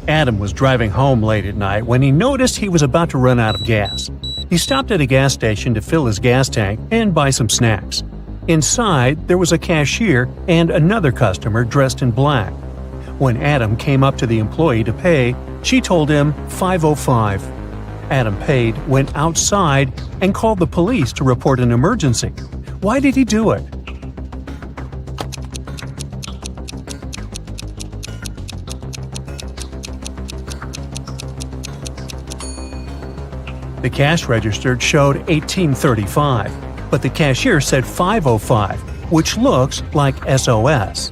Adam was driving home late at night when he noticed he was about to run out of gas. He stopped at a gas station to fill his gas tank and buy some snacks. Inside, there was a cashier and another customer dressed in black. When Adam came up to the employee to pay, she told him $5.05. Adam paid, went outside, and called the police to report an emergency. Why did he do it? The cash register showed $18.35, but the cashier said $5.05, which looks like SOS.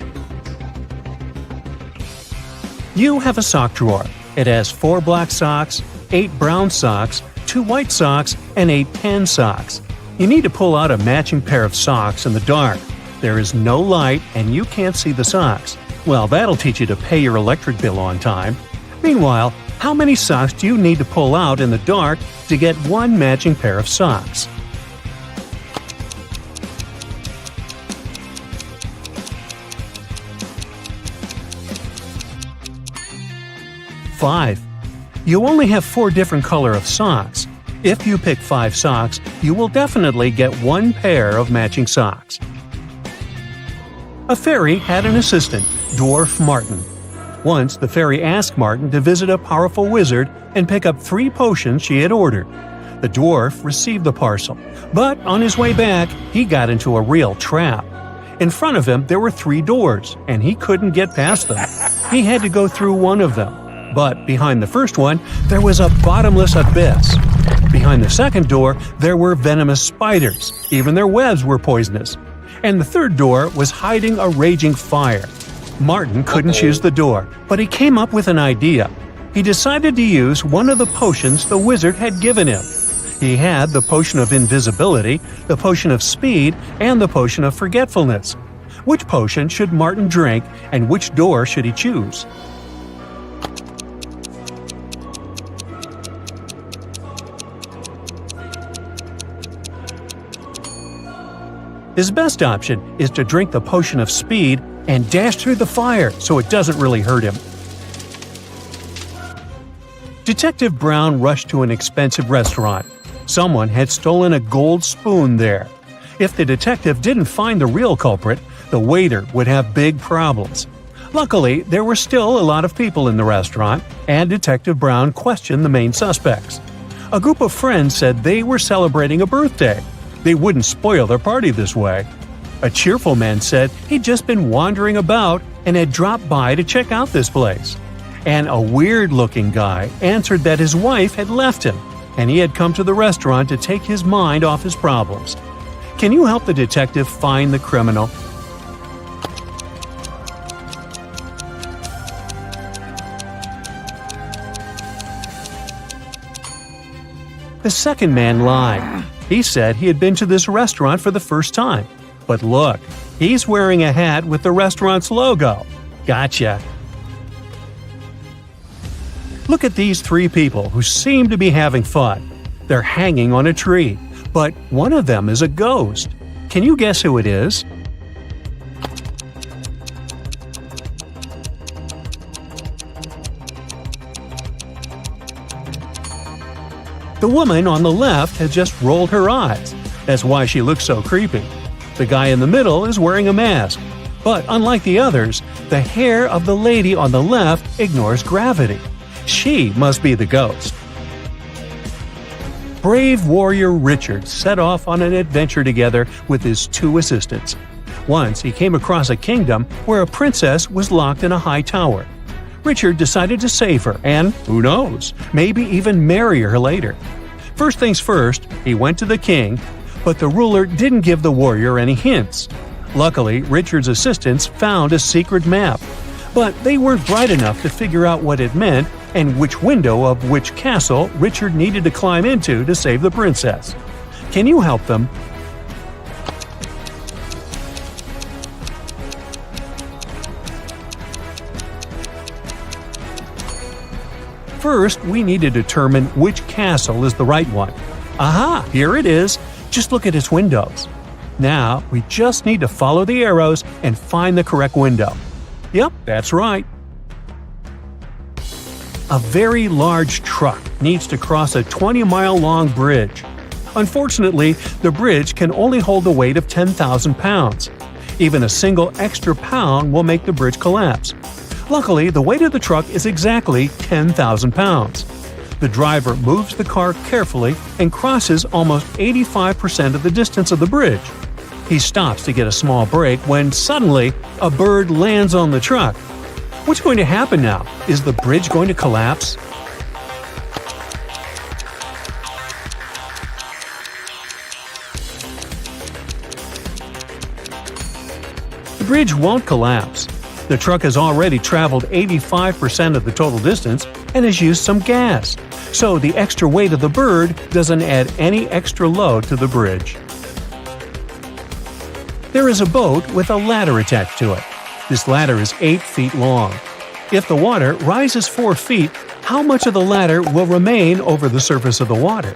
You have a sock drawer. It has 4 black socks, 8 brown socks, 2 white socks, and 8 tan socks. You need to pull out a matching pair of socks in the dark. There is no light and you can't see the socks. Well, that'll teach you to pay your electric bill on time. Meanwhile, how many socks do you need to pull out in the dark to get one matching pair of socks? Five. You only have 4 different color of socks. If you pick 5 socks, you will definitely get 1 pair of matching socks. A fairy had an assistant, Dwarf Martin. Once, the fairy asked Martin to visit a powerful wizard and pick up 3 potions she had ordered. The dwarf received the parcel, but on his way back, he got into a real trap. In front of him, there were 3 doors, and he couldn't get past them. He had to go through one of them. But behind the first one, there was a bottomless abyss. Behind the second door, there were venomous spiders. Even their webs were poisonous. And the third door was hiding a raging fire. Martin couldn't choose the door, but he came up with an idea. He decided to use one of the potions the wizard had given him. He had the potion of invisibility, the potion of speed, and the potion of forgetfulness. Which potion should Martin drink, and which door should he choose? His best option is to drink the potion of speed and dash through the fire so it doesn't really hurt him. Detective Brown rushed to an expensive restaurant. Someone had stolen a gold spoon there. If the detective didn't find the real culprit, the waiter would have big problems. Luckily, there were still a lot of people in the restaurant, and Detective Brown questioned the main suspects. A group of friends said they were celebrating a birthday. They wouldn't spoil their party this way. A cheerful man said he'd just been wandering about and had dropped by to check out this place. And a weird-looking guy answered that his wife had left him, and he had come to the restaurant to take his mind off his problems. Can you help the detective find the criminal? The second man lied. He said he had been to this restaurant for the first time. But look, he's wearing a hat with the restaurant's logo. Gotcha. Look at these 3 people who seem to be having fun. They're hanging on a tree, but one of them is a ghost. Can you guess who it is? The woman on the left has just rolled her eyes. That's why she looks so creepy. The guy in the middle is wearing a mask. But unlike the others, the hair of the lady on the left ignores gravity. She must be the ghost. Brave warrior Richard set off on an adventure together with his 2 assistants. Once he came across a kingdom where a princess was locked in a high tower. Richard decided to save her and, who knows, maybe even marry her later. First things first, he went to the king, but the ruler didn't give the warrior any hints. Luckily, Richard's assistants found a secret map, but they weren't bright enough to figure out what it meant and which window of which castle Richard needed to climb into to save the princess. Can you help them? First, we need to determine which castle is the right one. Aha! Here it is! Just look at its windows. Now, we just need to follow the arrows and find the correct window. Yep, that's right. A very large truck needs to cross a 20-mile-long bridge. Unfortunately, the bridge can only hold the weight of 10,000 pounds. Even a single extra pound will make the bridge collapse. Luckily, the weight of the truck is exactly 10,000 pounds. The driver moves the car carefully and crosses almost 85% of the distance of the bridge. He stops to get a small break when suddenly a bird lands on the truck. What's going to happen now? Is the bridge going to collapse? The bridge won't collapse. The truck has already traveled 85% of the total distance and has used some gas, so the extra weight of the bird doesn't add any extra load to the bridge. There is a boat with a ladder attached to it. This ladder is 8 feet long. If the water rises 4 feet, how much of the ladder will remain over the surface of the water?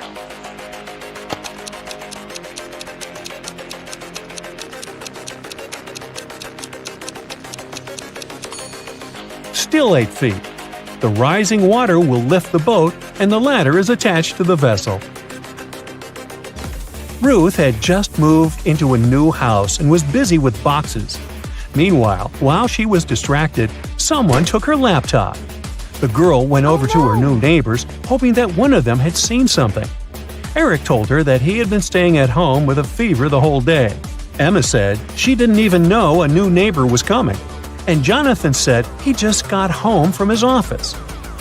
Still 8 feet. The rising water will lift the boat, and the ladder is attached to the vessel. Ruth had just moved into a new house and was busy with boxes. Meanwhile, while she was distracted, someone took her laptop. The girl went over to her new neighbors, hoping that one of them had seen something. Eric told her that he had been staying at home with a fever the whole day. Emma said she didn't even know a new neighbor was coming. And Jonathan said he just got home from his office.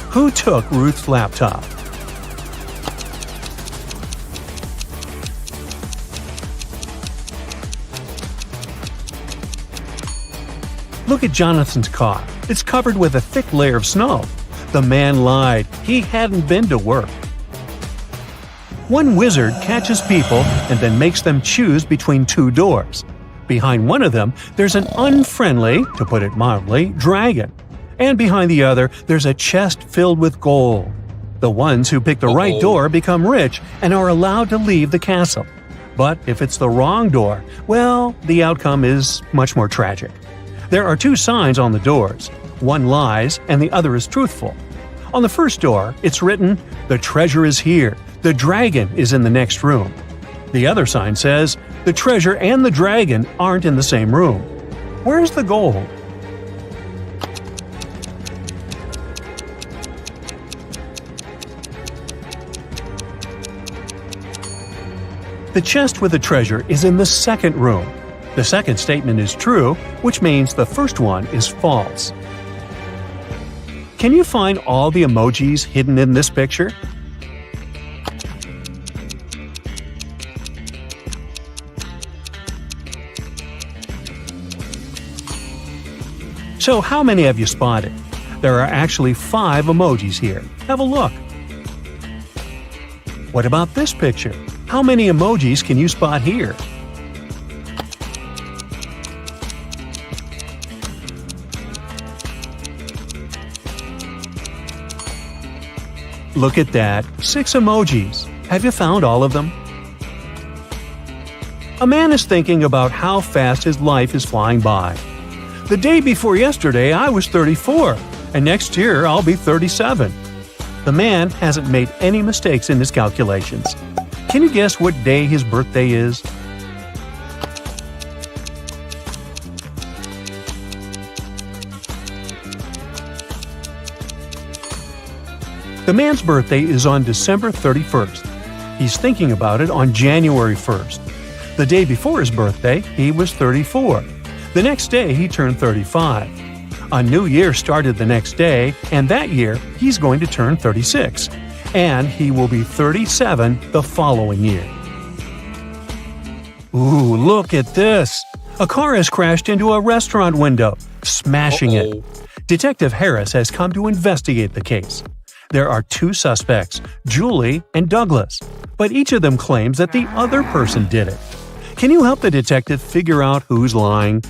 Who took Ruth's laptop? Look at Jonathan's car. It's covered with a thick layer of snow. The man lied. He hadn't been to work. One wizard catches people and then makes them choose between 2 doors. Behind one of them, there's an unfriendly, to put it mildly, dragon. And behind the other, there's a chest filled with gold. The ones who pick the right door become rich and are allowed to leave the castle. But if it's the wrong door, well, the outcome is much more tragic. There are 2 signs on the doors. One lies and the other is truthful. On the first door, it's written, "The treasure is here. The dragon is in the next room." The other sign says, "The treasure and the dragon aren't in the same room." Where's the gold? The chest with the treasure is in the second room. The second statement is true, which means the first one is false. Can you find all the emojis hidden in this picture? So how many have you spotted? There are actually 5 emojis here. Have a look. What about this picture? How many emojis can you spot here? Look at that, 6 emojis. Have you found all of them? A man is thinking about how fast his life is flying by. The day before yesterday, I was 34, and next year I'll be 37. The man hasn't made any mistakes in his calculations. Can you guess what day his birthday is? The man's birthday is on December 31st. He's thinking about it on January 1st. The day before his birthday, he was 34. The next day, he turned 35. A new year started the next day, and that year, he's going to turn 36. And he will be 37 the following year. Ooh, look at this! A car has crashed into a restaurant window, smashing it. Detective Harris has come to investigate the case. There are 2 suspects, Julie and Douglas, but each of them claims that the other person did it. Can you help the detective figure out who's lying?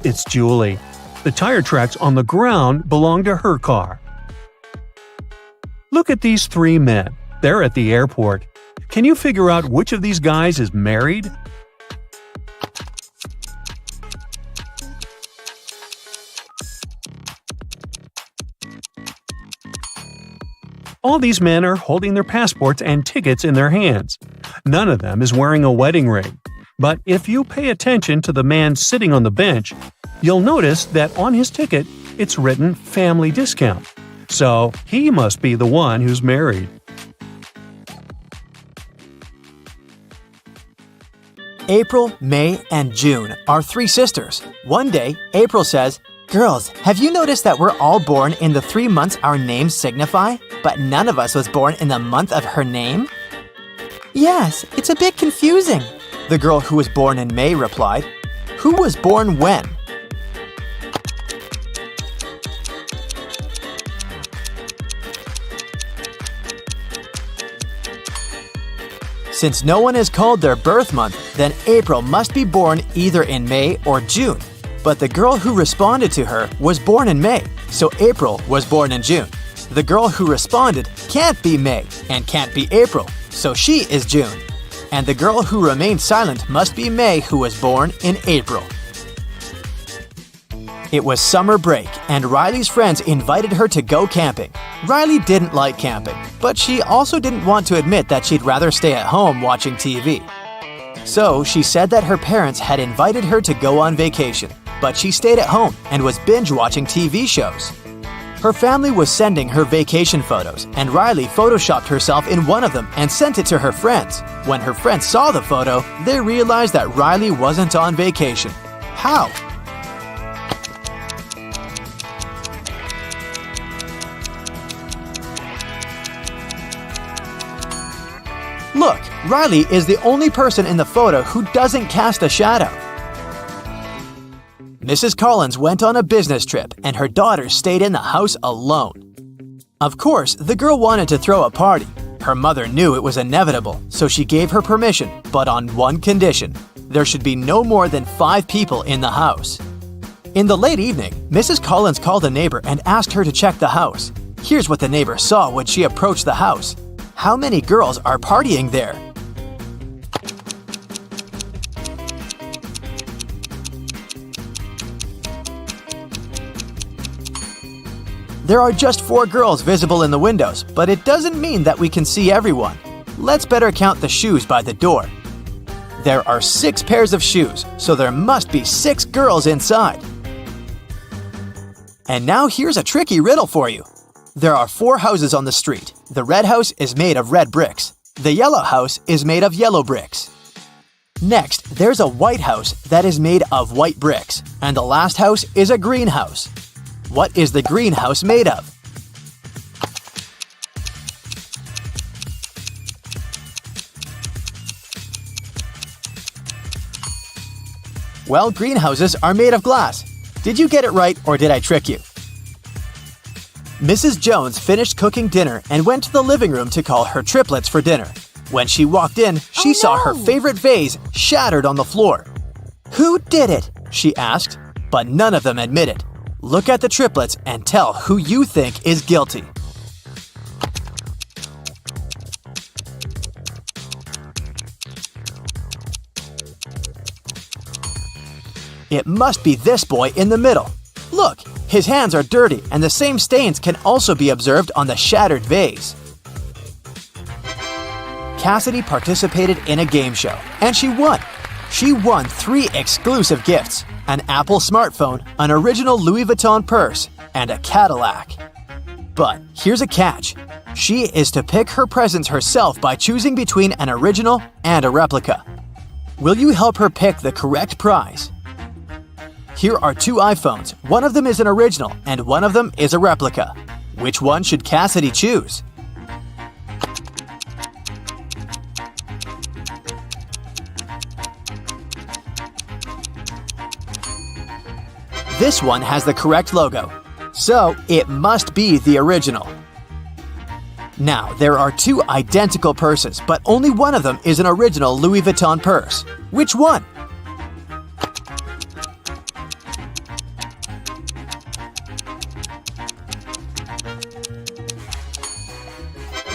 It's Julie. The tire tracks on the ground belong to her car. Look at these 3 men. They're at the airport. Can you figure out which of these guys is married? All these men are holding their passports and tickets in their hands. None of them is wearing a wedding ring. But if you pay attention to the man sitting on the bench, you'll notice that on his ticket it's written family discount. So he must be the one who's married. April, May, and June are three sisters. One day, April says, "Girls, have you noticed that we're all born in the 3 months our names signify, but none of us was born in the month of her name?" "Yes, it's a bit confusing," the girl who was born in May replied. "Who was born when?" Since no one has called their birth month, then April must be born either in May or June. But the girl who responded to her was born in May, so April was born in June. The girl who responded can't be May and can't be April, so she is June. And the girl who remained silent must be May, who was born in April. It was summer break, and Riley's friends invited her to go camping. Riley didn't like camping, but she also didn't want to admit that she'd rather stay at home watching TV. So she said that her parents had invited her to go on vacation, but she stayed at home and was binge-watching TV shows. Her family was sending her vacation photos, and Riley photoshopped herself in one of them and sent it to her friends. When her friends saw the photo, they realized that Riley wasn't on vacation. How? Look, Riley is the only person in the photo who doesn't cast a shadow. Mrs. Collins went on a business trip, and her daughter stayed in the house alone. Of course, the girl wanted to throw a party. Her mother knew it was inevitable, so she gave her permission, but on one condition. There should be no more than 5 people in the house. In the late evening, Mrs. Collins called a neighbor and asked her to check the house. Here's what the neighbor saw when she approached the house. How many girls are partying there? There are just 4 girls visible in the windows, but it doesn't mean that we can see everyone. Let's better count the shoes by the door. There are 6 pairs of shoes, so there must be 6 girls inside. And now here's a tricky riddle for you. There are 4 houses on the street. The red house is made of red bricks. The yellow house is made of yellow bricks. Next, there's a white house that is made of white bricks. And the last house is a green house. What is the green house made of? Well, greenhouses are made of glass. Did you get it right, or did I trick you? Mrs. Jones finished cooking dinner and went to the living room to call her triplets for dinner. When she walked in, she saw her favorite vase shattered on the floor. "Who did it?" she asked, but none of them admitted. Look at the triplets and tell who you think is guilty. It must be this boy in the middle. Look, his hands are dirty, and the same stains can also be observed on the shattered vase. Cassidy participated in a game show, and she won. She won 3 exclusive gifts: an Apple smartphone, an original Louis Vuitton purse, and a Cadillac. But here's a catch. She is to pick her presents herself by choosing between an original and a replica. Will you help her pick the correct prize? Here are 2 iPhones. One of them is an original, and one of them is a replica. Which one should Cassidy choose? This one has the correct logo, so it must be the original. Now, there are 2 identical purses, but only one of them is an original Louis Vuitton purse. Which one?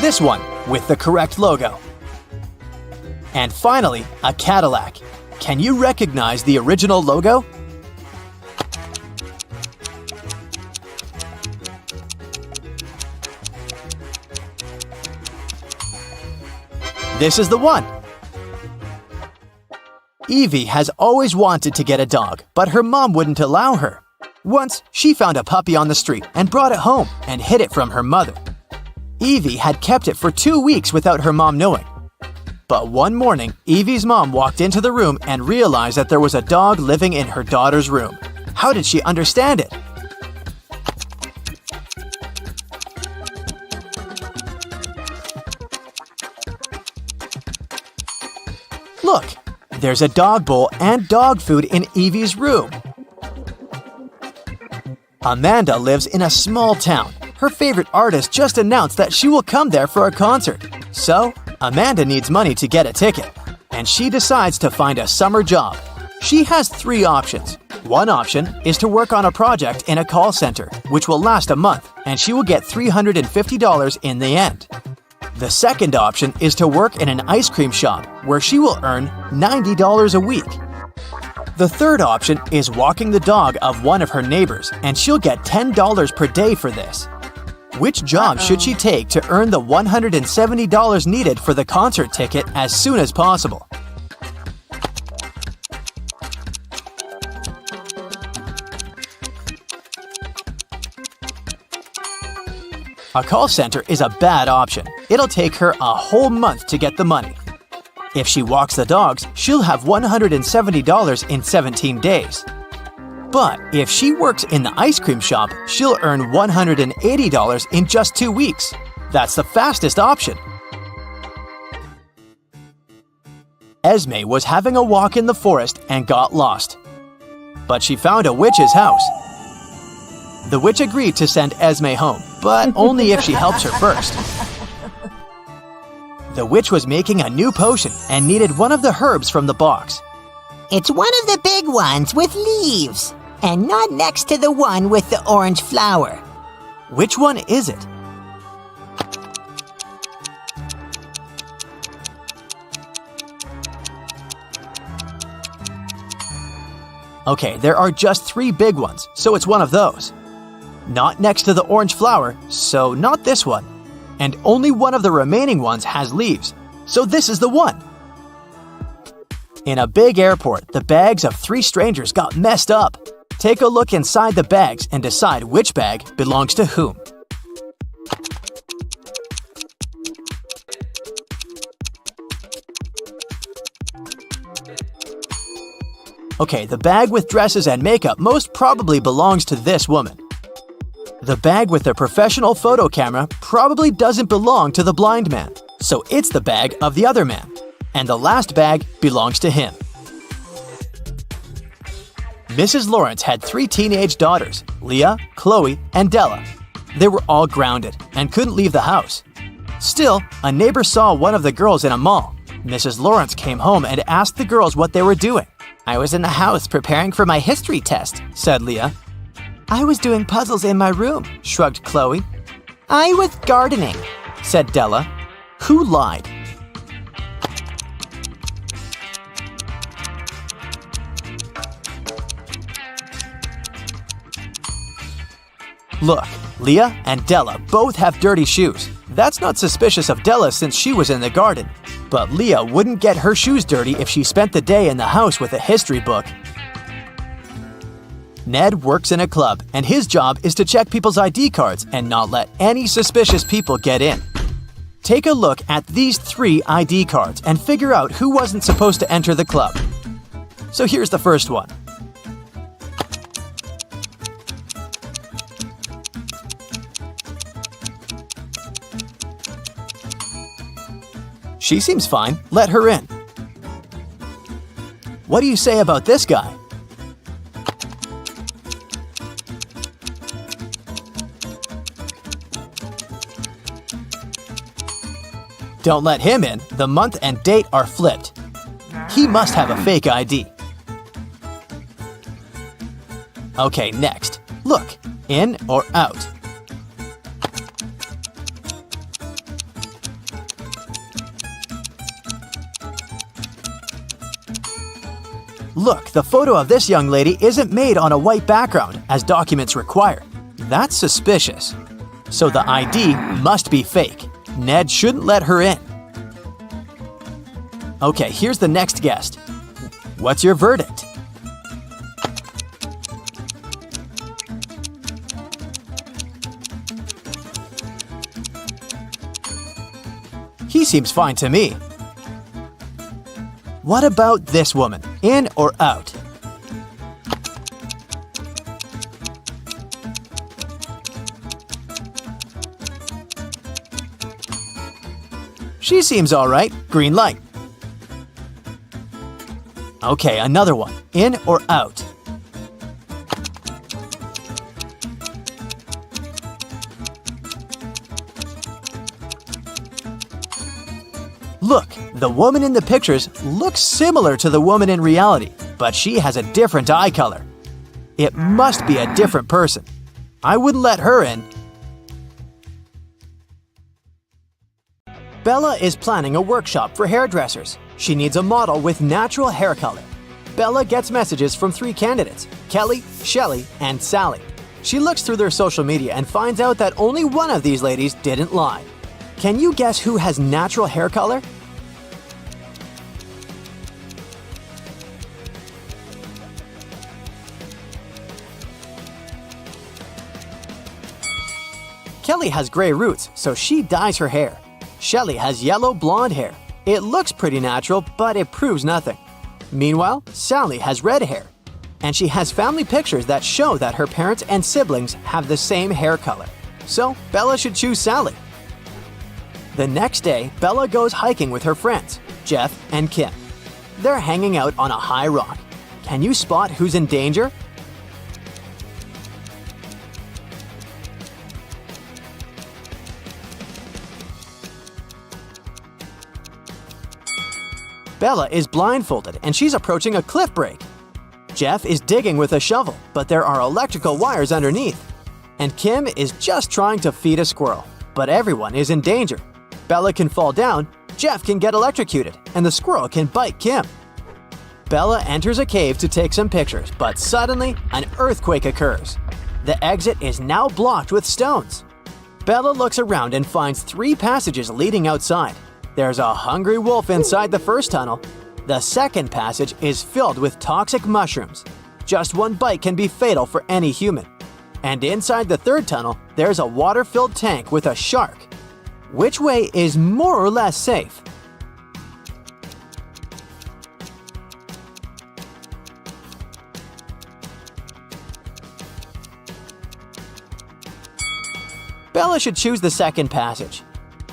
This one, with the correct logo. And finally, a Cadillac. Can you recognize the original logo? This is the one. Evie has always wanted to get a dog, but her mom wouldn't allow her. Once, she found a puppy on the street and brought it home and hid it from her mother. Evie had kept it for 2 weeks without her mom knowing. But one morning, Evie's mom walked into the room and realized that there was a dog living in her daughter's room. How did she understand it? Look, there's a dog bowl and dog food in Evie's room. Amanda lives in a small town. Her favorite artist just announced that she will come there for a concert. So, Amanda needs money to get a ticket, and she decides to find a summer job. She has 3 options. One option is to work on a project in a call center, which will last a month, and she will get $350 in the end. The second option is to work in an ice cream shop, where she will earn $90 a week. The third option is walking the dog of one of her neighbors, and she'll get $10 per day for this. Which job should she take to earn the $170 needed for the concert ticket as soon as possible? A call center is a bad option. It'll take her a whole month to get the money. If she walks the dogs, she'll have $170 in 17 days. But if she works in the ice cream shop, she'll earn $180 in just 2 weeks. That's the fastest option. Esme was having a walk in the forest and got lost. But she found a witch's house. The witch agreed to send Esme home, but only if she helps her first. The witch was making a new potion and needed one of the herbs from the box. It's one of the big ones with leaves, and not next to the one with the orange flower. Which one is it? Okay, there are just 3 big ones, so it's one of those. Not next to the orange flower, so not this one. And only one of the remaining ones has leaves, so this is the one. In a big airport, the bags of 3 strangers got messed up. Take a look inside the bags and decide which bag belongs to whom. Okay, the bag with dresses and makeup most probably belongs to this woman. The bag with the professional photo camera probably doesn't belong to the blind man, so it's the bag of the other man. And the last bag belongs to him. Mrs. Lawrence had 3 teenage daughters, Leah, Chloe, and Della. They were all grounded and couldn't leave the house. Still, a neighbor saw one of the girls in a mall. Mrs. Lawrence came home and asked the girls what they were doing. "I was in the house preparing for my history test," said Leah. "I was doing puzzles in my room," shrugged Chloe. "I was gardening," said Della. Who lied? Look, Leah and Della both have dirty shoes. That's not suspicious of Della since she was in the garden. But Leah wouldn't get her shoes dirty if she spent the day in the house with a history book. Ned works in a club, and his job is to check people's ID cards and not let any suspicious people get in. Take a look at these 3 ID cards and figure out who wasn't supposed to enter the club. So here's the first one. She seems fine. Let her in. What do you say about this guy? Don't let him in. The month and date are flipped. He must have a fake ID. Okay, next. Look, in or out? Look, the photo of this young lady isn't made on a white background, as documents require. That's suspicious. So the ID must be fake. Ned shouldn't let her in. Okay, here's the next guest. What's your verdict? He seems fine to me. What about this woman? In or out? She seems alright. Green light. Okay, another one. In or out? Look, the woman in the pictures looks similar to the woman in reality, but she has a different eye color. It must be a different person. I wouldn't let her in. Bella is planning a workshop for hairdressers. She needs a model with natural hair color. Bella gets messages from 3 candidates, Kelly, Shelly, and Sally. She looks through their social media and finds out that only one of these ladies didn't lie. Can you guess who has natural hair color? Kelly has gray roots, so she dyes her hair. Shelly has yellow blonde hair. It looks pretty natural, but it proves nothing. Meanwhile, Sally has red hair, and she has family pictures that show that her parents and siblings have the same hair color. So, Bella should choose Sally. The next day, Bella goes hiking with her friends, Jeff and Kim. They're hanging out on a high rock. Can you spot who's in danger? Bella is blindfolded and she's approaching a cliff break. Jeff is digging with a shovel, but there are electrical wires underneath. And Kim is just trying to feed a squirrel, but everyone is in danger. Bella can fall down, Jeff can get electrocuted, and the squirrel can bite Kim. Bella enters a cave to take some pictures, but suddenly an earthquake occurs. The exit is now blocked with stones. Bella looks around and finds 3 passages leading outside. There's a hungry wolf inside the first tunnel. The second passage is filled with toxic mushrooms. Just one bite can be fatal for any human. And inside the third tunnel, there's a water-filled tank with a shark. Which way is more or less safe? Bella should choose the second passage.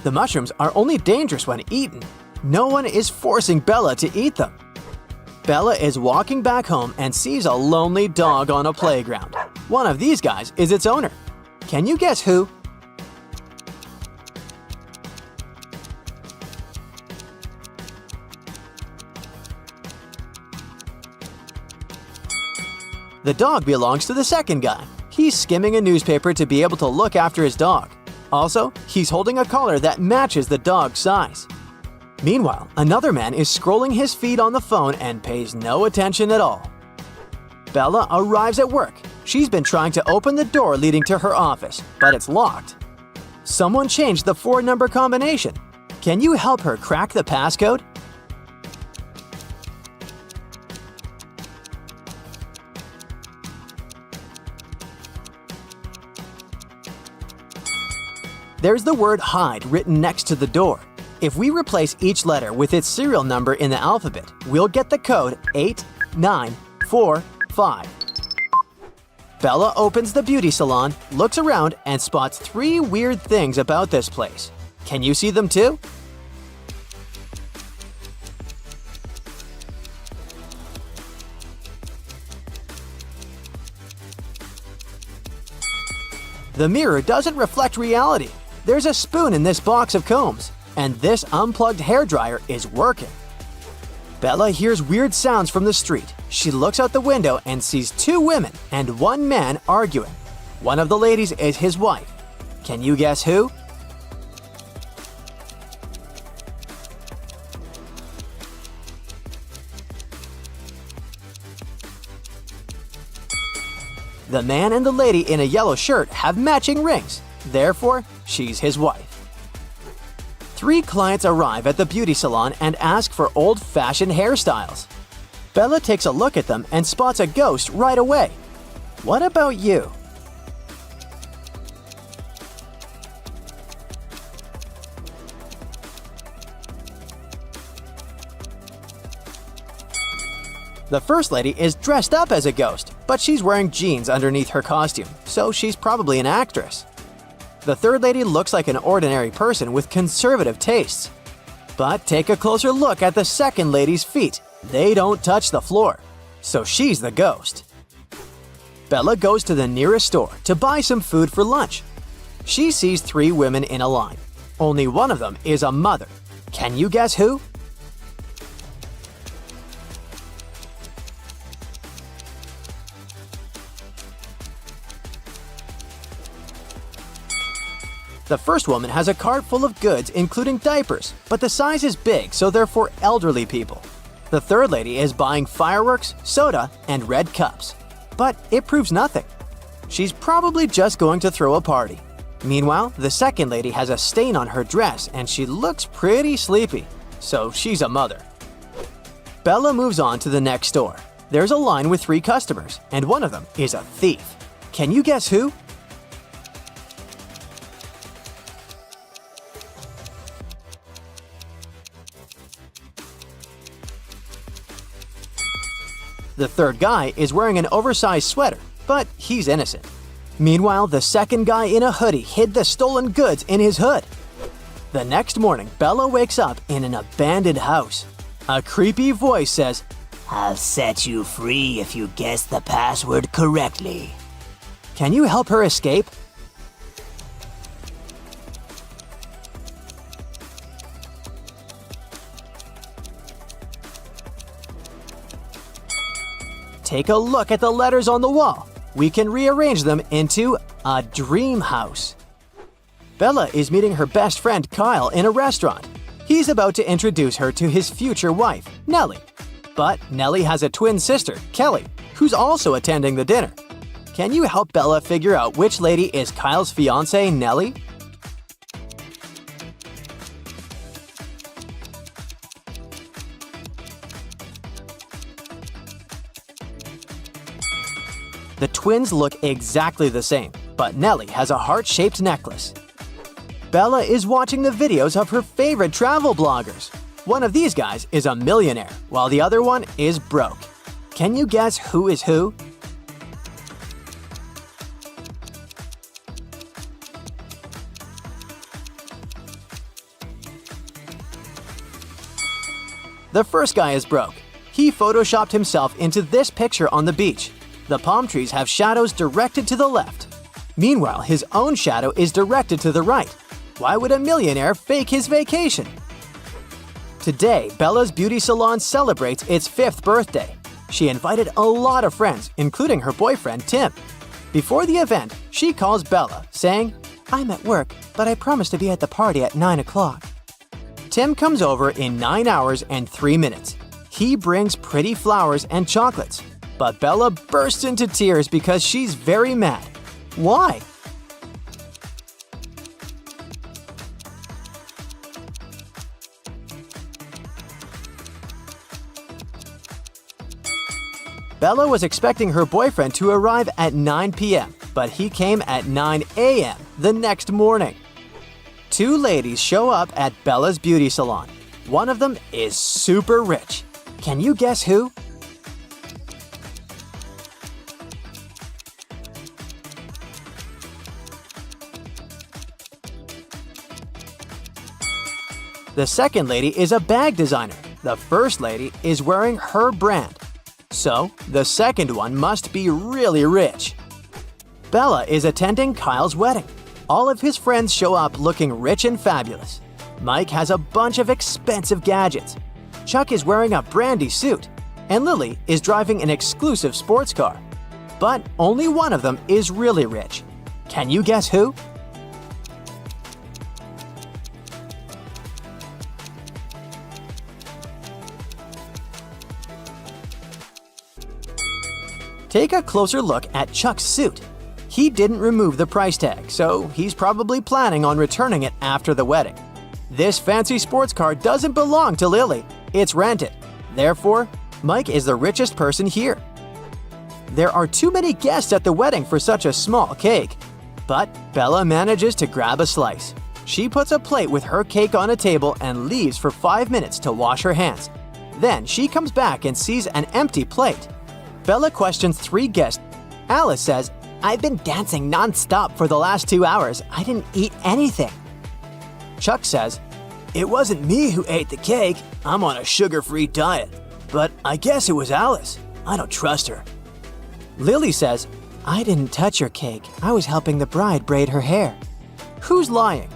The mushrooms are only dangerous when eaten. No one is forcing Bella to eat them. Bella is walking back home and sees a lonely dog on a playground. One of these guys is its owner. Can you guess who? The dog belongs to the second guy. He's skimming a newspaper to be able to look after his dog. Also, he's holding a collar that matches the dog's size. Meanwhile, another man is scrolling his feed on the phone and pays no attention at all. Bella arrives at work. She's been trying to open the door leading to her office, but it's locked. Someone changed the 4-number combination. Can you help her crack the passcode? There's the word hide written next to the door. If we replace each letter with its serial number in the alphabet, we'll get the code 8945. Bella opens the beauty salon, looks around, and spots 3 weird things about this place. Can you see them too? The mirror doesn't reflect reality. There's a spoon in this box of combs, and this unplugged hairdryer is working. Bella hears weird sounds from the street. She looks out the window and sees 2 women and 1 man arguing. One of the ladies is his wife. Can you guess who? The man and the lady in a yellow shirt have matching rings. Therefore, she's his wife. 3 clients arrive at the beauty salon and ask for old-fashioned hairstyles. Bella takes a look at them and spots a ghost right away. What about you? The first lady is dressed up as a ghost, but she's wearing jeans underneath her costume, so she's probably an actress. The third lady looks like an ordinary person with conservative tastes. But take a closer look at the second lady's feet. They don't touch the floor, so she's the ghost. Bella goes to the nearest store to buy some food for lunch. She sees 3 women in a line. Only one of them is a mother. Can you guess who? The first woman has a cart full of goods including diapers, but the size is big, so they're for elderly people. The third lady is buying fireworks, soda, and red cups. But it proves nothing. She's probably just going to throw a party. Meanwhile, the second lady has a stain on her dress and she looks pretty sleepy, so she's a mother. Bella moves on to the next store. There's a line with 3 customers, and one of them is a thief. Can you guess who? The third guy is wearing an oversized sweater, but he's innocent. Meanwhile, the second guy in a hoodie hid the stolen goods in his hood. The next morning, Bella wakes up in an abandoned house. A creepy voice says, I'll set you free if you guess the password correctly. "Can you help her escape?" Take a look at the letters on the wall. We can rearrange them into a dream house. Bella is meeting her best friend Kyle in a restaurant. He's about to introduce her to his future wife, Nellie. But Nellie has a twin sister, Kelly, who's also attending the dinner. Can you help Bella figure out which lady is Kyle's fiancée, Nellie? The twins look exactly the same, but Nellie has a heart-shaped necklace. Bella is watching the videos of her favorite travel bloggers. One of these guys is a millionaire, while the other one is broke. Can you guess who is who? The first guy is broke. He photoshopped himself into this picture on the beach. The palm trees have shadows directed to the left. Meanwhile, his own shadow is directed to the right. Why would a millionaire fake his vacation? Today, Bella's beauty salon celebrates its 5th birthday. She invited a lot of friends, including her boyfriend, Tim. Before the event, she calls Bella, saying, "I'm at work, but I promise to be at the party at 9 o'clock." Tim comes over in 9 hours and 3 minutes. He brings pretty flowers and chocolates. But Bella bursts into tears because she's very mad. Why? Bella was expecting her boyfriend to arrive at 9 p.m., but he came at 9 a.m. the next morning. 2 ladies show up at Bella's beauty salon. One of them is super rich. Can you guess who? The second lady is a bag designer. The first lady is wearing her brand. So, the second one must be really rich. Bella is attending Kyle's wedding. All of his friends show up looking rich and fabulous. Mike has a bunch of expensive gadgets. Chuck is wearing a brandy suit. And Lily is driving an exclusive sports car. But only one of them is really rich. Can you guess who? Take a closer look at Chuck's suit. He didn't remove the price tag, so he's probably planning on returning it after the wedding. This fancy sports car doesn't belong to Lily. It's rented. Therefore, Mike is the richest person here. There are too many guests at the wedding for such a small cake. But Bella manages to grab a slice. She puts a plate with her cake on a table and leaves for 5 minutes to wash her hands. Then she comes back and sees an empty plate. Bella questions 3 guests. Alice says, "I've been dancing non-stop for the last 2 hours. I didn't eat anything." Chuck says, "It wasn't me who ate the cake. I'm on a sugar-free diet. But I guess it was Alice. I don't trust her." Lily says, "I didn't touch your cake. I was helping the bride braid her hair." Who's lying?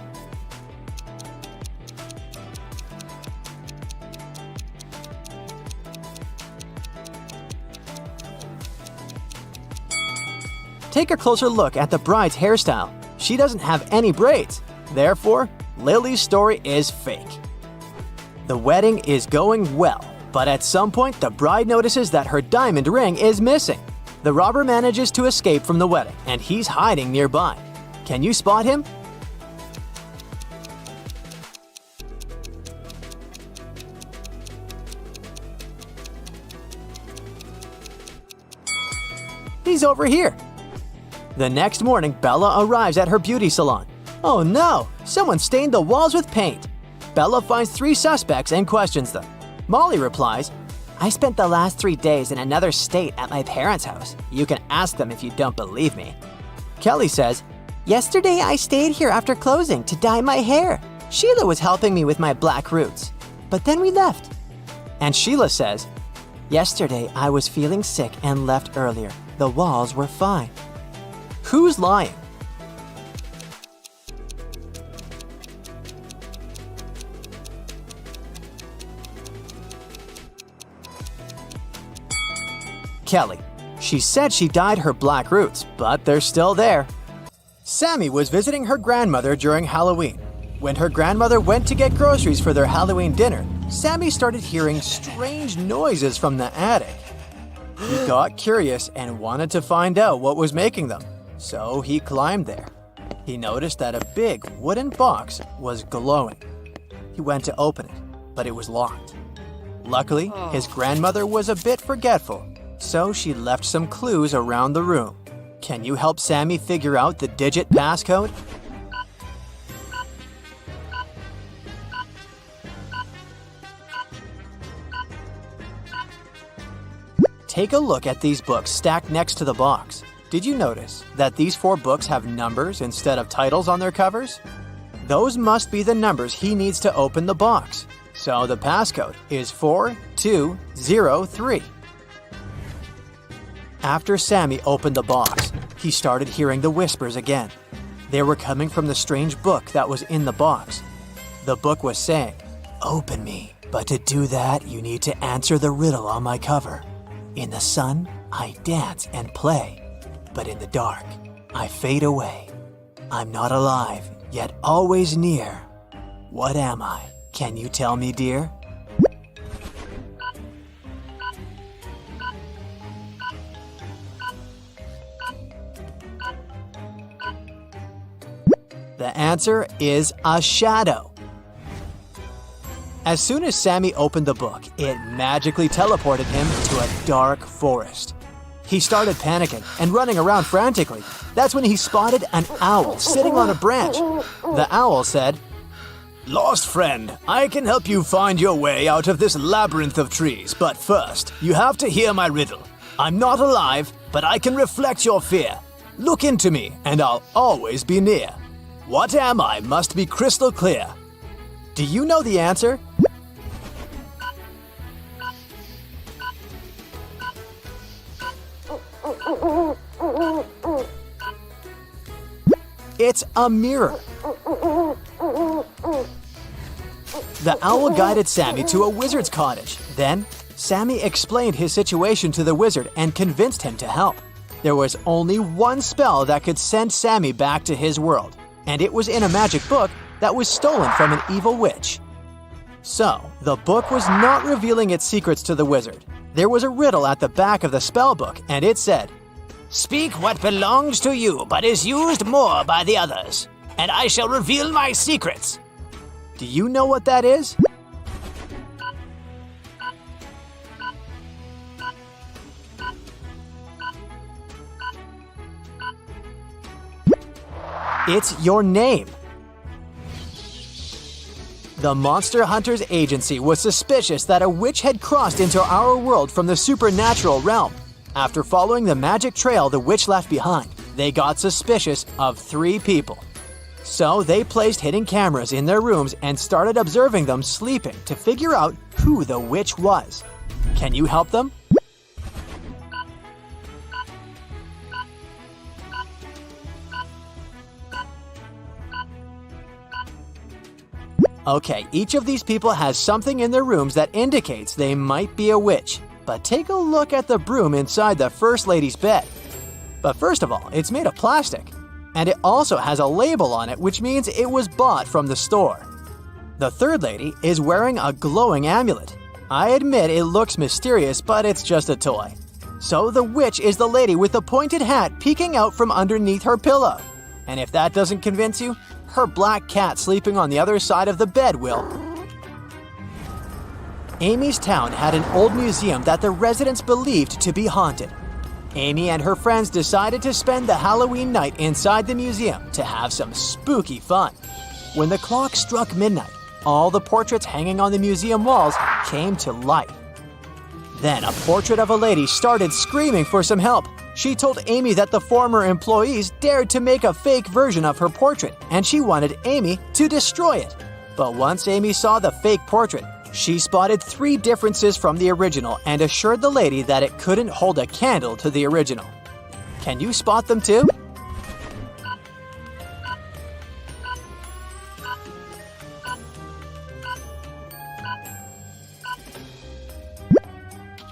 Take a closer look at the bride's hairstyle. She doesn't have any braids. Therefore, Lily's story is fake. The wedding is going well, but at some point the bride notices that her diamond ring is missing. The robber manages to escape from the wedding, and he's hiding nearby. Can you spot him? He's over here. The next morning, Bella arrives at her beauty salon. Oh no! Someone stained the walls with paint. Bella finds 3 suspects and questions them. Molly replies, "I spent the last 3 days in another state at my parents' house. You can ask them if you don't believe me." Kelly says, "Yesterday I stayed here after closing to dye my hair. Sheila was helping me with my black roots. But then we left." And Sheila says, "Yesterday I was feeling sick and left earlier. The walls were fine." Who's lying? Kelly. She said she dyed her black roots, but they're still there. Sammy was visiting her grandmother during Halloween. When her grandmother went to get groceries for their Halloween dinner, Sammy started hearing strange noises from the attic. He got curious and wanted to find out what was making them, so he climbed there. He noticed that a big wooden box was glowing. He went to open it, but it was locked. Luckily, his grandmother was a bit forgetful, so she left some clues around the room. Can you help Sammy figure out the digit passcode? Take a look at these books stacked next to the box. Did you notice that these 4 books have numbers instead of titles on their covers? Those must be the numbers he needs to open the box. So the passcode is 4203. After Sammy opened the box, he started hearing the whispers again. They were coming from the strange book that was in the box. The book was saying, "Open me, but to do that you need to answer the riddle on my cover. In the sun, I dance and play, but in the dark, I fade away. I'm not alive, yet always near. What am I? Can you tell me, dear?" The answer is a shadow. As soon as Sammy opened the book, it magically teleported him to a dark forest. He started panicking and running around frantically. That's when he spotted an owl sitting on a branch. The owl said, "Lost friend, I can help you find your way out of this labyrinth of trees, but first, you have to hear my riddle. I'm not alive, but I can reflect your fear. Look into me, and I'll always be near. What am I must be crystal clear." Do you know the answer? It's a mirror. The owl guided Sammy to a wizard's cottage. Then, Sammy explained his situation to the wizard and convinced him to help. There was only one spell that could send Sammy back to his world, and it was in a magic book that was stolen from an evil witch. So, the book was not revealing its secrets to the wizard. There was a riddle at the back of the spell book, and it said, "Speak what belongs to you but is used more by the others, and I shall reveal my secrets." Do you know what that is? It's your name. The Monster Hunters Agency was suspicious that a witch had crossed into our world from the supernatural realm. After following the magic trail the witch left behind, they got suspicious of 3 people. So they placed hidden cameras in their rooms and started observing them sleeping to figure out who the witch was. Can you help them? Okay, each of these people has something in their rooms that indicates they might be a witch. But take a look at the broom inside the First Lady's bed. But first of all, it's made of plastic. And it also has a label on it, which means it was bought from the store. The Third Lady is wearing a glowing amulet. I admit it looks mysterious, but it's just a toy. So the witch is the lady with the pointed hat peeking out from underneath her pillow. And if that doesn't convince you, her black cat sleeping on the other side of the bed will. Amy's town had an old museum that the residents believed to be haunted. Amy and her friends decided to spend the Halloween night inside the museum to have some spooky fun. When the clock struck midnight, all the portraits hanging on the museum walls came to life. Then a portrait of a lady started screaming for some help. She told Amy that the former employees dared to make a fake version of her portrait, and she wanted Amy to destroy it. But once Amy saw the fake portrait, she spotted 3 differences from the original and assured the lady that it couldn't hold a candle to the original. Can you spot them too?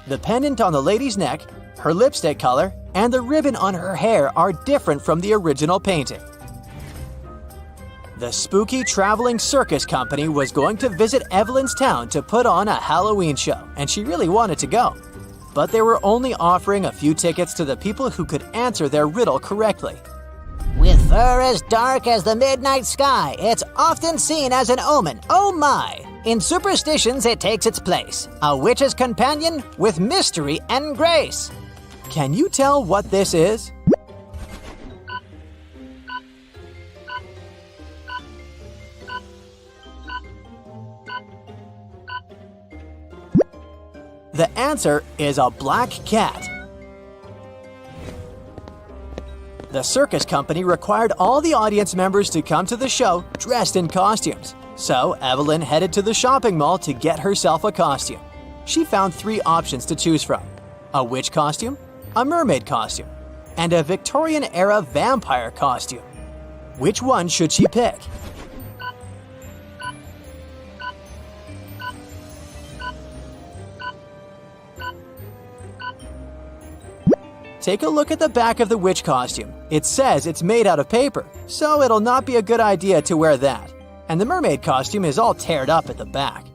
The pendant on the lady's neck, her lipstick color, and the ribbon on her hair are different from the original painting. The spooky traveling circus company was going to visit Evelyn's town to put on a Halloween show, and she really wanted to go. But they were only offering a few tickets to the people who could answer their riddle correctly. With fur as dark as the midnight sky, it's often seen as an omen. Oh my! In superstitions, it takes its place. A witch's companion with mystery and grace. Can you tell what this is? The answer is a black cat. The circus company required all the audience members to come to the show dressed in costumes. So Evelyn headed to the shopping mall to get herself a costume. She found 3 options to choose from: a witch costume, a mermaid costume, and a Victorian-era vampire costume. Which one should she pick? Take a look at the back of the witch costume. It says it's made out of paper, so it'll not be a good idea to wear that. And the mermaid costume is all teared up at the back.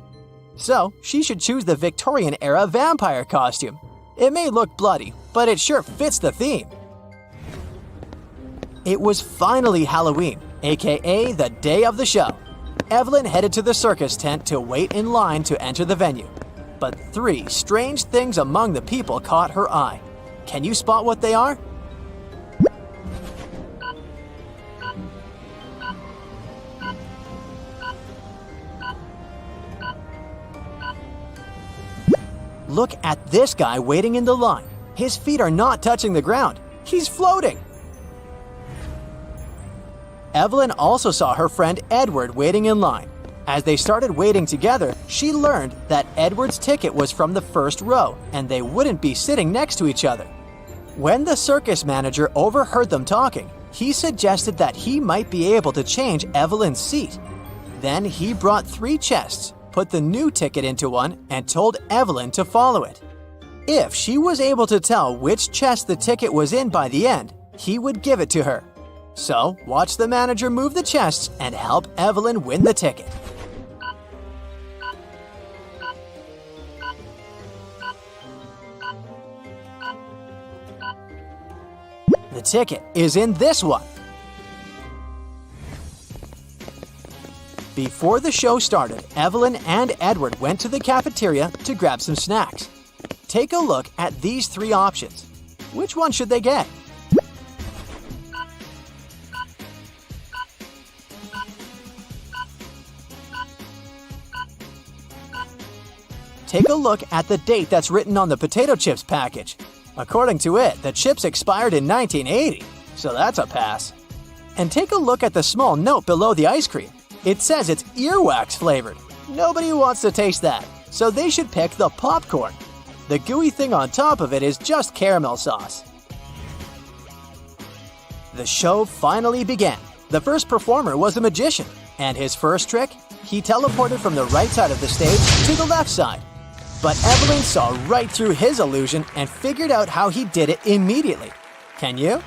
So she should choose the Victorian-era vampire costume. It may look bloody, but it sure fits the theme. It was finally Halloween, aka the day of the show. Evelyn headed to the circus tent to wait in line to enter the venue. But 3 strange things among the people caught her eye. Can you spot what they are? Look at this guy waiting in the line. His feet are not touching the ground. He's floating. Evelyn also saw her friend Edward waiting in line. As they started waiting together, she learned that Edward's ticket was from the first row, and they wouldn't be sitting next to each other. When the circus manager overheard them talking, he suggested that he might be able to change Evelyn's seat. Then he brought 3 chests, put the new ticket into one, and told Evelyn to follow it. If she was able to tell which chest the ticket was in by the end, he would give it to her. So watch the manager move the chests and help Evelyn win the ticket. The ticket is in this one. Before the show started, Evelyn and Edward went to the cafeteria to grab some snacks. Take a look at these three options. Which one should they get? Take a look at the date that's written on the potato chips package. According to it, the chips expired in 1980, so that's a pass. And take a look at the small note below the ice cream. It says it's earwax flavored. Nobody wants to taste that, so they should pick the popcorn. The gooey thing on top of it is just caramel sauce. The show finally began. The first performer was a magician, and his first trick, he teleported from the right side of the stage to the left side. But Evelyn saw right through his illusion and figured out how he did it immediately. Can you?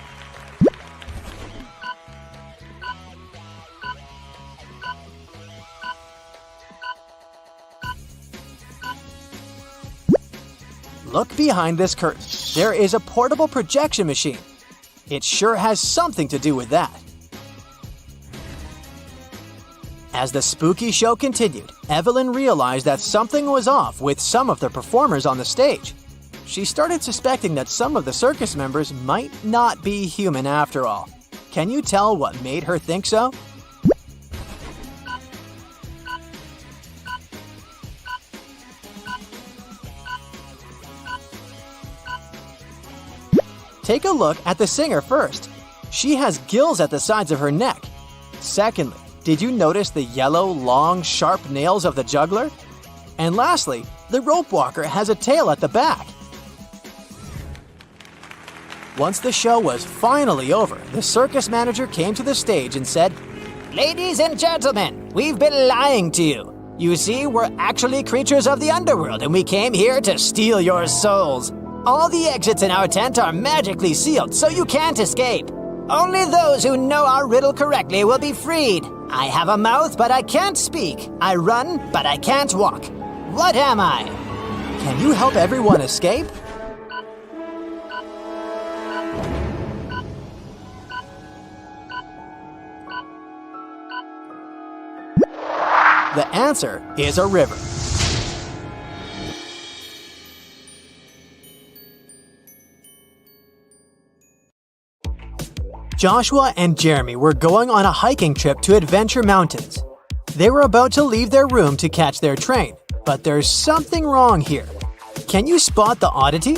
Look behind this curtain. There is a portable projection machine. It sure has something to do with that. As the spooky show continued, Evelyn realized that something was off with some of the performers on the stage. She started suspecting that some of the circus members might not be human after all. Can you tell what made her think so? Take a look at the singer first. She has gills at the sides of her neck. Secondly, did you notice the yellow, long, sharp nails of the juggler? And lastly, the rope walker has a tail at the back. Once the show was finally over, the circus manager came to the stage and said, Ladies and gentlemen, we've been lying to you. You see, we're actually creatures of the underworld and we came here to steal your souls. All the exits in our tent are magically sealed, so you can't escape. Only those who know our riddle correctly will be freed. I have a mouth, but I can't speak. I run, but I can't walk. What am I? Can you help everyone escape? The answer is a river. Joshua and Jeremy were going on a hiking trip to Adventure Mountains. They were about to leave their room to catch their train, but there's something wrong here. Can you spot the oddity?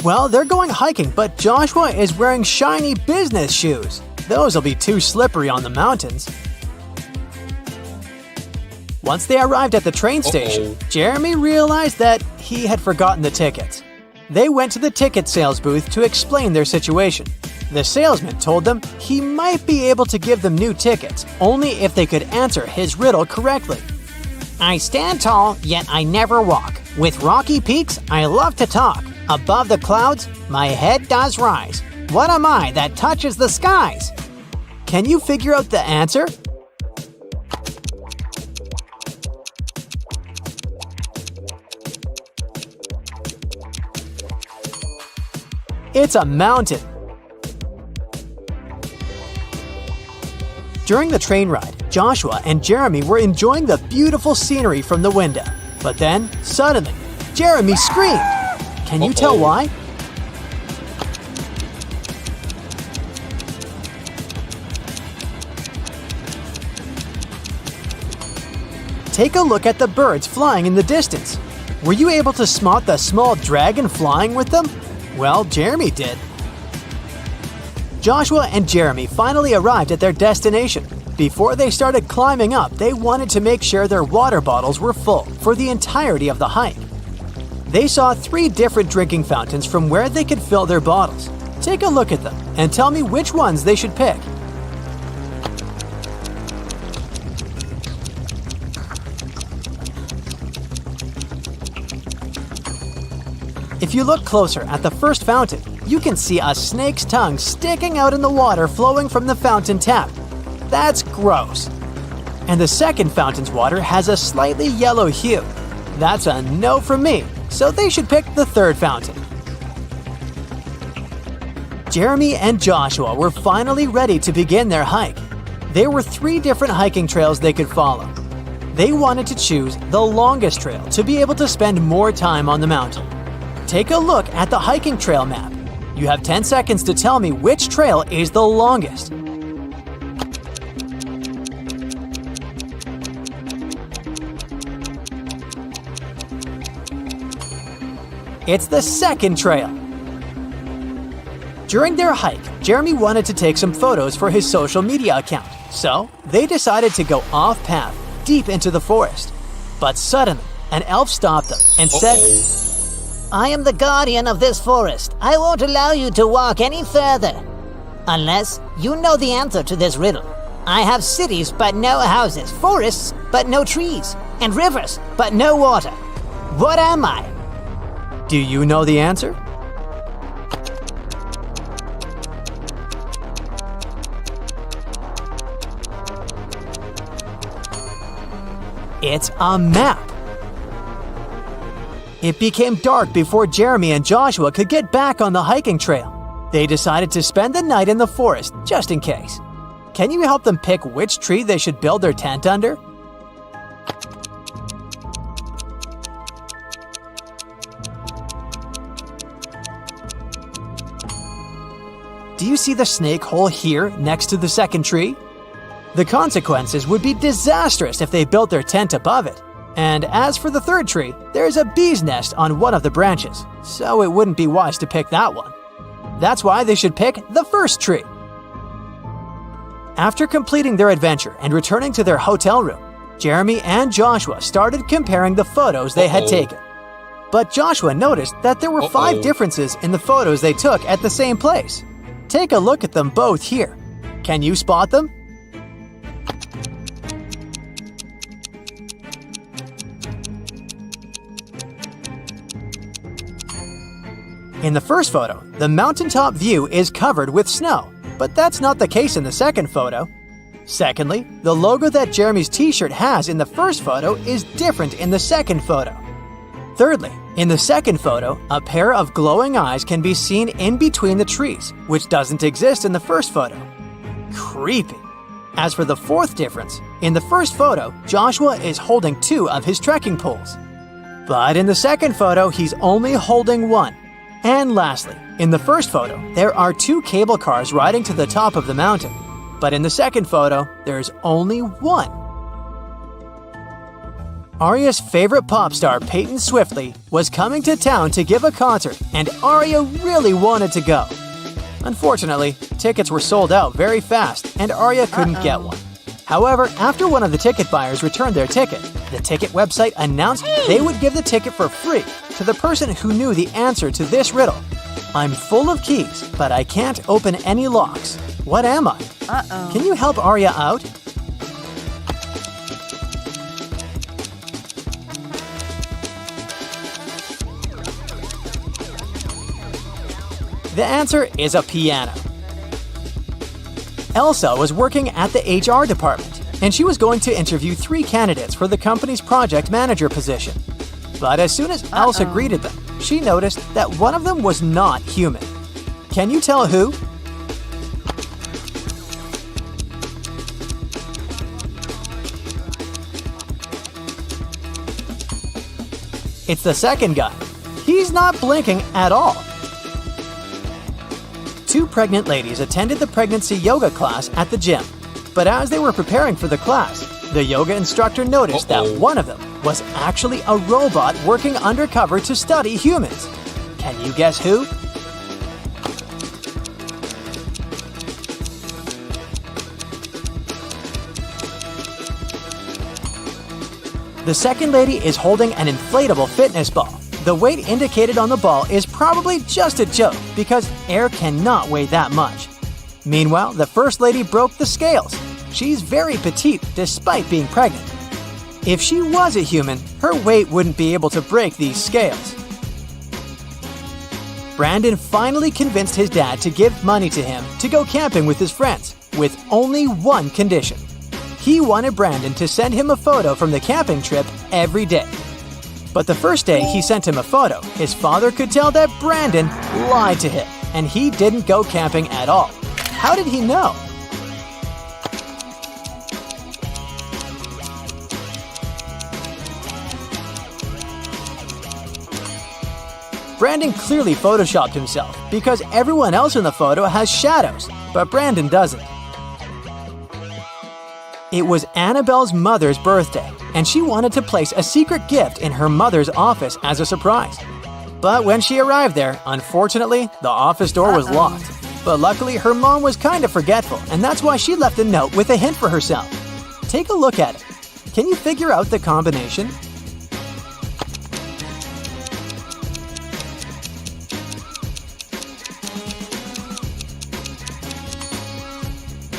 Well, they're going hiking, but Joshua is wearing shiny business shoes. Those will be too slippery on the mountains. Once they arrived at the train station, Jeremy realized that he had forgotten the tickets. They went to the ticket sales booth to explain their situation. The salesman told them he might be able to give them new tickets, only if they could answer his riddle correctly. I stand tall, yet I never walk. With rocky peaks, I love to talk. Above the clouds, my head does rise. What am I that touches the skies? Can you figure out the answer? It's a mountain. During the train ride, Joshua and Jeremy were enjoying the beautiful scenery from the window. But then, suddenly, Jeremy screamed. Can you tell why? Take a look at the birds flying in the distance. Were you able to spot the small dragon flying with them? Well, Jeremy did. Joshua and Jeremy finally arrived at their destination. Before they started climbing up, they wanted to make sure their water bottles were full for the entirety of the hike. They saw 3 different drinking fountains from where they could fill their bottles. Take a look at them and tell me which ones they should pick. If you look closer at the first fountain, you can see a snake's tongue sticking out in the water flowing from the fountain tap. That's gross. And the second fountain's water has a slightly yellow hue. That's a no from me, so they should pick the third fountain. Jeremy and Joshua were finally ready to begin their hike. There were 3 different hiking trails they could follow. They wanted to choose the longest trail to be able to spend more time on the mountain. Take a look at the hiking trail map. You have 10 seconds to tell me which trail is the longest. It's the second trail. During their hike, Jeremy wanted to take some photos for his social media account, so they decided to go off-path, deep into the forest. But suddenly, an elf stopped them and said, I am the guardian of this forest. I won't allow you to walk any further. Unless you know the answer to this riddle. I have cities but no houses, forests but no trees, and rivers but no water. What am I? Do you know the answer? It's a map. It became dark before Jeremy and Joshua could get back on the hiking trail. They decided to spend the night in the forest, just in case. Can you help them pick which tree they should build their tent under? Do you see the snake hole here next to the second tree? The consequences would be disastrous if they built their tent above it. And as for the third tree, there's a bee's nest on one of the branches, so it wouldn't be wise to pick that one. That's why they should pick the first tree. After completing their adventure and returning to their hotel room, Jeremy and Joshua started comparing the photos they had taken. But Joshua noticed that there were 5 differences in the photos they took at the same place. Take a look at them both here. Can you spot them? In the first photo, the mountaintop view is covered with snow, but that's not the case in the second photo. Secondly, the logo that Jeremy's t-shirt has in the first photo is different in the second photo. Thirdly, in the second photo, a pair of glowing eyes can be seen in between the trees, which doesn't exist in the first photo. Creepy. As for the fourth difference, in the first photo, Joshua is holding 2 of his trekking poles. But in the second photo, he's only holding 1. And lastly, in the first photo, there are 2 cable cars riding to the top of the mountain. But in the second photo, there's only 1. Arya's favorite pop star, Peyton Swiftly, was coming to town to give a concert, and Arya really wanted to go. Unfortunately, tickets were sold out very fast, and Arya couldn't get one. However, after one of the ticket buyers returned their ticket, the ticket website announced they would give the ticket for free to the person who knew the answer to this riddle. I'm full of keys, but I can't open any locks. What am I? Can you help Arya out? The answer is a piano. Elsa was working at the HR department, and she was going to interview 3 candidates for the company's project manager position. But as soon as Elsa greeted them, she noticed that one of them was not human. Can you tell who? It's the second guy. He's not blinking at all. 2 pregnant ladies attended the pregnancy yoga class at the gym. But as they were preparing for the class, the yoga instructor noticed that one of them was actually a robot working undercover to study humans. Can you guess who? The second lady is holding an inflatable fitness ball. The weight indicated on the ball is probably just a joke because air cannot weigh that much. Meanwhile, the first lady broke the scales. She's very petite despite being pregnant. If she was a human, her weight wouldn't be able to break these scales. Brandon finally convinced his dad to give money to him to go camping with his friends, with only one condition. He wanted Brandon to send him a photo from the camping trip every day. But the first day he sent him a photo, his father could tell that Brandon lied to him, and he didn't go camping at all. How did he know? Brandon clearly photoshopped himself because everyone else in the photo has shadows, but Brandon doesn't. It was Annabelle's mother's birthday, and she wanted to place a secret gift in her mother's office as a surprise. But when she arrived there, unfortunately, the office door was locked. But luckily, her mom was kind of forgetful, and that's why she left a note with a hint for herself. Take a look at it. Can you figure out the combination?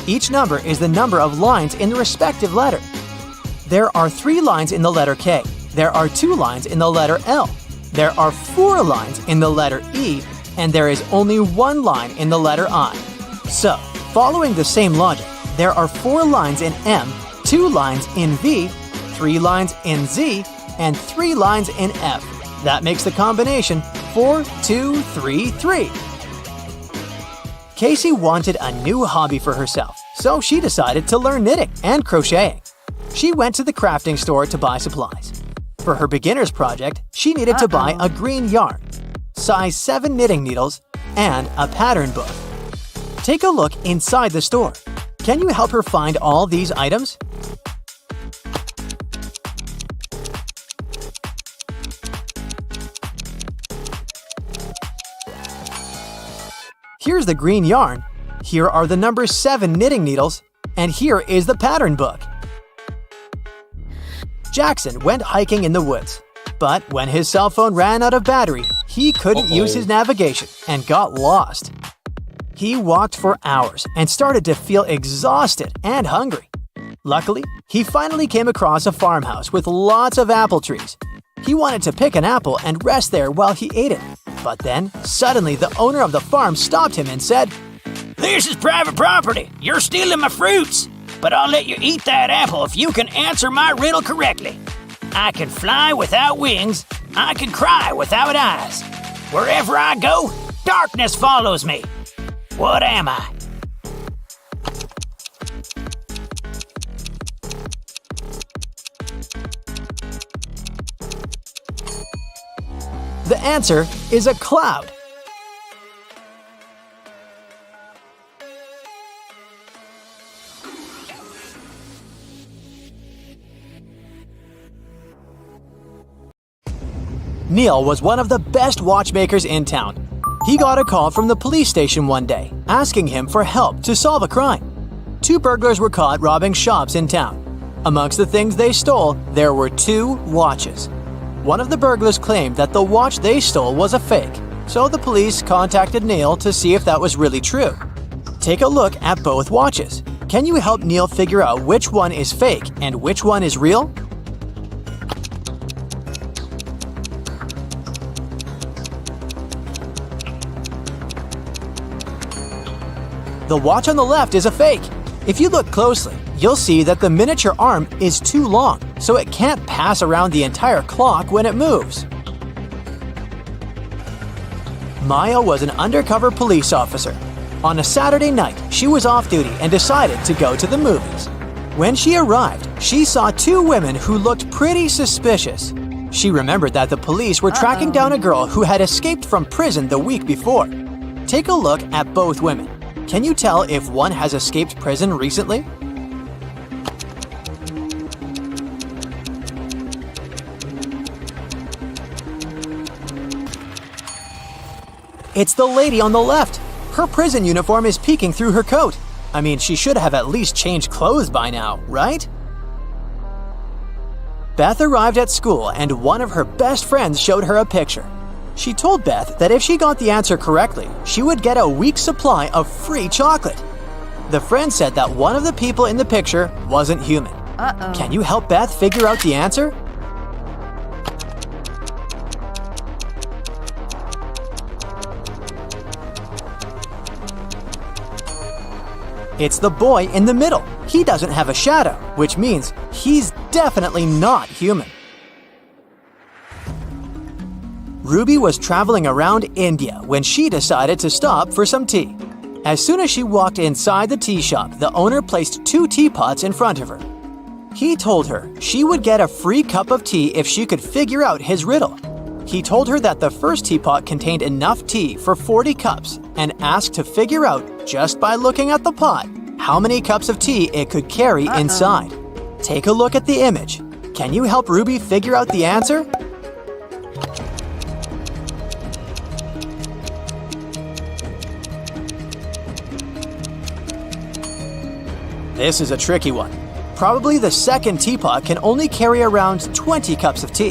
Each number is the number of lines in the respective letter. There are 3 lines in the letter K. There are 2 lines in the letter L. There are 4 lines in the letter E, and there is only 1 line in the letter I. So, following the same logic, there are 4 lines in M, 2 lines in V, 3 lines in Z, and 3 lines in F. That makes the combination 4, 2, 3, 3. Casey wanted a new hobby for herself, so she decided to learn knitting and crocheting. She went to the crafting store to buy supplies. For her beginner's project, she needed to buy a green yarn, size 7 knitting needles, and a pattern book. Take a look inside the store. Can you help her find all these items? Here's the green yarn, here are the number 7 knitting needles, and here is the pattern book. Jackson went hiking in the woods, but when his cell phone ran out of battery, he couldn't use his navigation and got lost. He walked for hours and started to feel exhausted and hungry. Luckily, he finally came across a farmhouse with lots of apple trees. He wanted to pick an apple and rest there while he ate it. But then, suddenly, the owner of the farm stopped him and said, "This is private property. You're stealing my fruits. But I'll let you eat that apple if you can answer my riddle correctly. I can fly without wings. I can cry without eyes. Wherever I go, darkness follows me. What am I?" The answer is a cloud. Neil was one of the best watchmakers in town. He got a call from the police station one day, asking him for help to solve a crime. 2 burglars were caught robbing shops in town. Amongst the things they stole, there were 2 watches. One of the burglars claimed that the watch they stole was a fake, so the police contacted Neil to see if that was really true. Take a look at both watches. Can you help Neil figure out which one is fake and which one is real? The watch on the left is a fake. If you look closely, you'll see that the miniature arm is too long, so it can't pass around the entire clock when it moves. Maya was an undercover police officer. On a Saturday night, she was off duty and decided to go to the movies. When she arrived, she saw 2 women who looked pretty suspicious. She remembered that the police were tracking down a girl who had escaped from prison the week before. Take a look at both women. Can you tell if one has escaped prison recently? It's the lady on the left. Her prison uniform is peeking through her coat. I mean, she should have at least changed clothes by now, right? Beth arrived at school and one of her best friends showed her a picture. She told Beth that if she got the answer correctly, she would get a week's supply of free chocolate. The friend said that one of the people in the picture wasn't human. Can you help Beth figure out the answer? It's the boy in the middle. He doesn't have a shadow, which means he's definitely not human. Ruby was traveling around India when she decided to stop for some tea. As soon as she walked inside the tea shop, the owner placed 2 teapots in front of her. He told her she would get a free cup of tea if she could figure out his riddle. He told her that the first teapot contained enough tea for 40 cups and asked to figure out, just by looking at the pot, how many cups of tea it could carry inside. Take a look at the image. Can you help Ruby figure out the answer? This is a tricky one. Probably the second teapot can only carry around 20 cups of tea.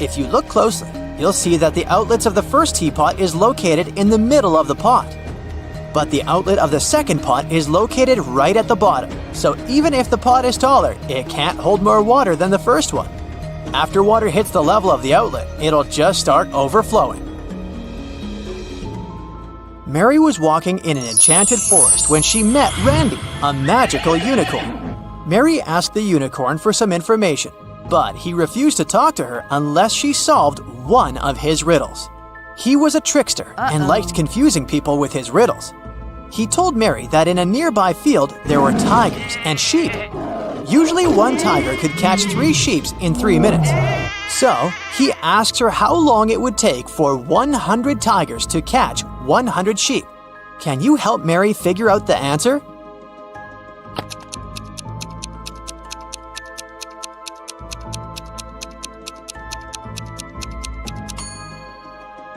If you look closely, you'll see that the outlets of the first teapot is located in the middle of the pot. But the outlet of the second pot is located right at the bottom, so even if the pot is taller, it can't hold more water than the first one. After water hits the level of the outlet, it'll just start overflowing. Mary was walking in an enchanted forest when she met Randy, a magical unicorn. Mary asked the unicorn for some information, but he refused to talk to her unless she solved one of his riddles. He was a trickster and liked confusing people with his riddles. He told Mary that in a nearby field there were tigers and sheep. Usually one tiger could catch 3 sheep in 3 minutes. So he asked her how long it would take for 100 tigers to catch 100 sheep. Can you help Mary figure out the answer?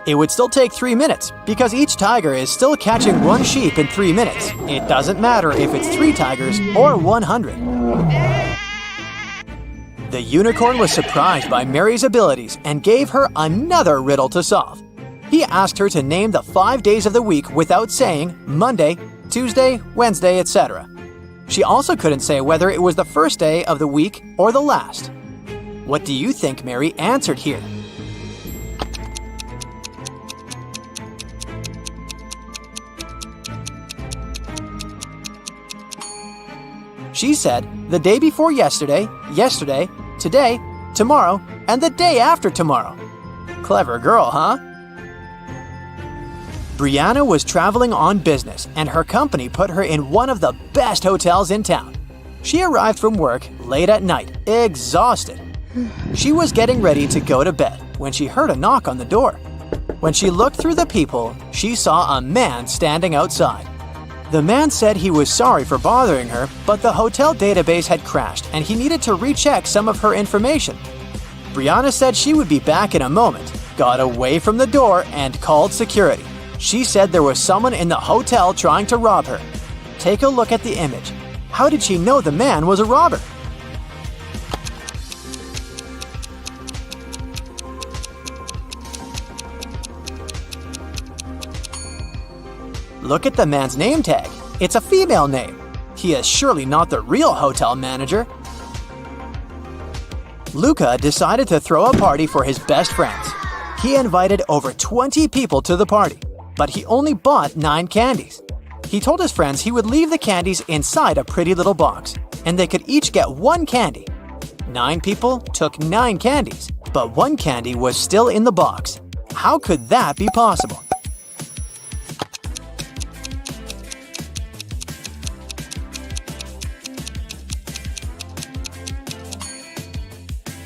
It would still take 3 minutes, because each tiger is still catching 1 sheep in 3 minutes. It doesn't matter if it's 3 tigers or 100. The unicorn was surprised by Mary's abilities and gave her another riddle to solve. He asked her to name the 5 days of the week without saying Monday, Tuesday, Wednesday, etc. She also couldn't say whether it was the first day of the week or the last. What do you think Mary answered here? She said, the day before yesterday, yesterday, today, tomorrow, and the day after tomorrow. Clever girl, huh? Brianna was traveling on business, and her company put her in one of the best hotels in town. She arrived from work late at night, exhausted. She was getting ready to go to bed when she heard a knock on the door. When she looked through the peephole, she saw a man standing outside. The man said he was sorry for bothering her, but the hotel database had crashed and he needed to recheck some of her information. Brianna said she would be back in a moment, got away from the door, and called security. She said there was someone in the hotel trying to rob her. Take a look at the image. How did she know the man was a robber? Look at the man's name tag. It's a female name. He is surely not the real hotel manager. Luca decided to throw a party for his best friends. He invited over 20 people to the party, but he only bought 9 candies. He told his friends he would leave the candies inside a pretty little box, and they could each get 1 candy. 9 people took 9 candies, but 1 candy was still in the box. How could that be possible?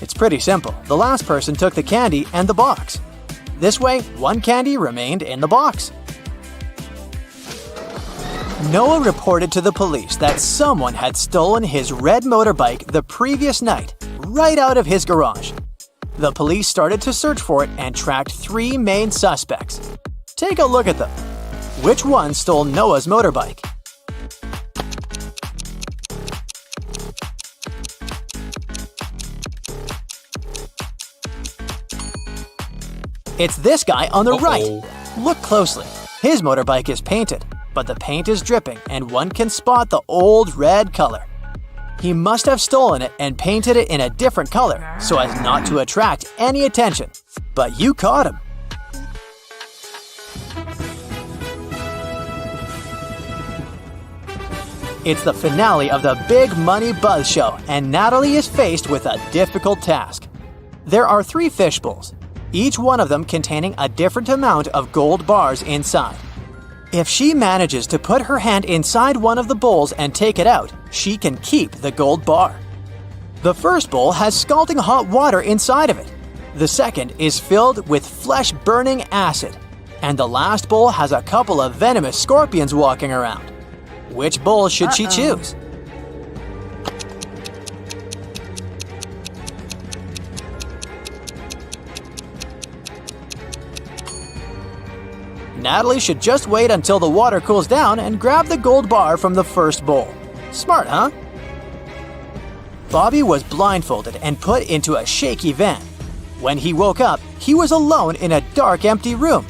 It's pretty simple. The last person took the candy and the box. This way, 1 candy remained in the box. Noah reported to the police that someone had stolen his red motorbike the previous night, right out of his garage. The police started to search for it and tracked 3 main suspects. Take a look at them. Which one stole Noah's motorbike? It's this guy on the right. Look closely. His motorbike is painted, but the paint is dripping and one can spot the old red color. He must have stolen it and painted it in a different color so as not to attract any attention. But you caught him. It's the finale of the Big Money Buzz Show, and Natalie is faced with a difficult task. There are 3 fish bowls. each one of them containing a different amount of gold bars inside. If she manages to put her hand inside one of the bowls and take it out, she can keep the gold bar. The first bowl has scalding hot water inside of it. The second is filled with flesh-burning acid. And the last bowl has a couple of venomous scorpions walking around. Which bowl should she choose? Natalie should just wait until the water cools down and grab the gold bar from the first bowl. Smart, huh? Bobby was blindfolded and put into a shaky van. When he woke up, he was alone in a dark, empty room.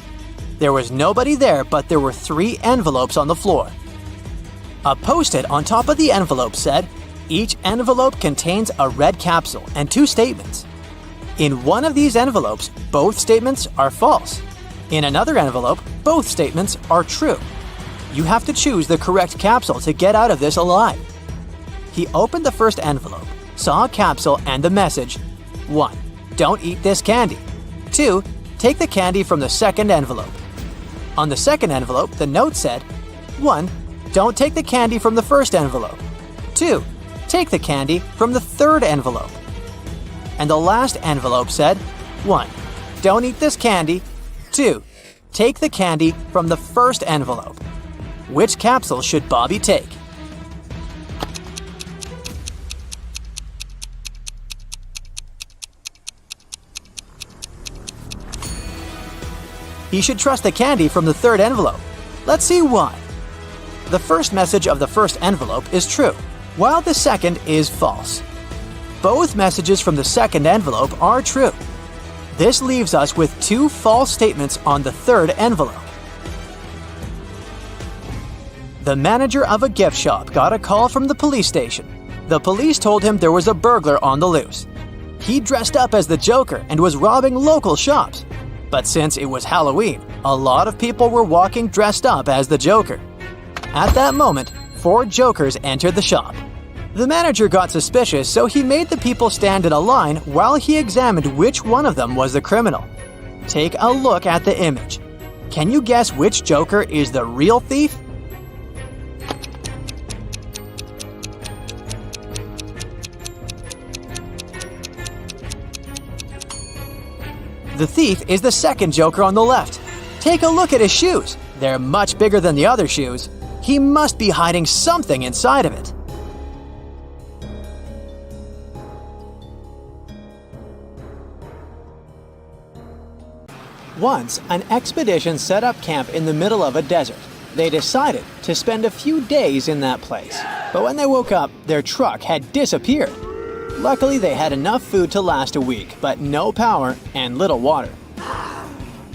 There was nobody there, but there were 3 envelopes on the floor. A post-it on top of the envelope said, "Each envelope contains a red capsule and 2 statements. In one of these envelopes, both statements are false. In another envelope, both statements are true. You have to choose the correct capsule to get out of this alive." He opened the first envelope, saw a capsule and the message, 1. Don't eat this candy. 2. Take the candy from the second envelope. On the second envelope, the note said, 1. Don't take the candy from the first envelope. 2. Take the candy from the third envelope. And the last envelope said, 1. Don't eat this candy. 2. Take the candy from the first envelope. Which capsule should Bobby take? He should trust the candy from the third envelope. Let's see why. The first message of the first envelope is true, while the second is false. Both messages from the second envelope are true. This leaves us with 2 false statements on the third envelope. The manager of a gift shop got a call from the police station. The police told him there was a burglar on the loose. He dressed up as the Joker and was robbing local shops. But since it was Halloween, a lot of people were walking dressed up as the Joker. At that moment, 4 Jokers entered the shop. The manager got suspicious, so he made the people stand in a line while he examined which one of them was the criminal. Take a look at the image. Can you guess which Joker is the real thief? The thief is the second Joker on the left. Take a look at his shoes. They're much bigger than the other shoes. He must be hiding something inside of it. Once, an expedition set up camp in the middle of a desert. They decided to spend a few days in that place. But when they woke up, their truck had disappeared. Luckily, they had enough food to last a week, but no power and little water.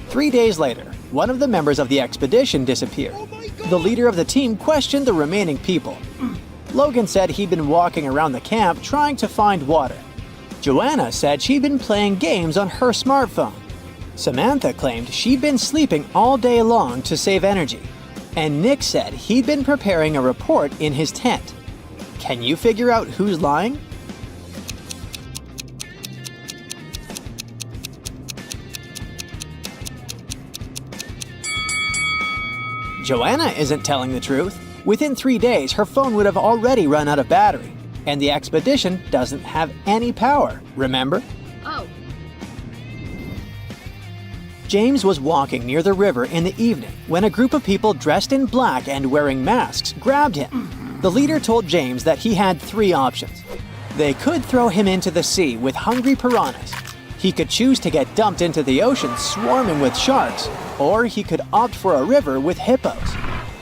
3 days later, one of the members of the expedition disappeared. The leader of the team questioned the remaining people. Logan said he'd been walking around the camp trying to find water. Joanna said she'd been playing games on her smartphone. Samantha claimed she'd been sleeping all day long to save energy. And Nick said he'd been preparing a report in his tent. Can you figure out who's lying? Joanna isn't telling the truth. Within 3 days, her phone would have already run out of battery. And the expedition doesn't have any power, remember? Oh. James was walking near the river in the evening when a group of people dressed in black and wearing masks grabbed him. The leader told James that he had 3 options. They could throw him into the sea with hungry piranhas. He could choose to get dumped into the ocean swarming with sharks, or he could opt for a river with hippos.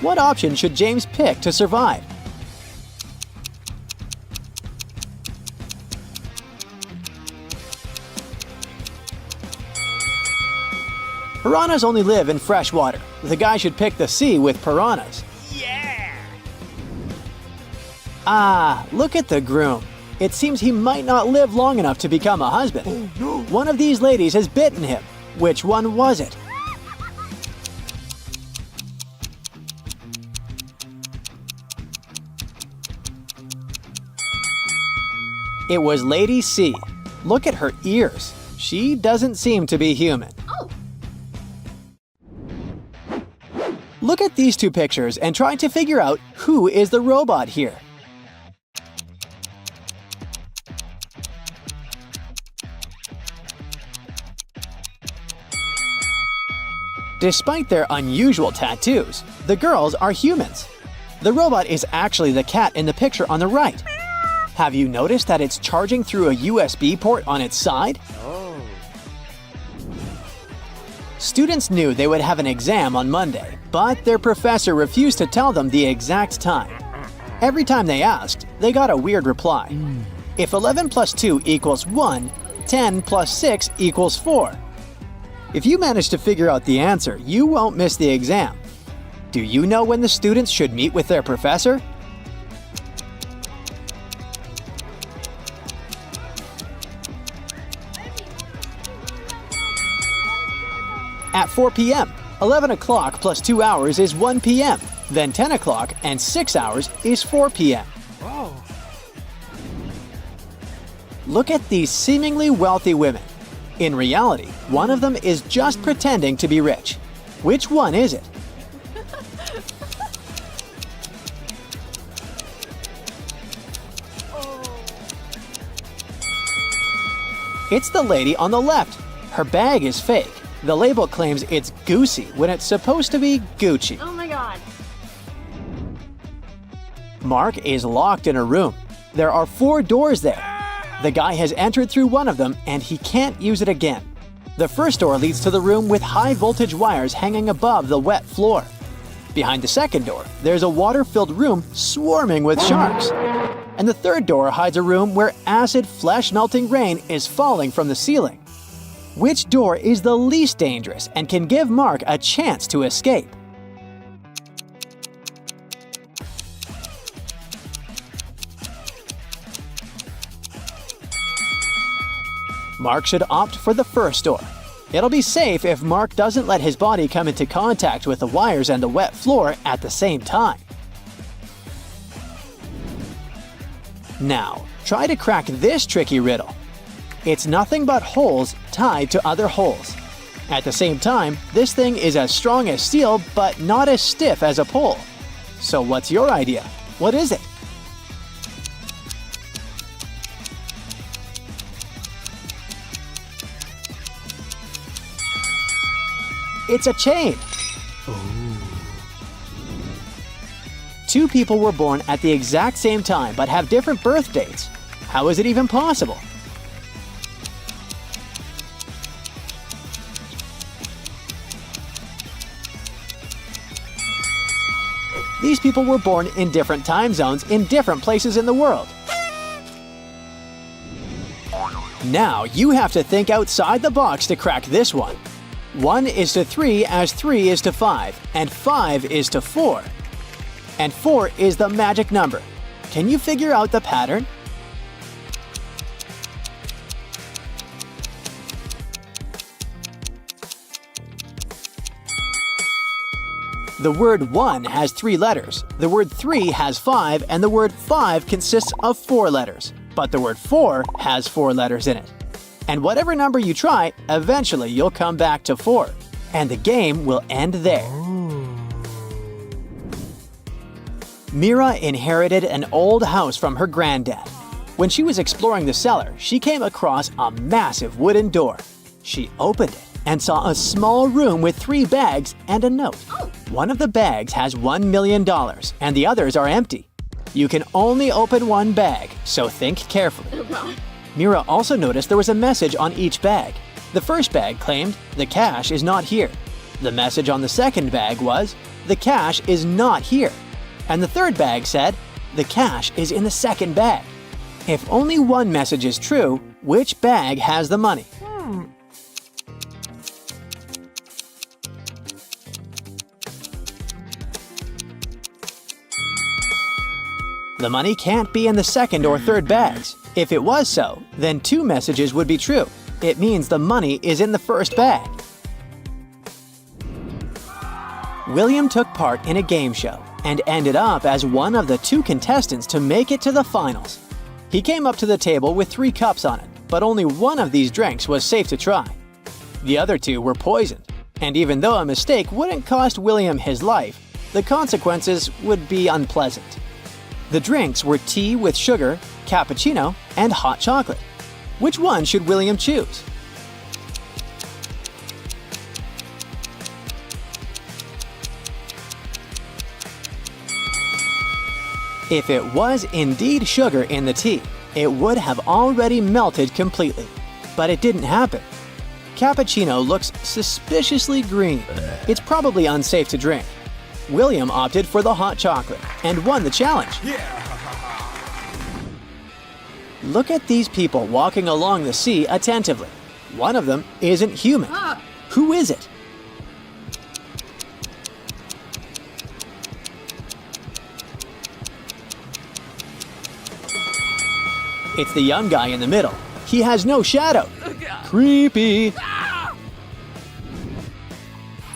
What option should James pick to survive? Piranhas only live in fresh water. The guy should pick the sea with piranhas. Yeah! Ah, look at the groom. It seems he might not live long enough to become a husband. Oh, no. One of these ladies has bitten him. Which one was it? It was Lady C. Look at her ears. She doesn't seem to be human. Look at these two pictures and try to figure out who is the robot here. Despite their unusual tattoos, the girls are humans. The robot is actually the cat in the picture on the right. Have you noticed that it's charging through a USB port on its side? Students knew they would have an exam on Monday, but their professor refused to tell them the exact time. Every time they asked, they got a weird reply. If 11 plus 2 equals 1, 10 plus 6 equals 4. If you manage to figure out the answer, you won't miss the exam. Do you know when the students should meet with their professor? At 4 p.m. 11 o'clock plus 2 hours is 1 p.m. Then 10 o'clock and 6 hours is 4 p.m. Look at these seemingly wealthy women. In reality, one of them is just pretending to be rich. Which one is it? It's the lady on the left. Her bag is fake. The label claims it's Goosey when it's supposed to be Gucci. Oh my god. Mark is locked in a room. There are 4 doors there. The guy has entered through one of them and he can't use it again. The first door leads to the room with high voltage wires hanging above the wet floor. Behind the second door, there's a water-filled room swarming with sharks. And the third door hides a room where acid flesh-melting rain is falling from the ceiling. Which door is the least dangerous and can give Mark a chance to escape? Mark should opt for the first door. It'll be safe if Mark doesn't let his body come into contact with the wires and the wet floor at the same time. Now, try to crack this tricky riddle. It's nothing but holes tied to other holes. At the same time, this thing is as strong as steel but not as stiff as a pole. So what's your idea? What is it? It's a chain. Two people were born at the exact same time but have different birth dates. How is it even possible? These people were born in different time zones in different places in the world. Now you have to think outside the box to crack this one. 1 is to 3 as 3 is to 5, and 5 is to 4. And 4 is the magic number. Can you figure out the pattern? The word 1 has 3 letters, the word 3 has 5, and the word 5 consists of 4 letters. But the word 4 has 4 letters in it. And whatever number you try, eventually you'll come back to 4. And the game will end there. Mira inherited an old house from her granddad. When she was exploring the cellar, she came across a massive wooden door. She opened it and saw a small room with 3 bags and a note. One of the bags has $1 million and the others are empty. You can only open one bag, so think carefully. Mira also noticed there was a message on each bag. The first bag claimed, "The cash is not here." The message on the second bag was, "The cash is not here." And the third bag said, "The cash is in the second bag." If only one message is true, which bag has the money? The money can't be in the second or third bags. If it was so, then 2 messages would be true. It means the money is in the first bag. William took part in a game show and ended up as one of the 2 contestants to make it to the finals. He came up to the table with 3 cups on it. but only one of these drinks was safe to try. The other two were poisoned, and even though a mistake wouldn't cost William his life, the consequences would be unpleasant. The drinks were tea with sugar, cappuccino, and hot chocolate. Which one should William choose? If it was indeed sugar in the tea, it would have already melted completely. But it didn't happen. Cappuccino looks suspiciously green. It's probably unsafe to drink. William opted for the hot chocolate and won the challenge. Look at these people walking along the sea attentively. One of them isn't human. Who is it? It's the young guy in the middle. He has no shadow. Creepy.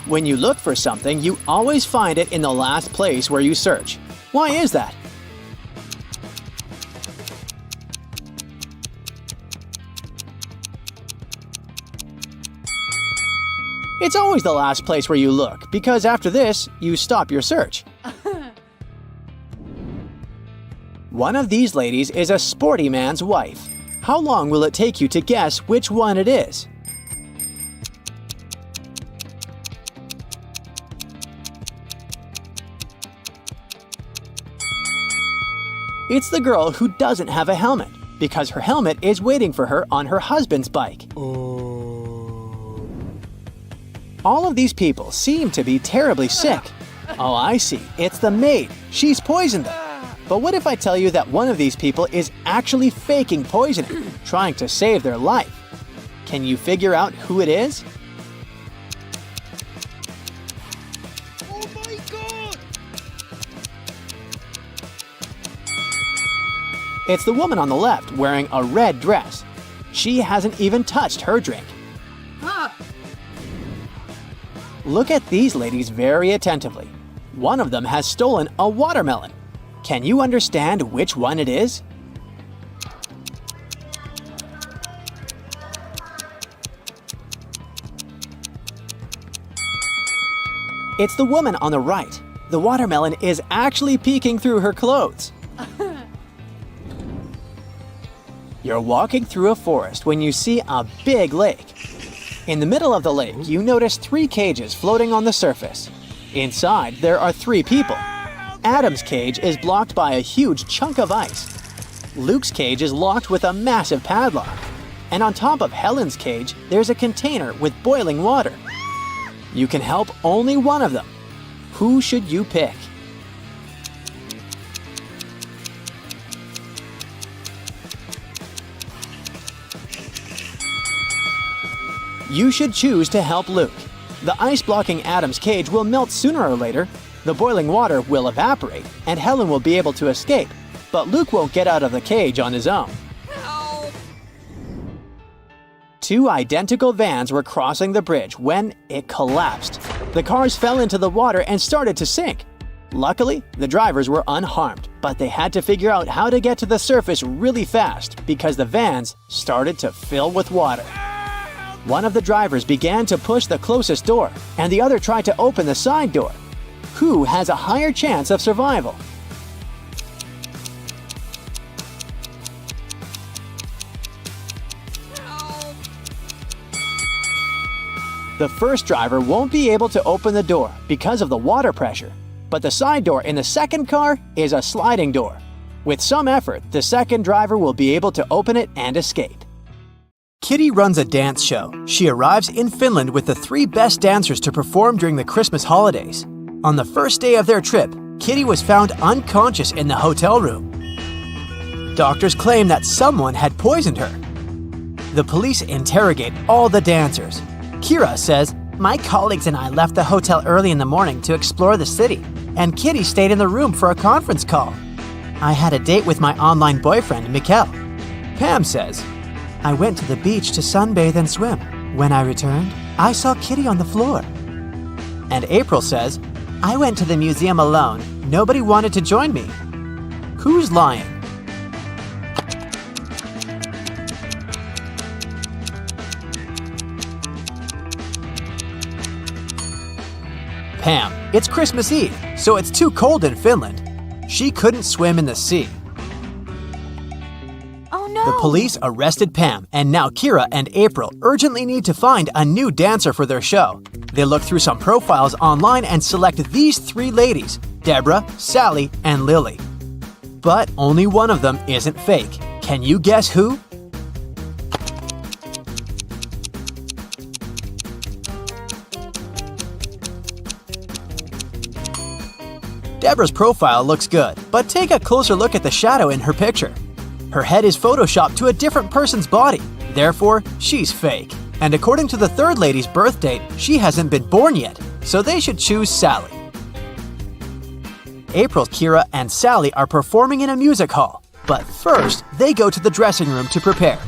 When you look for something, you always find it in the last place where you search. Why is that? It's always the last place where you look, because after this, you stop your search. One of these ladies is a sporty man's wife. How long will it take you to guess which one it is? It's the girl who doesn't have a helmet, because her helmet is waiting for her on her husband's bike. All of these people seem to be terribly sick. Oh, I see. It's the maid. She's poisoned them. But what if I tell you that one of these people is actually faking poisoning, trying to save their life? Can you figure out who it is? Oh my god! It's the woman on the left wearing a red dress. She hasn't even touched her drink. Look at these ladies very attentively. One of them has stolen a watermelon. Can you understand which one it is? It's the woman on the right. The watermelon is actually peeking through her clothes. You're walking through a forest when you see a big lake. In the middle of the lake, you notice 3 cages floating on the surface. Inside, there are 3 people. Adam's cage is blocked by a huge chunk of ice. Luke's cage is locked with a massive padlock. And on top of Helen's cage, there's a container with boiling water. You can help only one of them. Who should you pick? You should choose to help Luke. The ice blocking Adam's cage will melt sooner or later. The boiling water will evaporate, and Helen will be able to escape, but Luke won't get out of the cage on his own. Help! 2 identical vans were crossing the bridge when it collapsed. The cars fell into the water and started to sink. Luckily, the drivers were unharmed, but they had to figure out how to get to the surface really fast because the vans started to fill with water. One of the drivers began to push the closest door, and the other tried to open the side door. Who has a higher chance of survival? Help! The first driver won't be able to open the door because of the water pressure, but the side door in the second car is a sliding door. With some effort, the second driver will be able to open it and escape. Kitty runs a dance show. She arrives in Finland with the 3 best dancers to perform during the Christmas holidays. On the first day of their trip, Kitty was found unconscious in the hotel room. Doctors claim that someone had poisoned her. The police interrogate all the dancers. Kira says, "My colleagues and I left the hotel early in the morning to explore the city, and Kitty stayed in the room for a conference call. I had a date with my online boyfriend, Mikkel." Pam says, "I went to the beach to sunbathe and swim. When I returned, I saw Kitty on the floor." And April says, "I went to the museum alone. Nobody wanted to join me." Who's lying? Pam, it's Christmas Eve, so it's too cold in Finland. She couldn't swim in the sea. Oh no! The police arrested Pam, and now Kira and April urgently need to find a new dancer for their show. They look through some profiles online and select these 3 ladies, Deborah, Sally, and Lily. But only one of them isn't fake. Can you guess who? Deborah's profile looks good, but take a closer look at the shadow in her picture. Her head is photoshopped to a different person's body, therefore, she's fake. And according to the 3rd lady's birth date, she hasn't been born yet, so they should choose Sally. April, Kira, and Sally are performing in a music hall, but first, they go to the dressing room to prepare.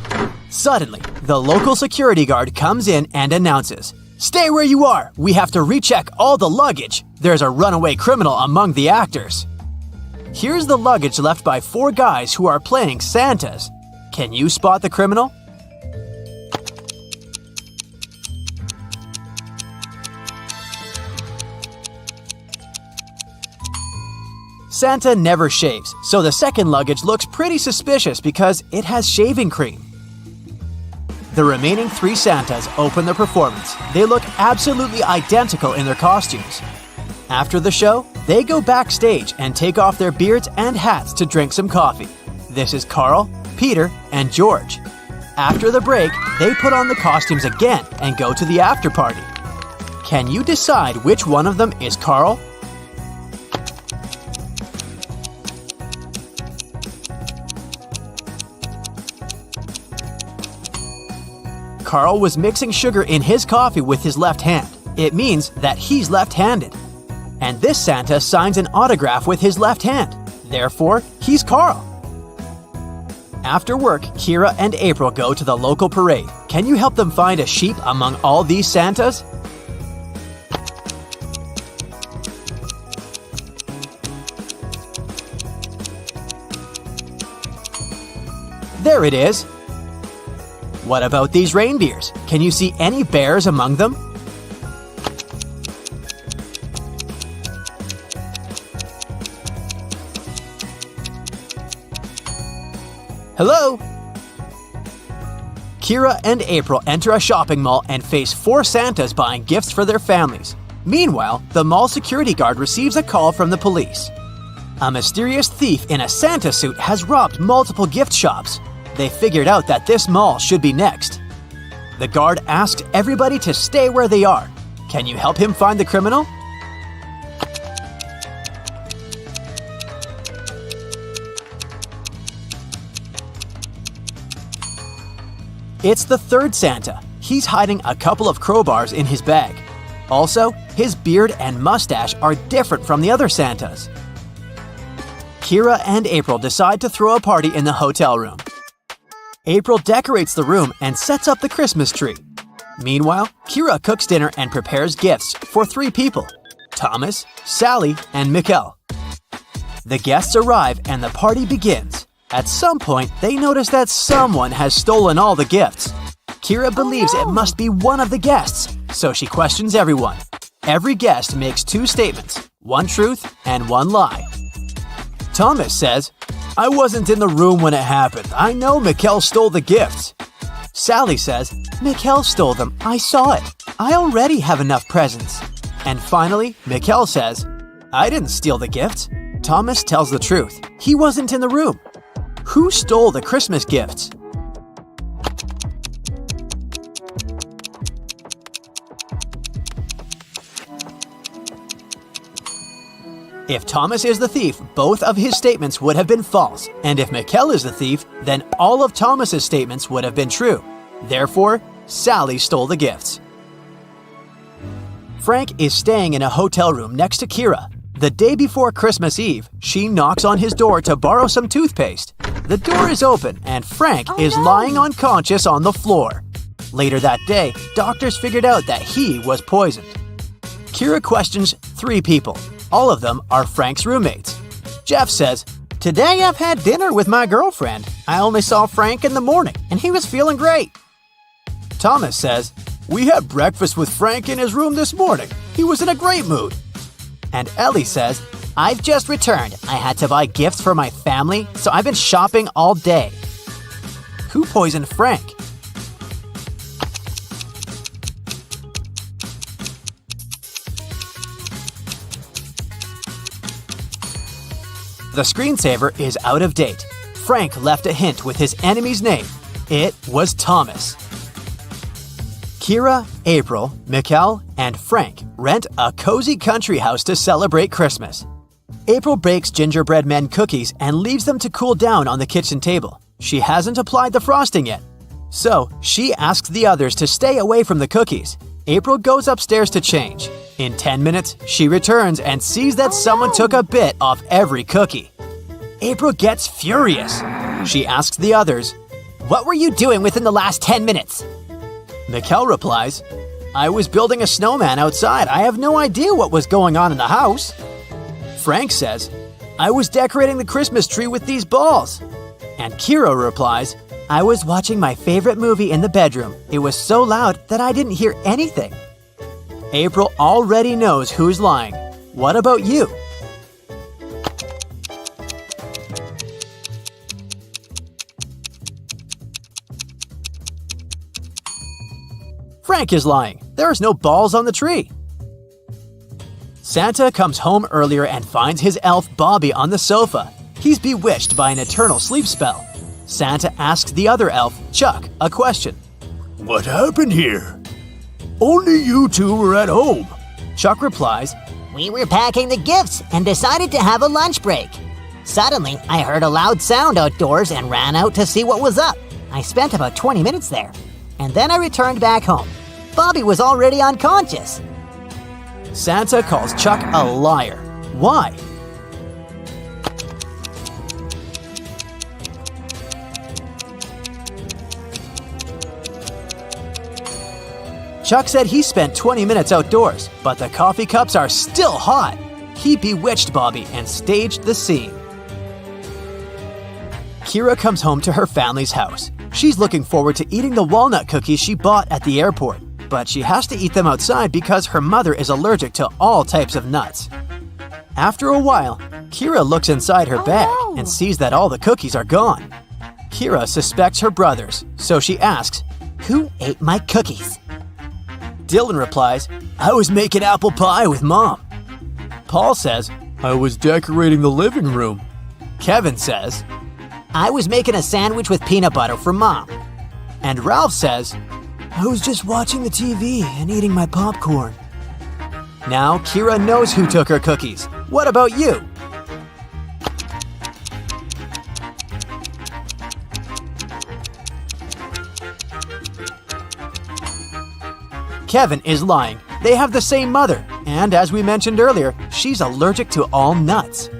Suddenly, the local security guard comes in and announces, "Stay where you are! We have to recheck all the luggage! There's a runaway criminal among the actors!" Here's the luggage left by 4 guys who are playing Santas. Can you spot the criminal? Santa never shaves, so the second luggage looks pretty suspicious because it has shaving cream. The remaining 3 Santas open the performance. They look absolutely identical in their costumes. After the show, they go backstage and take off their beards and hats to drink some coffee. This is Carl, Peter, and George. After the break, they put on the costumes again and go to the after party. Can you decide which one of them is Carl? Carl was mixing sugar in his coffee with his left hand. It means that he's left-handed. And this Santa signs an autograph with his left hand. Therefore, he's Carl. After work, Kira and April go to the local parade. Can you help them find a sheep among all these Santas? There it is. What about these reindeers? Can you see any bears among them? Hello? Kira and April enter a shopping mall and face 4 Santas buying gifts for their families. Meanwhile, the mall security guard receives a call from the police. A mysterious thief in a Santa suit has robbed multiple gift shops. They figured out that this mall should be next. The guard asked everybody to stay where they are. Can you help him find the criminal? It's the 3rd Santa. He's hiding a couple of crowbars in his bag. Also, his beard and mustache are different from the other Santas. Kira and April decide to throw a party in the hotel room. April decorates the room and sets up the Christmas tree. Meanwhile, Kira cooks dinner and prepares gifts for 3 people, Thomas, Sally, and Mikkel. The guests arrive and the party begins. At some point, they notice that someone has stolen all the gifts. Kira believes it must be one of the guests, so she questions everyone. Every guest makes 2 statements, 1 truth and 1 lie. Thomas says, "I wasn't in the room when it happened. I know Mikkel stole the gifts." Sally says, "Mikkel stole them. I saw it. I already have enough presents." And finally, Mikkel says, "I didn't steal the gifts." Thomas tells the truth. He wasn't in the room. Who stole the Christmas gifts? If Thomas is the thief, both of his statements would have been false, and if Mikkel is the thief, then all of Thomas's statements would have been true. Therefore, Sally stole the gifts. Frank is staying in a hotel room next to Kira. The day before Christmas Eve, she knocks on his door to borrow some toothpaste. The door is open, and Frank is lying unconscious on the floor. Later that day, doctors figured out that he was poisoned. Kira questions 3 people. All of them are Frank's roommates. Jeff says, "Today I've had dinner with my girlfriend. I only saw Frank in the morning, and he was feeling great." Thomas says, "We had breakfast with Frank in his room this morning. He was in a great mood. And Ellie says, I've just returned. I had to buy gifts for my family, so I've been shopping all day. Who poisoned Frank? The screensaver is out of date. Frank left a hint with his enemy's name. It was Thomas. Kira, April, Mikkel, and Frank rent a cozy country house to celebrate Christmas. April bakes gingerbread men cookies and leaves them to cool down on the kitchen table. She hasn't applied the frosting yet. So, she asks the others to stay away from the cookies. April goes upstairs to change. In 10 minutes, she returns and sees that someone took a bit off every cookie. April gets furious. She asks the others, What were you doing within the last 10 minutes? Mikkel replies, I was building a snowman outside. I have no idea what was going on in the house. Frank says, I was decorating the Christmas tree with these balls. And Kira replies, I was watching my favorite movie in the bedroom. It was so loud that I didn't hear anything. April already knows who's lying. What about you? Frank is lying. There is no balls on the tree. Santa comes home earlier and finds his elf Bobby on the sofa. He's bewitched by an eternal sleep spell. Santa asks the other elf, Chuck, a question. What happened here? Only you two were at home. Chuck replies, We were packing the gifts and decided to have a lunch break. Suddenly, I heard a loud sound outdoors and ran out to see what was up. I spent about 20 minutes there, and then I returned back home. Bobby was already unconscious. Santa calls Chuck a liar. Why? Chuck said he spent 20 minutes outdoors, but the coffee cups are still hot. He bewitched Bobby and staged the scene. Kira comes home to her family's house. She's looking forward to eating the walnut cookies she bought at the airport, but she has to eat them outside because her mother is allergic to all types of nuts. After a while, Kira looks inside her bag and sees that all the cookies are gone. Kira suspects her brothers, so she asks, Who ate my cookies? Dylan replies, I was making apple pie with Mom. Paul says, I was decorating the living room. Kevin says, I was making a sandwich with peanut butter for Mom. And Ralph says, I was just watching the TV and eating my popcorn. Now Kira knows who took her cookies. What about you? Kevin is lying. They have the same mother, and as we mentioned earlier, she's allergic to all nuts.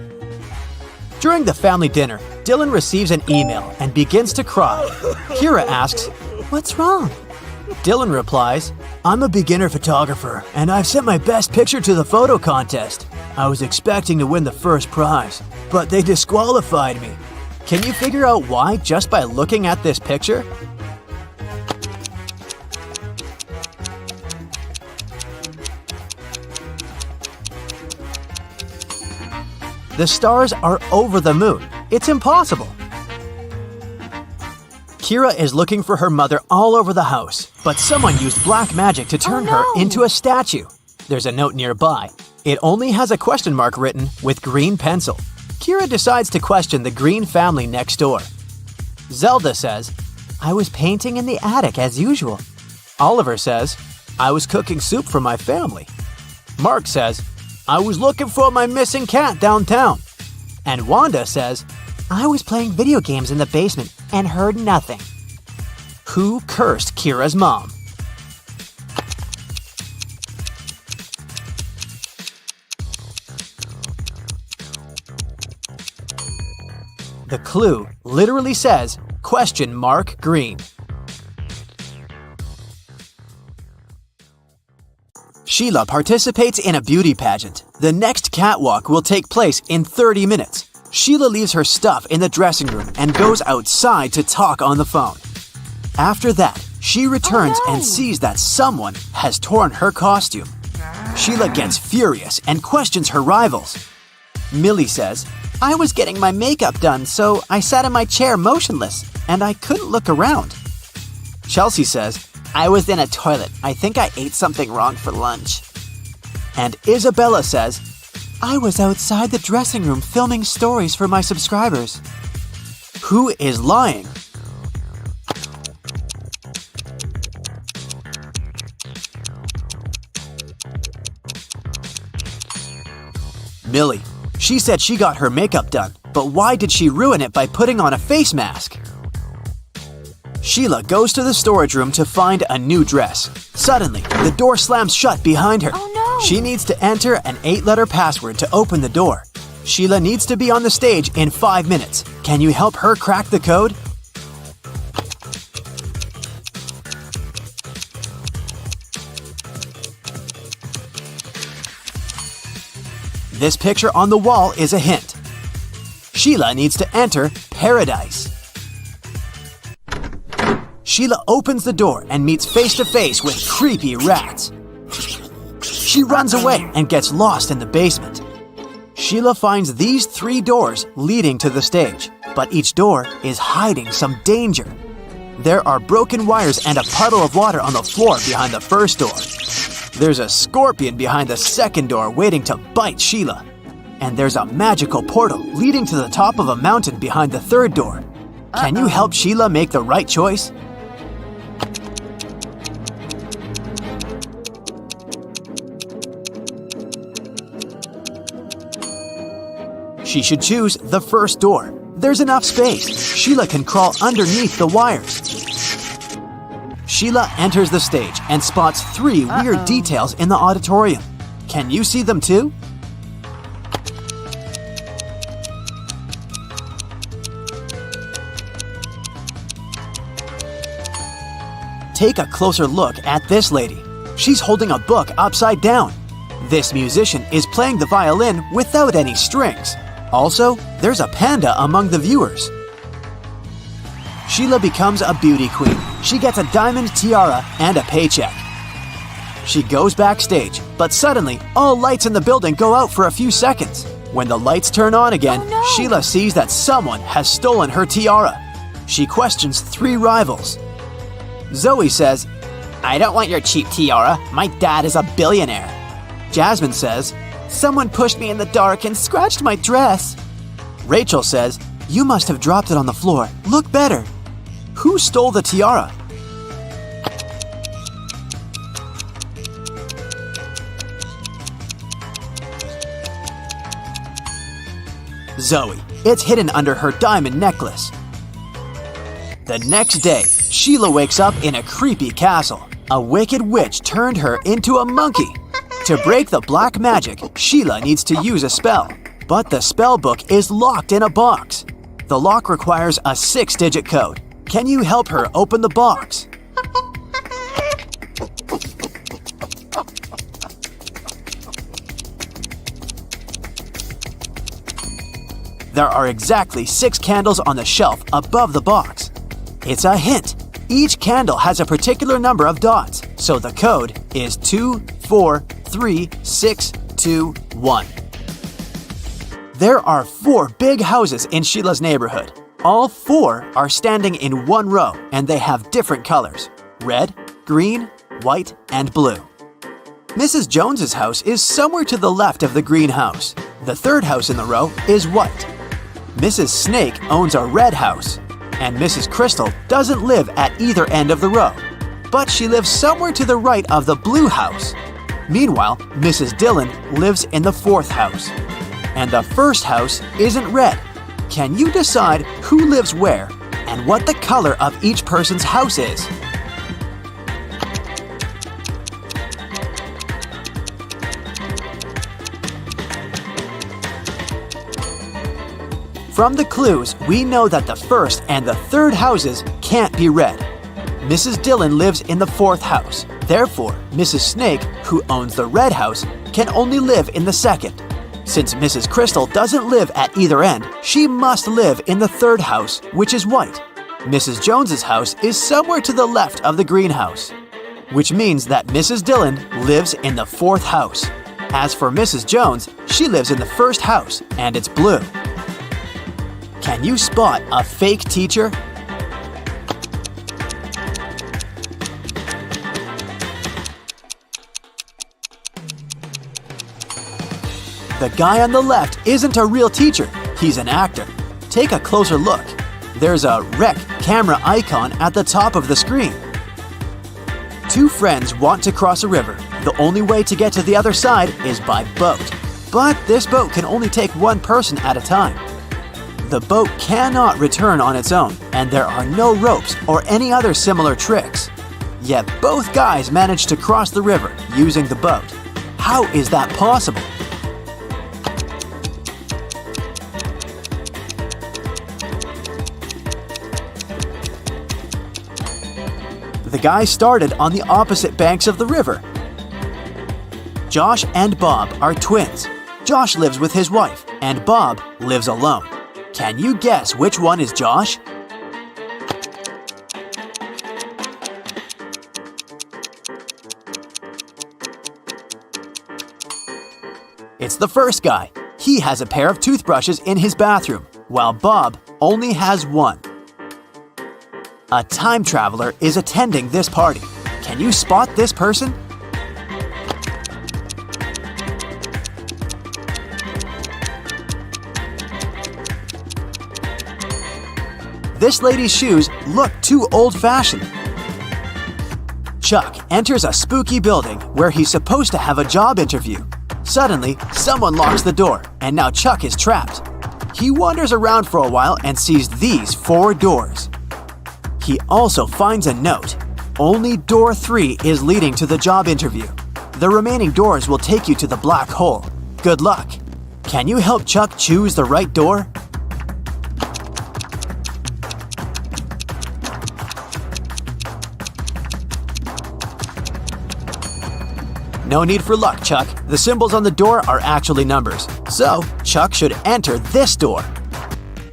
During the family dinner, Dylan receives an email and begins to cry. Kira asks, What's wrong? Dylan replies, I'm a beginner photographer, and I've sent my best picture to the photo contest. I was expecting to win the first prize, but they disqualified me. Can you figure out why just by looking at this picture? The stars are over the moon. It's impossible. Kira is looking for her mother all over the house, but someone used black magic to turn her into a statue. There's a note nearby. It only has a question mark written with green pencil. Kira decides to question the Green family next door. Zelda says, I was painting in the attic as usual. Oliver says, I was cooking soup for my family. Mark says, I was looking for my missing cat downtown. And Wanda says, I was playing video games in the basement and heard nothing. Who cursed Kira's mom? The clue literally says, question mark green. Sheila participates in a beauty pageant. The next catwalk will take place in 30 minutes. Sheila leaves her stuff in the dressing room and goes outside to talk on the phone. After that, she returns and sees that someone has torn her costume. Sheila gets furious and questions her rivals. Millie says, "I was getting my makeup done, so I sat in my chair motionless, and I couldn't look around." Chelsea says, "I was in a toilet. I think I ate something wrong for lunch." And Isabella says, "I was outside the dressing room filming stories for my subscribers." Who is lying? Millie. She said she got her makeup done, but why did she ruin it by putting on a face mask? Sheila goes to the storage room to find a new dress. Suddenly, the door slams shut behind her. Oh no! She needs to enter an 8-letter password to open the door. Sheila needs to be on the stage in 5 minutes. Can you help her crack the code? This picture on the wall is a hint. Sheila needs to enter paradise. Sheila opens the door and meets face to face with creepy rats. She runs away and gets lost in the basement. Sheila finds these 3 doors leading to the stage, but each door is hiding some danger. There are broken wires and a puddle of water on the floor behind the first door. There's a scorpion behind the second door waiting to bite Sheila. And there's a magical portal leading to the top of a mountain behind the third door. Can you help Sheila make the right choice? She should choose the first door. There's enough space. Sheila can crawl underneath the wires. Sheila enters the stage and spots 3 weird details in the auditorium. Can you see them too? Take a closer look at this lady. She's holding a book upside down. This musician is playing the violin without any strings. Also, there's a panda among the viewers. Sheila becomes a beauty queen. She gets a diamond tiara and a paycheck. She goes backstage, but suddenly, all lights in the building go out for a few seconds. When the lights turn on again, Oh, no. Sheila sees that someone has stolen her tiara. She questions 3 rivals. Zoe says, "I don't want your cheap tiara. My dad is a billionaire." Jasmine says, "Someone pushed me in the dark and scratched my dress." Rachel says, "You must have dropped it on the floor. Look better." Who stole the tiara? Zoe. It's hidden under her diamond necklace. The next day, Sheila wakes up in a creepy castle. A wicked witch turned her into a monkey. To break the black magic, Sheila needs to use a spell. But the spell book is locked in a box. The lock requires a 6-digit code. Can you help her open the box? There are exactly 6 candles on the shelf above the box. It's a hint. Each candle has a particular number of dots, so the code is 24361. There are 4 big houses in Sheila's neighborhood. All 4 are standing in one row, and they have different colors: red, green, white, and blue. Mrs. Jones's house is somewhere to the left of the green house. The third house in the row is white. Mrs. Snake owns a red house, and Mrs. Crystal doesn't live at either end of the row, but she lives somewhere to the right of the blue house. Meanwhile, Mrs. Dillon lives in the 4th house. And the first house isn't red. Can you decide who lives where and what the color of each person's house is? From the clues, we know that the first and the third houses can't be red. Mrs. Dillon lives in the 4th house. Therefore, Mrs. Snake, who owns the red house, can only live in the 2nd. Since Mrs. Crystal doesn't live at either end, she must live in the 3rd house, which is white. Mrs. Jones's house is somewhere to the left of the green house. which means that Mrs. Dillon lives in the 4th house. As for Mrs. Jones, she lives in the 1st house, and it's blue. Can you spot a fake teacher? The guy on the left isn't a real teacher, he's an actor. Take a closer look. There's a rec camera icon at the top of the screen. Two friends want to cross a river. The only way to get to the other side is by boat. But this boat can only take one person at a time. The boat cannot return on its own, and there are no ropes or any other similar tricks. Yet both guys managed to cross the river using the boat. How is that possible? The guys started on the opposite banks of the river. Josh and Bob are twins. Josh lives with his wife, and Bob lives alone. Can you guess which one is Josh? It's the first guy. He has a pair of toothbrushes in his bathroom, while Bob only has one. A time traveler is attending this party. Can you spot this person? This lady's shoes look too old-fashioned. Chuck enters a spooky building where he's supposed to have a job interview. Suddenly, someone locks the door, and now Chuck is trapped. He wanders around for a while and sees these 4 doors. He also finds a note. Only door 3 is leading to the job interview. The remaining doors will take you to the black hole. Good luck. Can you help Chuck choose the right door? No need for luck, Chuck. The symbols on the door are actually numbers. So, Chuck should enter this door.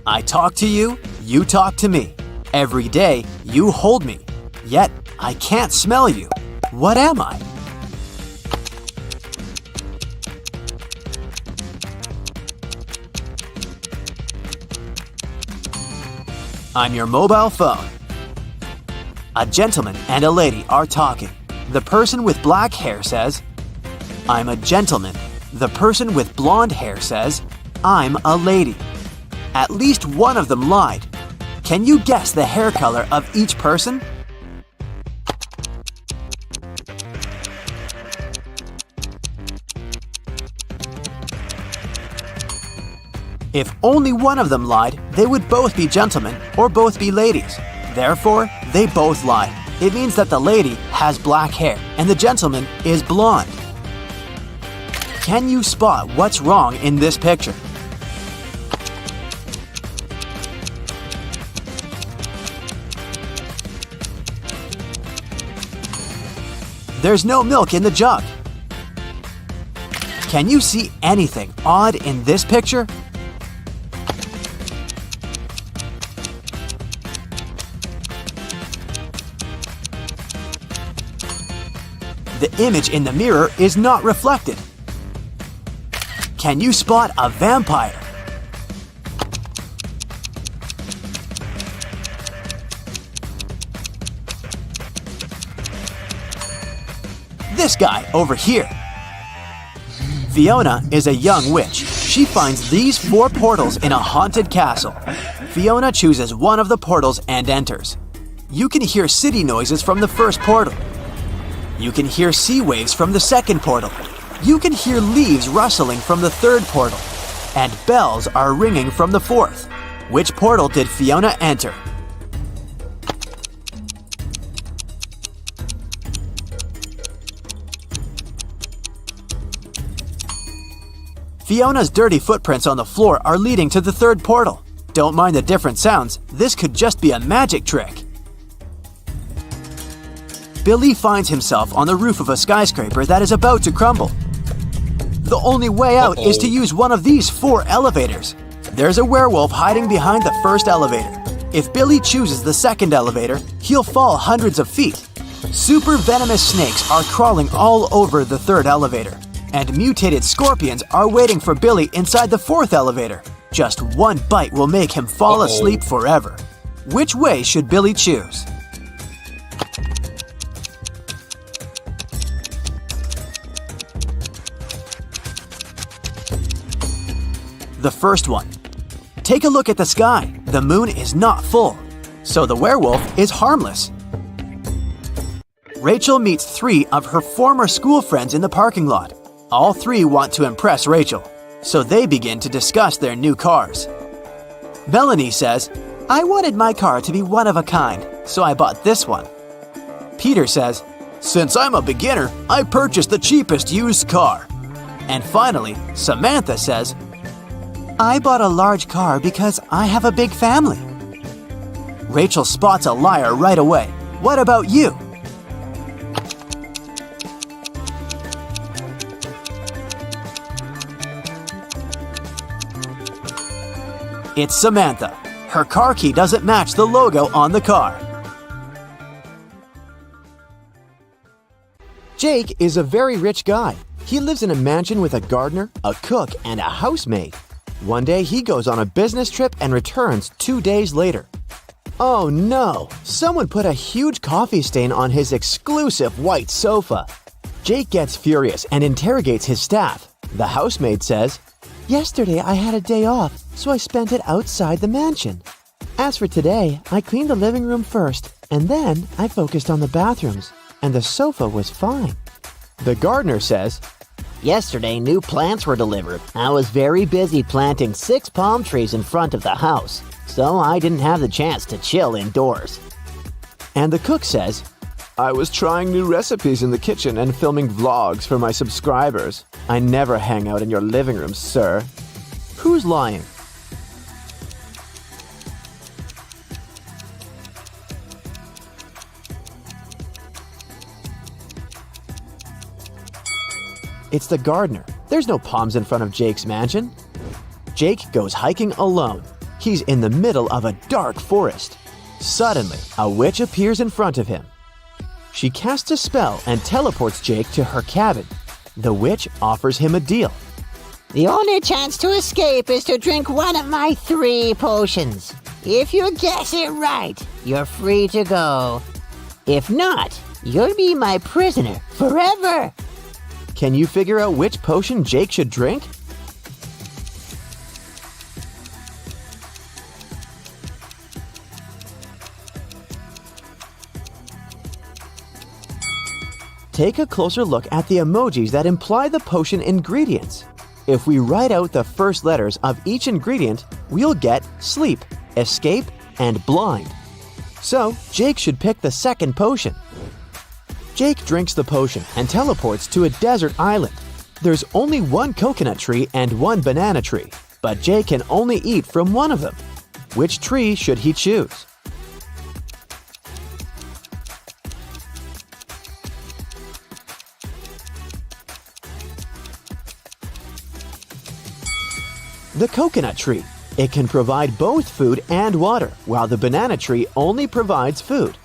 I talk to you, you talk to me. Every day, you hold me. Yet, I can't smell you. What am I? I'm your mobile phone. A gentleman and a lady are talking. The person with black hair says, I'm a gentleman. The person with blonde hair says, I'm a lady. At least one of them lied. Can you guess the hair color of each person? If only one of them lied, they would both be gentlemen or both be ladies. Therefore, they both lied. It means that the lady has black hair and the gentleman is blonde. Can you spot what's wrong in this picture? There's no milk in the jug. Can you see anything odd in this picture? The image in the mirror is not reflected. Can you spot a vampire? This guy over here. Fiona is a young witch. She finds these 4 portals in a haunted castle. Fiona chooses one of the portals and enters. You can hear city noises from the first portal. You can hear sea waves from the second portal. You can hear leaves rustling from the third portal. And bells are ringing from the 4th. Which portal did Fiona enter? Fiona's dirty footprints on the floor are leading to the 3rd portal. Don't mind the different sounds. This could just be a magic trick. Billy finds himself on the roof of a skyscraper that is about to crumble. The only way out is to use one of these 4 elevators. There's a werewolf hiding behind the first elevator. If Billy chooses the second elevator, he'll fall hundreds of feet. Super venomous snakes are crawling all over the third elevator, and mutated scorpions are waiting for Billy inside the fourth elevator. Just one bite will make him fall asleep forever. Which way should Billy choose? The first one. Take a look at the sky. The moon is not full, so the werewolf is harmless. Rachel meets 3 of her former school friends in the parking lot. All 3 want to impress Rachel, so they begin to discuss their new cars. Melanie says, "I wanted my car to be one of a kind, so I bought this one." Peter says, "Since I'm a beginner, I purchased the cheapest used car." And finally, Samantha says, "I bought a large car because I have a big family." Rachel spots a liar right away. What about you? It's Samantha. Her car key doesn't match the logo on the car. Jake is a very rich guy. He lives in a mansion with a gardener, a cook, and a housemaid. One day he goes on a business trip and returns 2 days later. Oh no! Someone put a huge coffee stain on his exclusive white sofa. Jake gets furious and interrogates his staff. The housemaid says, "Yesterday I had a day off, so I spent it outside the mansion. As for today, I cleaned the living room first, and then I focused on the bathrooms, and the sofa was fine." The gardener says, Yesterday, new plants were delivered. I was very busy planting 6 palm trees in front of the house, so I didn't have the chance to chill indoors. and the cook says, "I was trying new recipes in the kitchen and filming vlogs for my subscribers. I never hang out in your living room, sir." Who's lying? It's the gardener. There's no palms in front of Jake's mansion. Jake goes hiking alone. He's in the middle of a dark forest. Suddenly, a witch appears in front of him. She casts a spell and teleports Jake to her cabin. The witch offers him a deal. The only chance to escape is to drink one of my 3 potions. If you guess it right, you're free to go. If not, you'll be my prisoner forever. Can you figure out which potion Jake should drink? Take a closer look at the emojis that imply the potion ingredients. If we write out the first letters of each ingredient, we'll get sleep, escape, and blind. So, Jake should pick the second potion. Jake drinks the potion and teleports to a desert island. There's only 1 coconut tree and 1 banana tree, but Jake can only eat from one of them. Which tree should he choose? The coconut tree. It can provide both food and water, while the banana tree only provides food.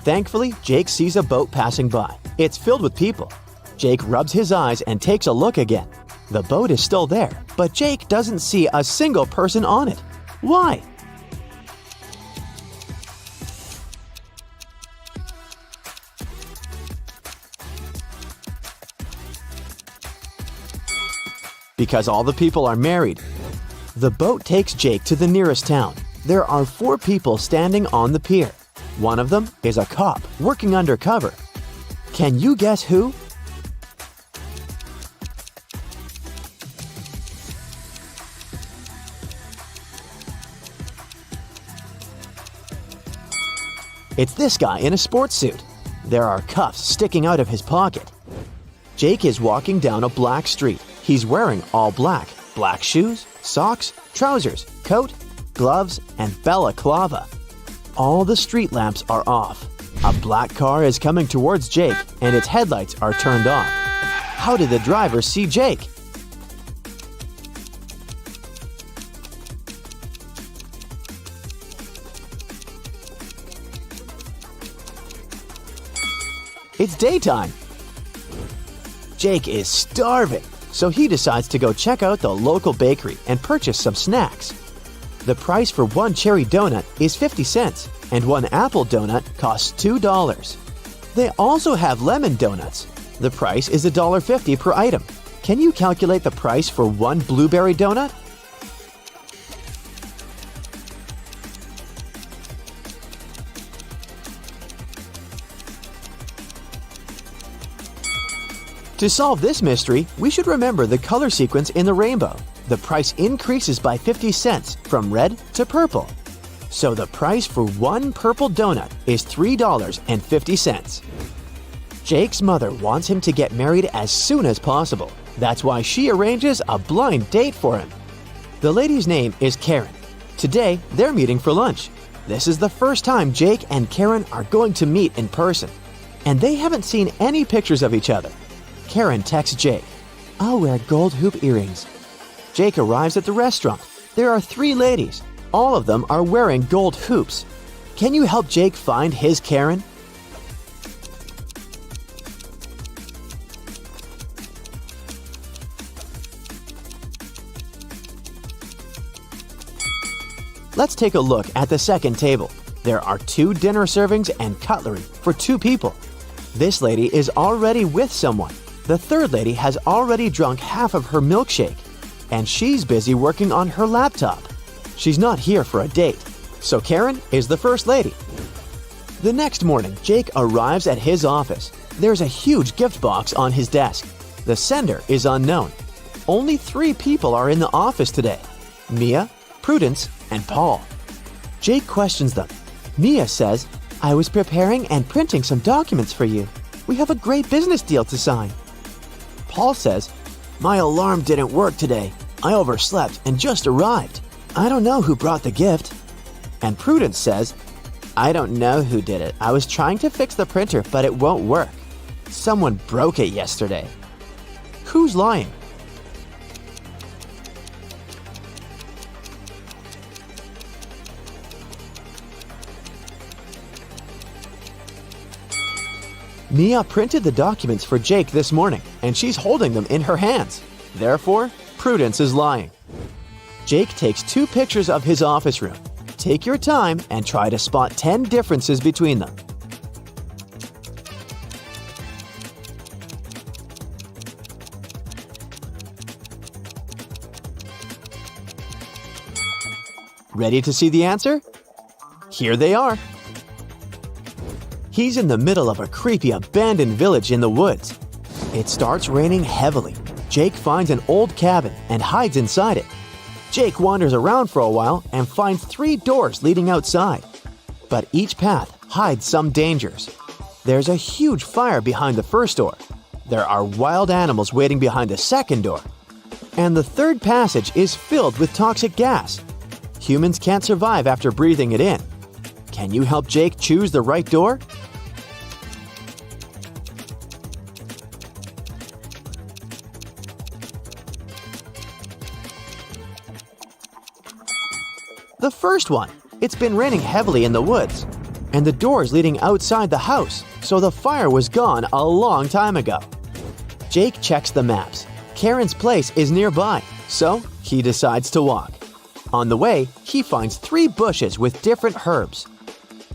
Thankfully, Jake sees a boat passing by. It's filled with people. Jake rubs his eyes and takes a look again. The boat is still there, but Jake doesn't see a single person on it. Why? Because all the people are married. The boat takes Jake to the nearest town. There are 4 people standing on the pier. One of them is a cop working undercover. Can you guess who? It's this guy in a sports suit. There are cuffs sticking out of his pocket. Jake is walking down a black street. He's wearing all black. Black shoes, socks, trousers, coat, gloves, and balaclava. All the street lamps are off. A black car is coming towards Jake, and its headlights are turned off. How did the driver see Jake? It's daytime. Jake is starving, so he decides to go check out the local bakery and purchase some snacks. The price for one cherry donut is 50 cents, and one apple donut costs $2. They also have lemon donuts. The price is $1.50 per item. Can you calculate the price for one blueberry donut? To solve this mystery, we should remember the color sequence in the rainbow. The price increases by 50 cents from red to purple. So the price for one purple donut is $3.50. Jake's mother wants him to get married as soon as possible. That's why she arranges a blind date for him. The lady's name is Karen. Today, they're meeting for lunch. This is the first time Jake and Karen are going to meet in person, and they haven't seen any pictures of each other. Karen texts Jake, "I'll wear gold hoop earrings." Jake arrives at the restaurant. There are 3 ladies. All of them are wearing gold hoops. Can you help Jake find his Karen? Let's take a look at the second table. There are 2 dinner servings and cutlery for 2 people. This lady is already with someone. The third lady has already drunk half of her milkshake, and she's busy working on her laptop. She's not here for a date, so Karen is the first lady. The next morning, Jake arrives at his office. There's a huge gift box on his desk. The sender is unknown. Only 3 people are in the office today: Mia, Prudence, and Paul. Jake questions them. Mia says, "I was preparing and printing some documents for you. We have a great business deal to sign." Paul says, "My alarm didn't work today. I overslept and just arrived. I don't know who brought the gift." And Prudence says, "I don't know who did it. I was trying to fix the printer, but it won't work. Someone broke it yesterday." Who's lying? Mia printed the documents for Jake this morning, and she's holding them in her hands. Therefore, Prudence is lying. Jake takes 2 pictures of his office room. Take your time and try to spot 10 differences between them. Ready to see the answer? Here they are. He's in the middle of a creepy abandoned village in the woods. It starts raining heavily. Jake finds an old cabin and hides inside it. Jake wanders around for a while and finds 3 doors leading outside. But each path hides some dangers. There's a huge fire behind the first door. There are wild animals waiting behind the second door. And the third passage is filled with toxic gas. Humans can't survive after breathing it in. Can you help Jake choose the right door? The first one. It's been raining heavily in the woods, and the door's leading outside the house, so the fire was gone a long time ago. Jake checks the maps. Karen's place is nearby, so he decides to walk. On the way, he finds 3 bushes with different herbs.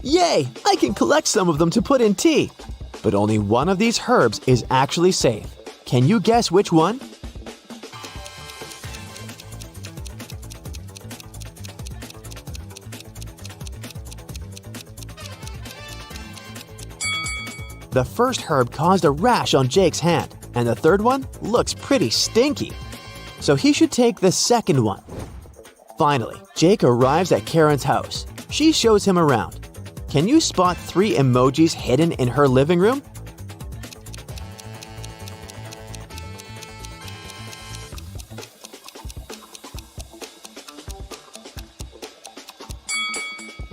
Yay! I can collect some of them to put in tea. But only one of these herbs is actually safe. Can you guess which one? The first herb caused a rash on Jake's hand, and the third one looks pretty stinky. So he should take the second one. Finally, Jake arrives at Karen's house. She shows him around. Can you spot 3 emojis hidden in her living room?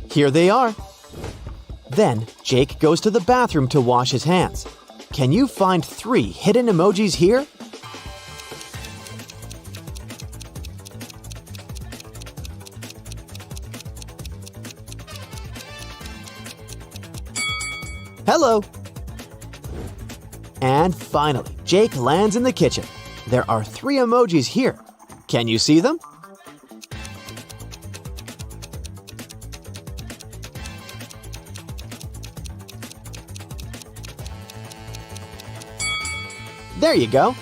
Here they are. Then, Jake goes to the bathroom to wash his hands. Can you find 3 hidden emojis here? Hello! And finally, Jake lands in the kitchen. There are 3 emojis here. Can you see them? There you go.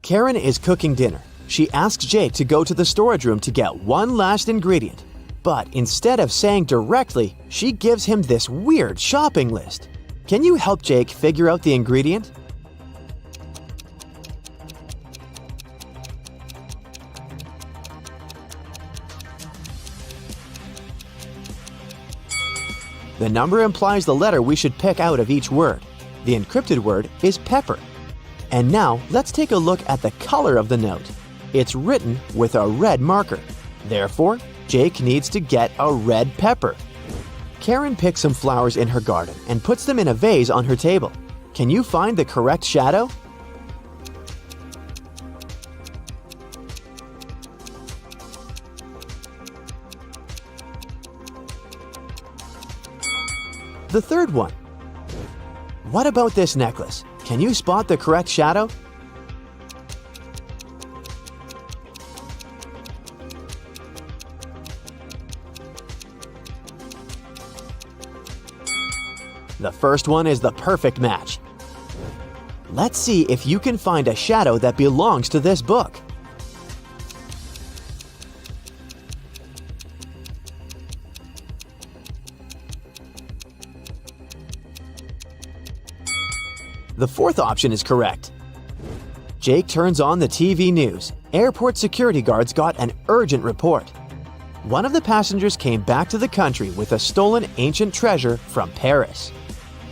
Karen is cooking dinner. She asks Jake to go to the storage room to get one last ingredient. But instead of saying directly, she gives him this weird shopping list. Can you help Jake figure out the ingredient? The number implies the letter we should pick out of each word. The encrypted word is pepper. And now let's take a look at the color of the note. It's written with a red marker. Therefore, Jake needs to get a red pepper. Karen picks some flowers in her garden and puts them in a vase on her table. Can you find the correct shadow? The third one. What about this necklace? Can you spot the correct shadow? The first one is the perfect match. Let's see if you can find a shadow that belongs to this book. The fourth option is correct. Jake turns on the TV news. Airport security guards got an urgent report. One of the passengers came back to the country with a stolen ancient treasure from Paris.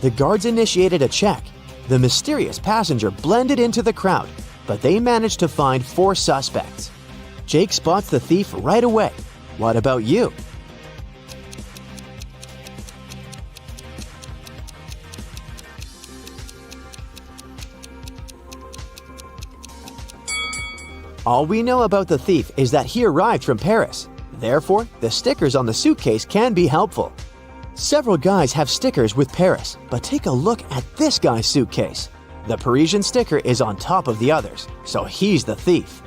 The guards initiated a check. The mysterious passenger blended into the crowd, but they managed to find 4 suspects. Jake spots the thief right away. What about you? All we know about the thief is that he arrived from Paris. Therefore, the stickers on the suitcase can be helpful. Several guys have stickers with Paris, but take a look at this guy's suitcase. The Parisian sticker is on top of the others, so he's the thief.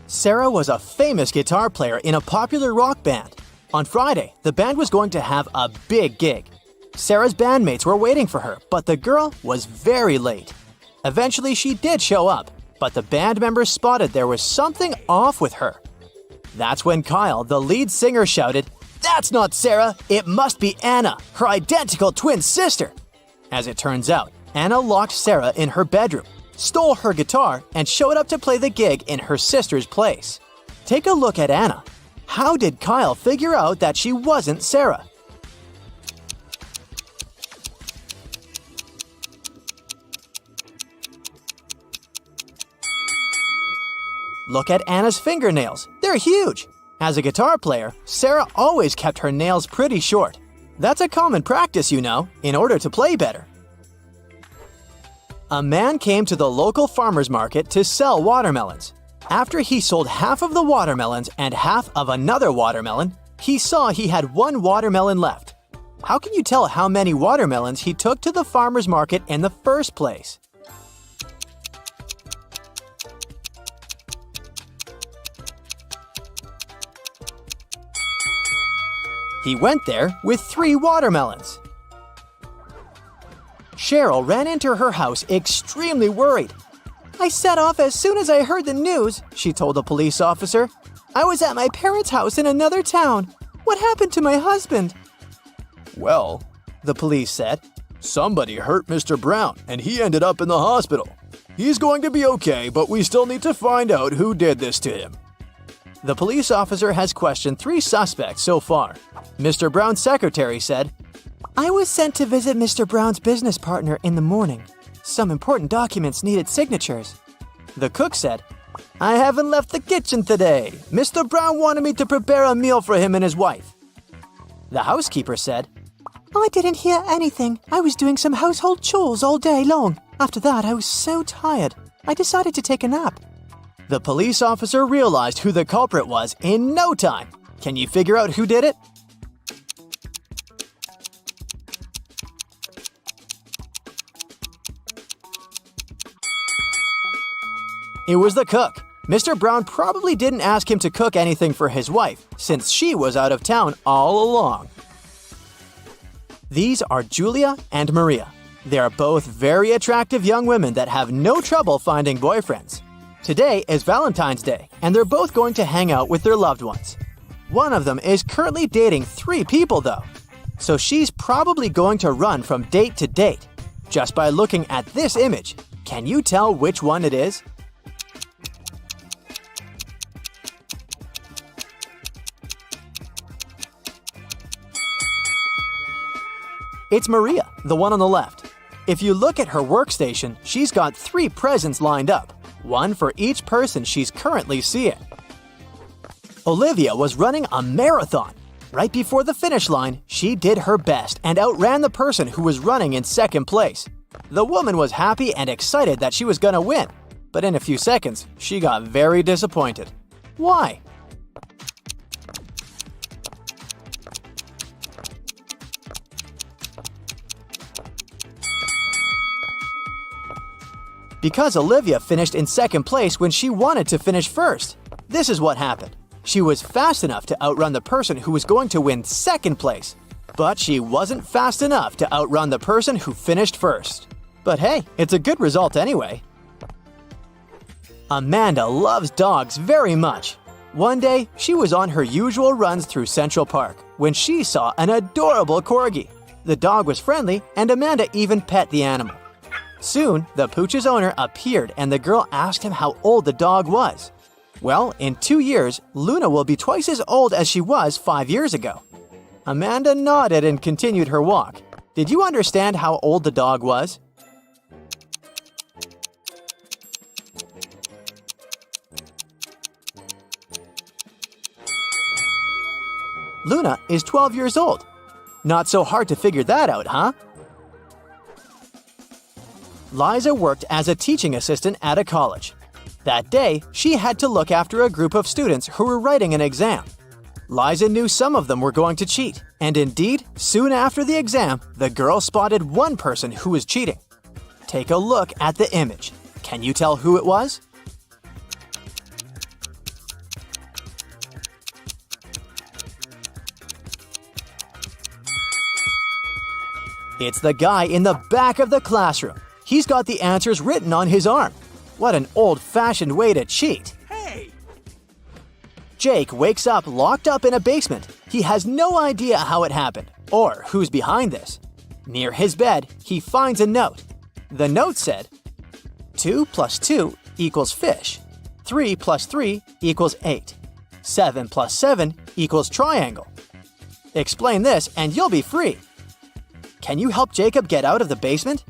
Sarah was a famous guitar player in a popular rock band. On Friday, the band was going to have a big gig. Sarah's bandmates were waiting for her, but the girl was very late. Eventually, she did show up, but the band members spotted there was something off with her. That's when Kyle, the lead singer, shouted, "That's not Sarah! It must be Anna, her identical twin sister!" As it turns out, Anna locked Sarah in her bedroom, stole her guitar, and showed up to play the gig in her sister's place. Take a look at Anna. How did Kyle figure out that she wasn't Sarah? Look at Anna's fingernails. They're huge. As a guitar player, Sarah always kept her nails pretty short. That's a common practice, you know, in order to play better. A man came to the local farmer's market to sell watermelons. After he sold half of the watermelons and half of another watermelon, he saw he had 1 watermelon left. How can you tell how many watermelons he took to the farmer's market in the first place? He went there with 3 watermelons. Cheryl ran into her house extremely worried. "I set off as soon as I heard the news," she told a police officer. "I was at my parents' house in another town. What happened to my husband?" Well, The police said. somebody hurt Mr. Brown and he ended up in the hospital. He's going to be okay, but we still need to find out who did this to him. The police officer has questioned 3 suspects so far. Mr. Brown's secretary said, "I was sent to visit Mr. Brown's business partner in the morning. Some important documents needed signatures." The cook said, "I haven't left the kitchen today. Mr. Brown wanted me to prepare a meal for him and his wife." The housekeeper said, "I didn't hear anything. I was doing some household chores all day long. After that, I was so tired. I decided to take a nap." The police officer realized who the culprit was in no time. Can you figure out who did it? It was the cook. Mr. Brown probably didn't ask him to cook anything for his wife, since she was out of town all along. These are Julia and Maria. They are both very attractive young women that have no trouble finding boyfriends. Today is Valentine's Day, and they're both going to hang out with their loved ones. One of them is currently dating 3 people though, so she's probably going to run from date to date. Just by looking at this image, can you tell which one it is? It's Maria, the one on the left. If you look at her workstation, she's got 3 presents lined up, one for each person she's currently seeing. Olivia was running a marathon. Right before the finish line, she did her best and outran the person who was running in second place. The woman was happy and excited that she was gonna win, but in a few seconds, she got very disappointed. Why? Because Olivia finished in second place when she wanted to finish first. This is what happened. She was fast enough to outrun the person who was going to win second place, but she wasn't fast enough to outrun the person who finished first. But hey, it's a good result anyway. Amanda loves dogs very much. One day, she was on her usual runs through Central Park when she saw an adorable corgi. The dog was friendly, and Amanda even pet the animal. Soon, the pooch's owner appeared and the girl asked him how old the dog was. Well, in 2 years, Luna will be twice as old as she was 5 years ago. Amanda nodded and continued her walk. Did you understand how old the dog was? Luna is 12 years old. Not so hard to figure that out, huh? Liza worked as a teaching assistant at a college. That day, she had to look after a group of students who were writing an exam. Liza knew some of them were going to cheat, and indeed, soon after the exam, the girl spotted one person who was cheating. Take a look at the image. Can you tell who it was? It's the guy in the back of the classroom. He's got the answers written on his arm. What an old-fashioned way to cheat. Hey! Jake wakes up locked up in a basement. He has no idea how it happened or who's behind this. Near his bed, he finds a note. The note said, 2 plus 2 equals fish. 3 plus 3 equals 8. 7 plus 7 equals triangle. Explain this and you'll be free. Can you help Jacob get out of the basement?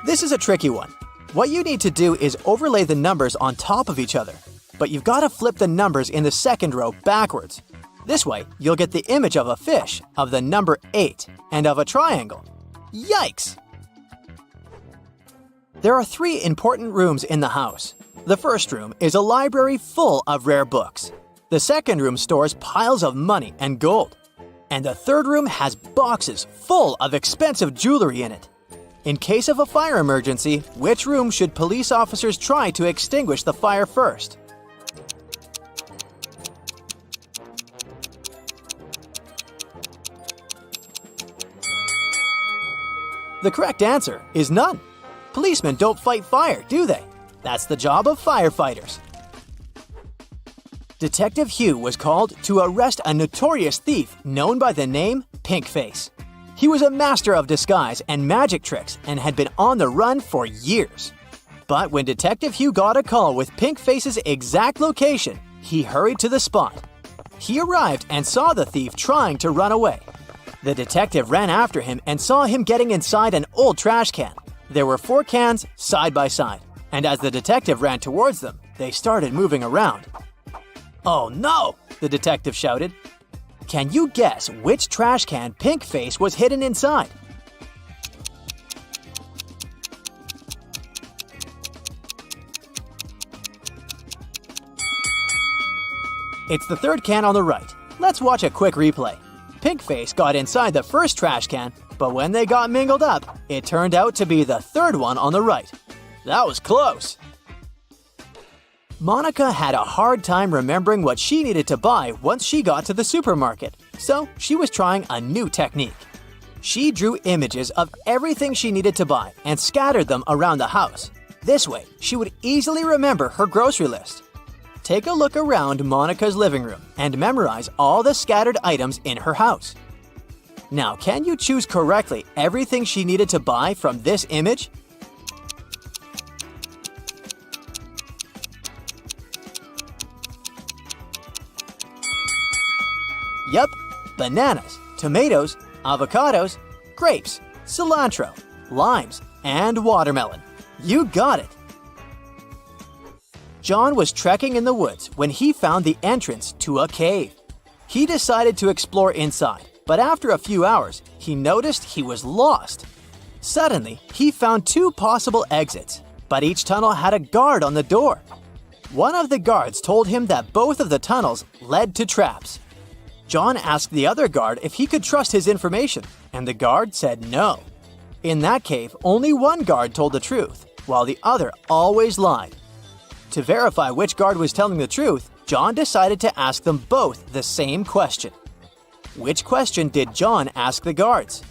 This is a tricky one. What you need to do is overlay the numbers on top of each other, but you've got to flip the numbers in the second row backwards. This way, you'll get the image of a fish, of the number 8, and of a triangle. Yikes! There are 3 important rooms in the house. The first room is a library full of rare books. The second room stores piles of money and gold. And the third room has boxes full of expensive jewelry in it. In case of a fire emergency, which room should police officers try to extinguish the fire first? The correct answer is none. Policemen don't fight fire, do they? That's the job of firefighters. Detective Hugh was called to arrest a notorious thief known by the name Pinkface. He was a master of disguise and magic tricks and had been on the run for years. But when Detective Hugh got a call with Pinkface's exact location, he hurried to the spot. He arrived and saw the thief trying to run away. The detective ran after him and saw him getting inside an old trash can. There were 4 cans side by side, and as the detective ran towards them, they started moving around. "Oh no!" the detective shouted. Can you guess which trash can Pinkface was hidden inside? It's the third can on the right. Let's watch a quick replay. pink face got inside the first trash can, but when they got mingled up, it turned out to be the third one on the right. That was close. Monica had a hard time remembering what she needed to buy once she got to the supermarket, so she was trying a new technique. She drew images of everything she needed to buy and scattered them around the house. This way, she would easily remember her grocery list. Take a look around Monica's living room and memorize all the scattered items in her house. Now, can you choose correctly everything she needed to buy from this image? Yup, bananas, tomatoes, avocados, grapes, cilantro, limes, and watermelon. You got it! John was trekking in the woods when he found the entrance to a cave. He decided to explore inside, but after a few hours, he noticed he was lost. Suddenly, he found two possible exits, but each tunnel had a guard on the door. One of the guards told him that both of the tunnels led to traps. John asked the other guard if he could trust his information, and the guard said no. In that cave, only one guard told the truth, while the other always lied. To verify which guard was telling the truth, John decided to ask them both the same question. Which question did John ask the guards?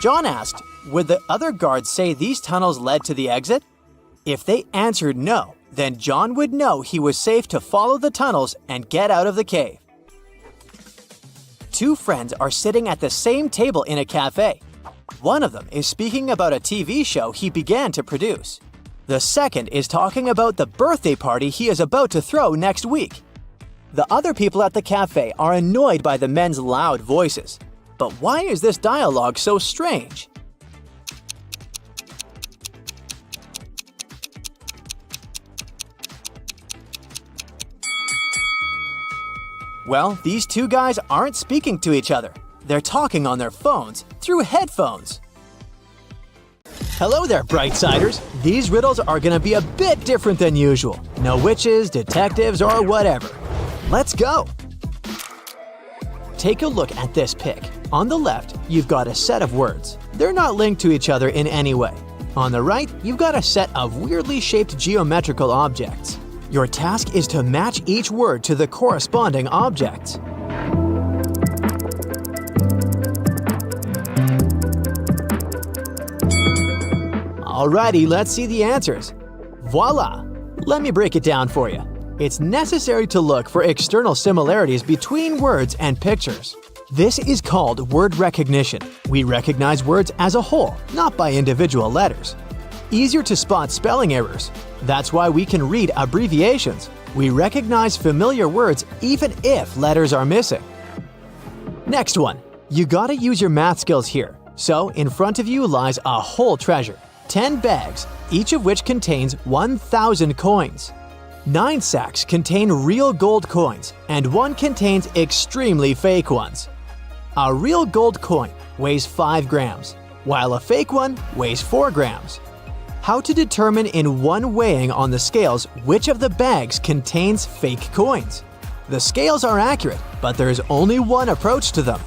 John asked, would the other guards say these tunnels led to the exit? If they answered no, then John would know he was safe to follow the tunnels and get out of the cave. Two friends are sitting at the same table in a cafe. One of them is speaking about a TV show he began to produce. The second is talking about the birthday party he is about to throw next week. The other people at the cafe are annoyed by the men's loud voices. But why is this dialogue so strange? Well, these two guys aren't speaking to each other. They're talking on their phones through headphones. Hello there, Brightsiders. These riddles are gonna be a bit different than usual. No witches, detectives, or whatever. Let's go! Take a look at this pic. On the left, you've got a set of words. They're not linked to each other in any way. On the right, you've got a set of weirdly shaped geometrical objects. Your task is to match each word to the corresponding objects. Alrighty, let's see the answers. Voila! Let me break it down for you. It's necessary to look for external similarities between words and pictures. This is called word recognition. We recognize words as a whole, not by individual letters. Easier to spot spelling errors. That's why we can read abbreviations. We recognize familiar words even if letters are missing. Next one. You gotta use your math skills here. So, in front of you lies a whole treasure. 10 bags, each of which contains 1,000 coins. 9 sacks contain real gold coins, and 1 contains extremely fake ones. A real gold coin weighs 5 grams, while a fake one weighs 4 grams. How to determine in one weighing on the scales which of the bags contains fake coins? The scales are accurate, but there is only one approach to them.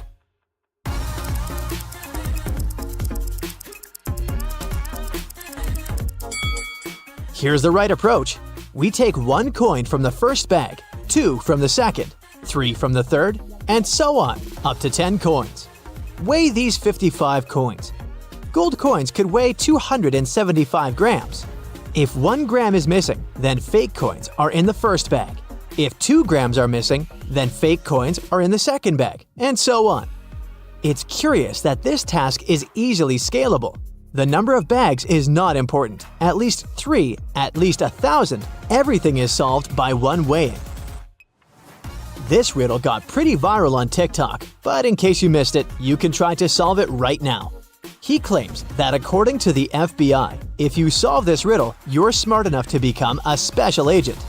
Here's the right approach. We take 1 coin from the first bag, 2 from the second, 3 from the third, and so on, up to 10 coins. Weigh these 55 coins. Gold coins could weigh 275 grams. If 1 gram is missing, then fake coins are in the first bag. If 2 grams are missing, then fake coins are in the second bag, and so on. It's curious that this task is easily scalable. The number of bags is not important. At least 3, at least 1,000, everything is solved by 1 weighing. This riddle got pretty viral on TikTok, but in case you missed it, you can try to solve it right now. He claims that according to the FBI, if you solve this riddle, you're smart enough to become a special agent.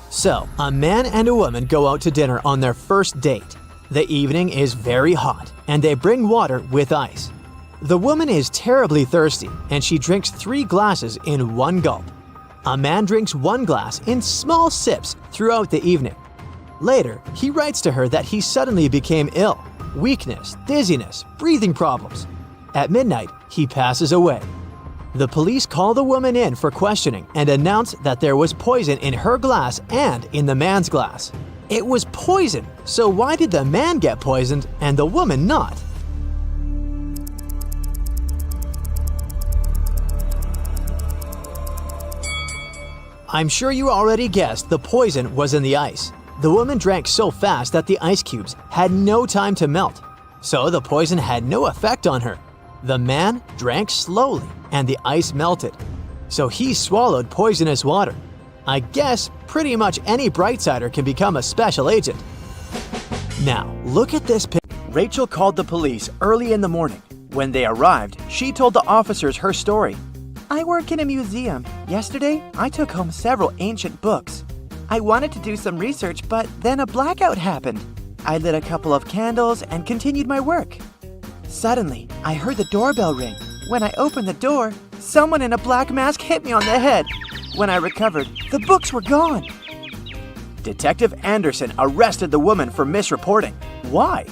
So, a man and a woman go out to dinner on their first date. The evening is very hot, and they bring water with ice. The woman is terribly thirsty and she drinks 3 glasses in one gulp. A man drinks 1 glass in small sips throughout the evening. Later, he writes to her that he suddenly became ill, weakness, dizziness, breathing problems. At midnight, he passes away. The police call the woman in for questioning and announce that there was poison in her glass and in the man's glass. It was poison, so why did the man get poisoned and the woman not? I'm sure you already guessed the poison was in the ice. The woman drank so fast that the ice cubes had no time to melt, so the poison had no effect on her. The man drank slowly and the ice melted, so he swallowed poisonous water. I guess pretty much any Brightsider can become a special agent. Now, look at this picture. Rachel called the police early in the morning. When they arrived, she told the officers her story. I work in a museum. Yesterday, I took home several ancient books. I wanted to do some research, but then a blackout happened. I lit a couple of candles and continued my work. Suddenly, I heard the doorbell ring. When I opened the door, someone in a black mask hit me on the head. When I recovered, the books were gone. Detective Anderson arrested the woman for misreporting. Why?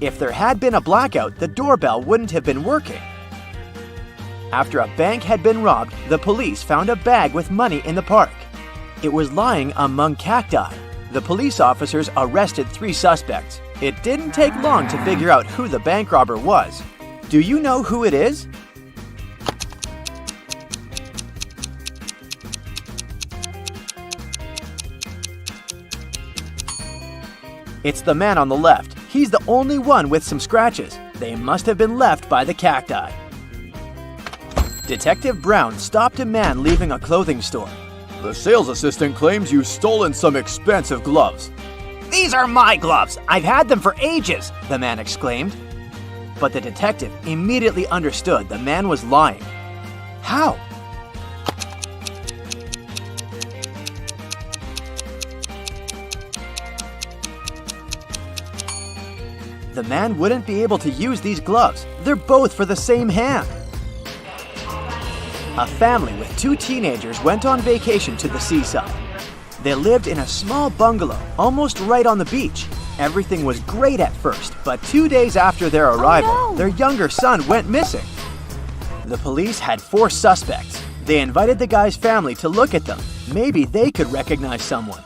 If there had been a blackout, the doorbell wouldn't have been working. After a bank had been robbed, the police found a bag with money in the park. It was lying among cacti. The police officers arrested 3 suspects. It didn't take long to figure out who the bank robber was. Do you know who it is? It's the man on the left. He's the only one with some scratches. They must have been left by the cacti. Detective Brown stopped a man leaving a clothing store. The sales assistant claims you've stolen some expensive gloves. These are my gloves. I've had them for ages, the man exclaimed. But the detective immediately understood the man was lying. How? The man wouldn't be able to use these gloves. They're both for the same hand. A family with 2 teenagers went on vacation to the seaside. They lived in a small bungalow, almost right on the beach. Everything was great at first, but 2 days after their arrival, their younger son went missing. The police had 4 suspects. They invited the guy's family to look at them. Maybe they could recognize someone.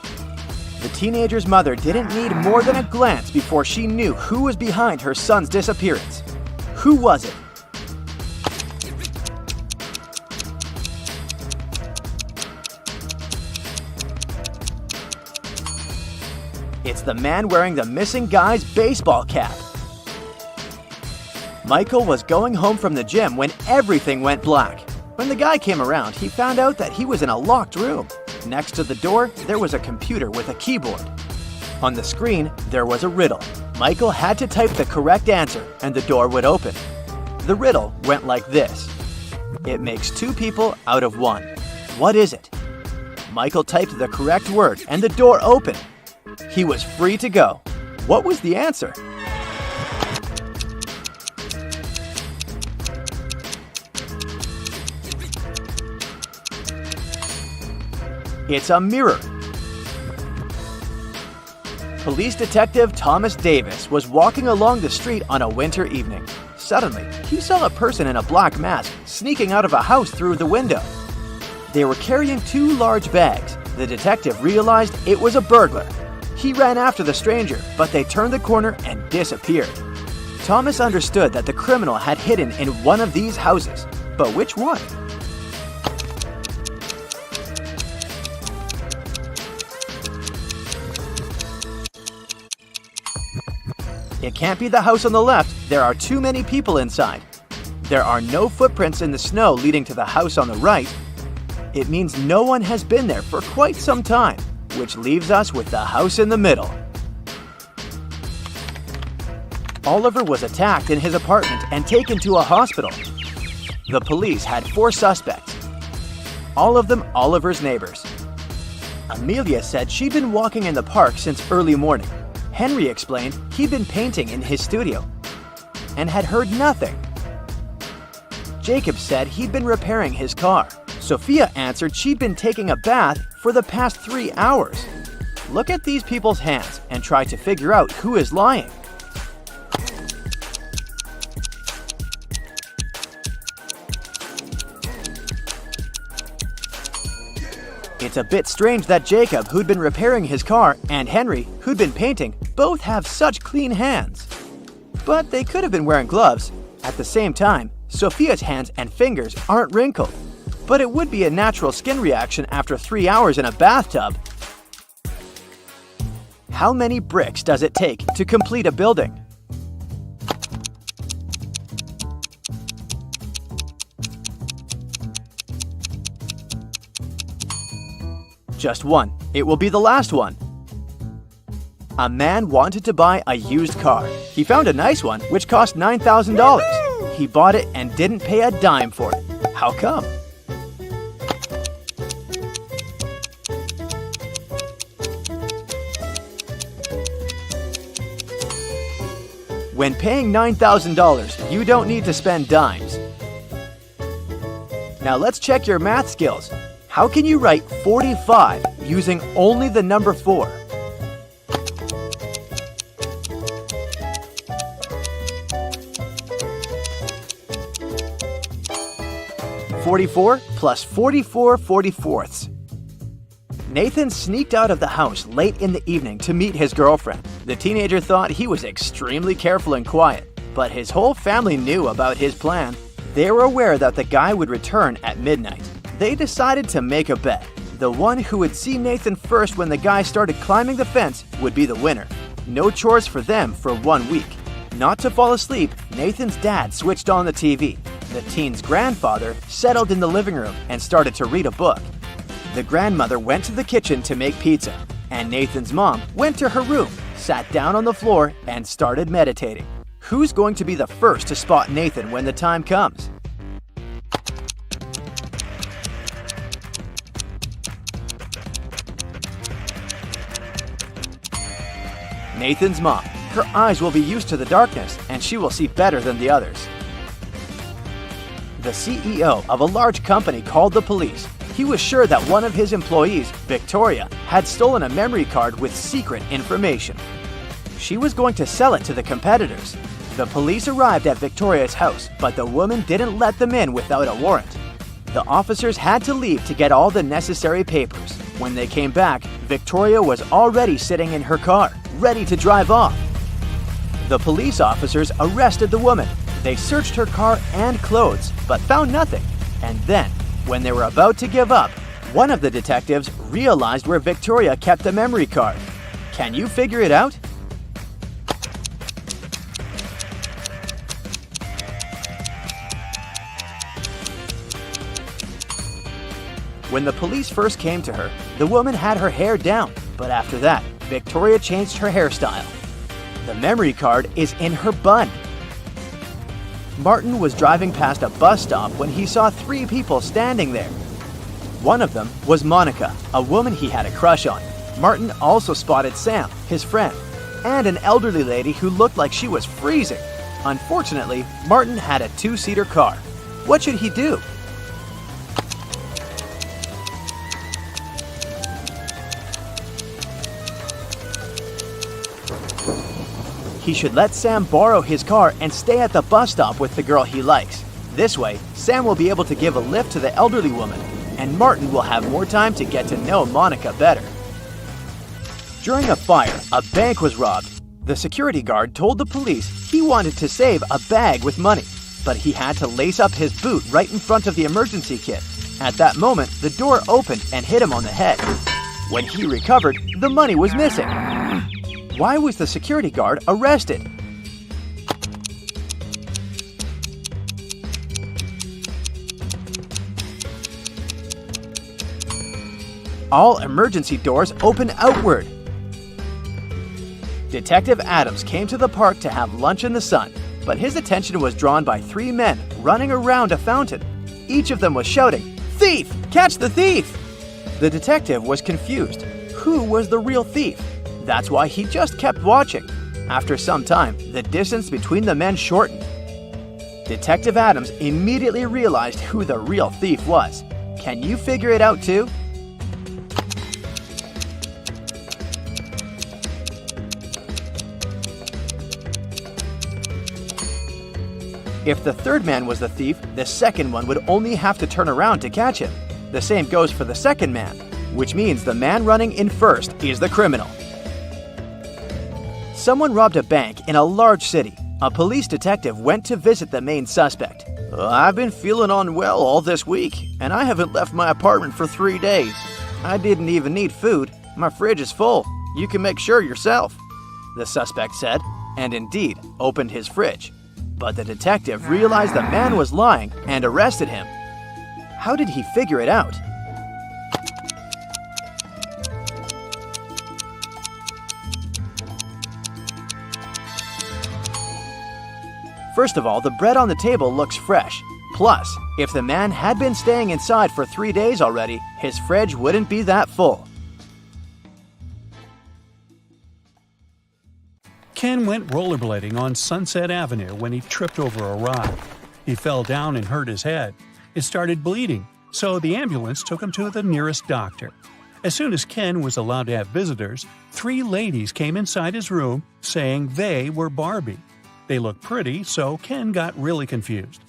The teenager's mother didn't need more than a glance before she knew who was behind her son's disappearance. Who was it? It's the man wearing the missing guy's baseball cap. Michael was going home from the gym when everything went black. When the guy came around, he found out that he was in a locked room. Next to the door, there was a computer with a keyboard. On the screen, there was a riddle. Michael had to type the correct answer and the door would open. The riddle went like this. It makes 2 people out of 1. What is it? Michael typed the correct word and the door opened. He was free to go. What was the answer? It's a mirror. Police detective Thomas Davis was walking along the street on a winter evening. Suddenly, he saw a person in a black mask sneaking out of a house through the window. They were carrying 2 large bags. The detective realized it was a burglar. He ran after the stranger, but they turned the corner and disappeared. Thomas understood that the criminal had hidden in one of these houses, but which one? It can't be the house on the left. There are too many people inside. There are no footprints in the snow leading to the house on the right. It means no one has been there for quite some time, which leaves us with the house in the middle. Oliver was attacked in his apartment and taken to a hospital. The police had 4 suspects, all of them Oliver's neighbors. Amelia said she'd been walking in the park since early morning. Henry explained he'd been painting in his studio and had heard nothing. Jacob said he'd been repairing his car. Sophia answered she'd been taking a bath for the past 3 hours. Look at these people's hands and try to figure out who is lying. It's a bit strange that Jacob, who'd been repairing his car, and Henry, who'd been painting, both have such clean hands. But they could have been wearing gloves. At the same time, Sophia's hands and fingers aren't wrinkled. But it would be a natural skin reaction after 3 hours in a bathtub. How many bricks does it take to complete a building? Just one. It will be the last one. A man wanted to buy a used car. He found a nice one which cost $9,000. He bought it and didn't pay a dime for it. How come? When paying $9,000, you don't need to spend dimes. Now let's check your math skills. How can you write 45 using only the number 4? (44 plus 44 44ths). Nathan sneaked out of the house late in the evening to meet his girlfriend. The teenager thought he was extremely careful and quiet, but his whole family knew about his plan. They were aware that the guy would return at midnight. They decided to make a bet. The one who would see Nathan first when the guy started climbing the fence would be the winner. No chores for them for 1 week. Not to fall asleep, Nathan's dad switched on the TV. The teen's grandfather settled in the living room and started to read a book. The grandmother went to the kitchen to make pizza, and Nathan's mom went to her room, sat down on the floor, and started meditating. Who's going to be the first to spot Nathan when the time comes? Nathan's mom. Her eyes will be used to the darkness, and she will see better than the others. The CEO of a large company called the police. He was sure that one of his employees, Victoria, had stolen a memory card with secret information. She was going to sell it to the competitors. The police arrived at Victoria's house, but the woman didn't let them in without a warrant. The officers had to leave to get all the necessary papers. When they came back, Victoria was already sitting in her car, ready to drive off. The police officers arrested the woman. They searched her car and clothes, but found nothing. And then, when they were about to give up, one of the detectives realized where Victoria kept the memory card. Can you figure it out? When the police first came to her, the woman had her hair down, but after that, Victoria changed her hairstyle. The memory card is in her bun. Martin was driving past a bus stop when he saw 3 people standing there. One of them was Monica, a woman he had a crush on. Martin also spotted Sam, his friend, and an elderly lady who looked like she was freezing. Unfortunately, Martin had a 2-seater car. What should he do? He should let Sam borrow his car and stay at the bus stop with the girl he likes. This way, Sam will be able to give a lift to the elderly woman, and Martin will have more time to get to know Monica better. During a fire, a bank was robbed. The security guard told the police he wanted to save a bag with money, but he had to lace up his boot right in front of the emergency kit. At that moment, the door opened and hit him on the head. When he recovered, the money was missing. Why was the security guard arrested? All emergency doors open outward. Detective Adams came to the park to have lunch in the sun, but his attention was drawn by 3 men running around a fountain. Each of them was shouting, "Thief! Catch the thief!" The detective was confused. Who was the real thief? That's why he just kept watching. After some time, the distance between the men shortened. Detective Adams immediately realized who the real thief was. Can you figure it out too? If the third man was the thief, the second one would only have to turn around to catch him. The same goes for the second man, which means the man running in first is the criminal. Someone robbed a bank in a large city. A police detective went to visit the main suspect. I've been feeling unwell all this week, and I haven't left my apartment for 3 days. I didn't even need food. My fridge is full. You can make sure yourself, the suspect said, and indeed opened his fridge. But the detective realized the man was lying and arrested him. How did he figure it out? First of all, the bread on the table looks fresh. Plus, if the man had been staying inside for 3 days already, his fridge wouldn't be that full. Ken went rollerblading on Sunset Avenue when he tripped over a rock. He fell down and hurt his head. It started bleeding, so the ambulance took him to the nearest doctor. As soon as Ken was allowed to have visitors, 3 ladies came inside his room saying they were Barbie. They looked pretty, so Ken got really confused.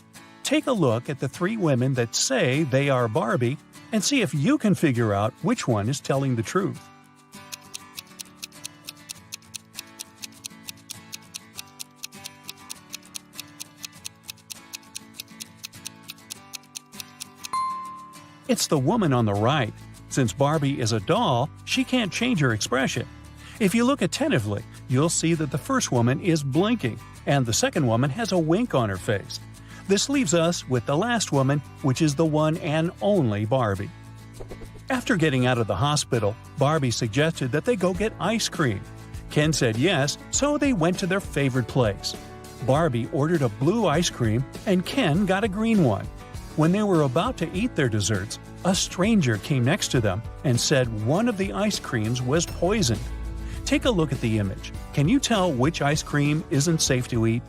Take a look at the 3 women that say they are Barbie and see if you can figure out which one is telling the truth. It's the woman on the right. Since Barbie is a doll, she can't change her expression. If you look attentively, you'll see that the first woman is blinking, and the second woman has a wink on her face. This leaves us with the last woman, which is the one and only Barbie. After getting out of the hospital, Barbie suggested that they go get ice cream. Ken said yes, so they went to their favorite place. Barbie ordered a blue ice cream, and Ken got a green one. When they were about to eat their desserts, a stranger came next to them and said one of the ice creams was poisoned. Take a look at the image. Can you tell which ice cream isn't safe to eat?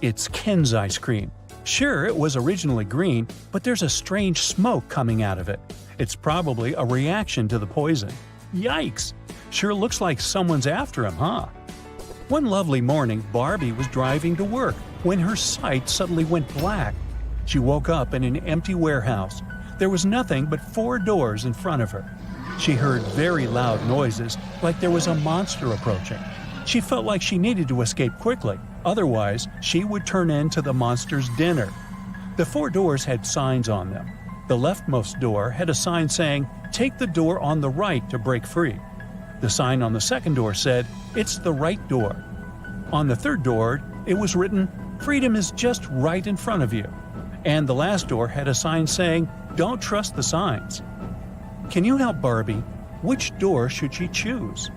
It's Ken's ice cream. Sure, it was originally green, but there's a strange smoke coming out of it. It's probably a reaction to the poison. Yikes! Sure looks like someone's after him, huh? One lovely morning, Barbie was driving to work when her sight suddenly went black. She woke up in an empty warehouse. There was nothing but 4 doors in front of her. She heard very loud noises, like there was a monster approaching. She felt like she needed to escape quickly, otherwise she would turn into the monster's dinner. The 4 doors had signs on them. The leftmost door had a sign saying, "Take the door on the right to break free." The sign on the second door said, "It's the right door." On the third door, it was written, "Freedom is just right in front of you." And the last door had a sign saying, "Don't trust the signs." Can you help Barbie? Which door should she choose?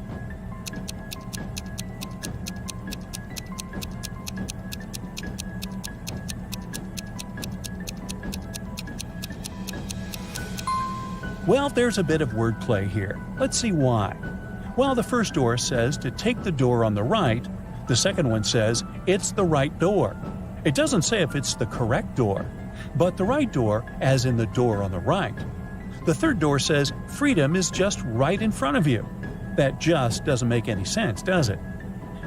Well, there's a bit of wordplay here. Let's see why. While the first door says to take the door on the right, the second one says it's the right door. It doesn't say if it's the correct door, but the right door as in the door on the right. The third door says freedom is just right in front of you. That just doesn't make any sense, does it?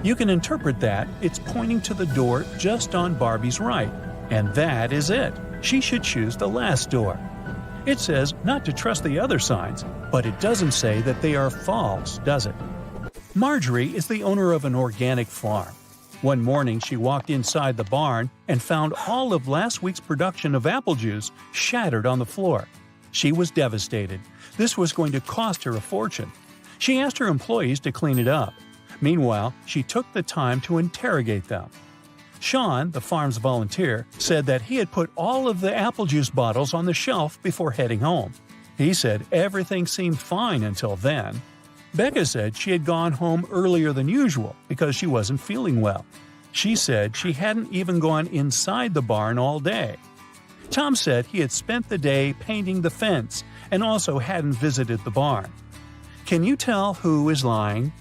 You can interpret that it's pointing to the door just on Barbie's right, and that is it. She should choose the last door. It says not to trust the other signs, but it doesn't say that they are false, does it? Marjorie is the owner of an organic farm. One morning she walked inside the barn and found all of last week's production of apple juice shattered on the floor. She was devastated. This was going to cost her a fortune. She asked her employees to clean it up. Meanwhile, she took the time to interrogate them. Sean, the farm's volunteer, said that he had put all of the apple juice bottles on the shelf before heading home. He said everything seemed fine until then. Becca said she had gone home earlier than usual because she wasn't feeling well. She said she hadn't even gone inside the barn all day. Tom said he had spent the day painting the fence and also hadn't visited the barn. Can you tell who is lying?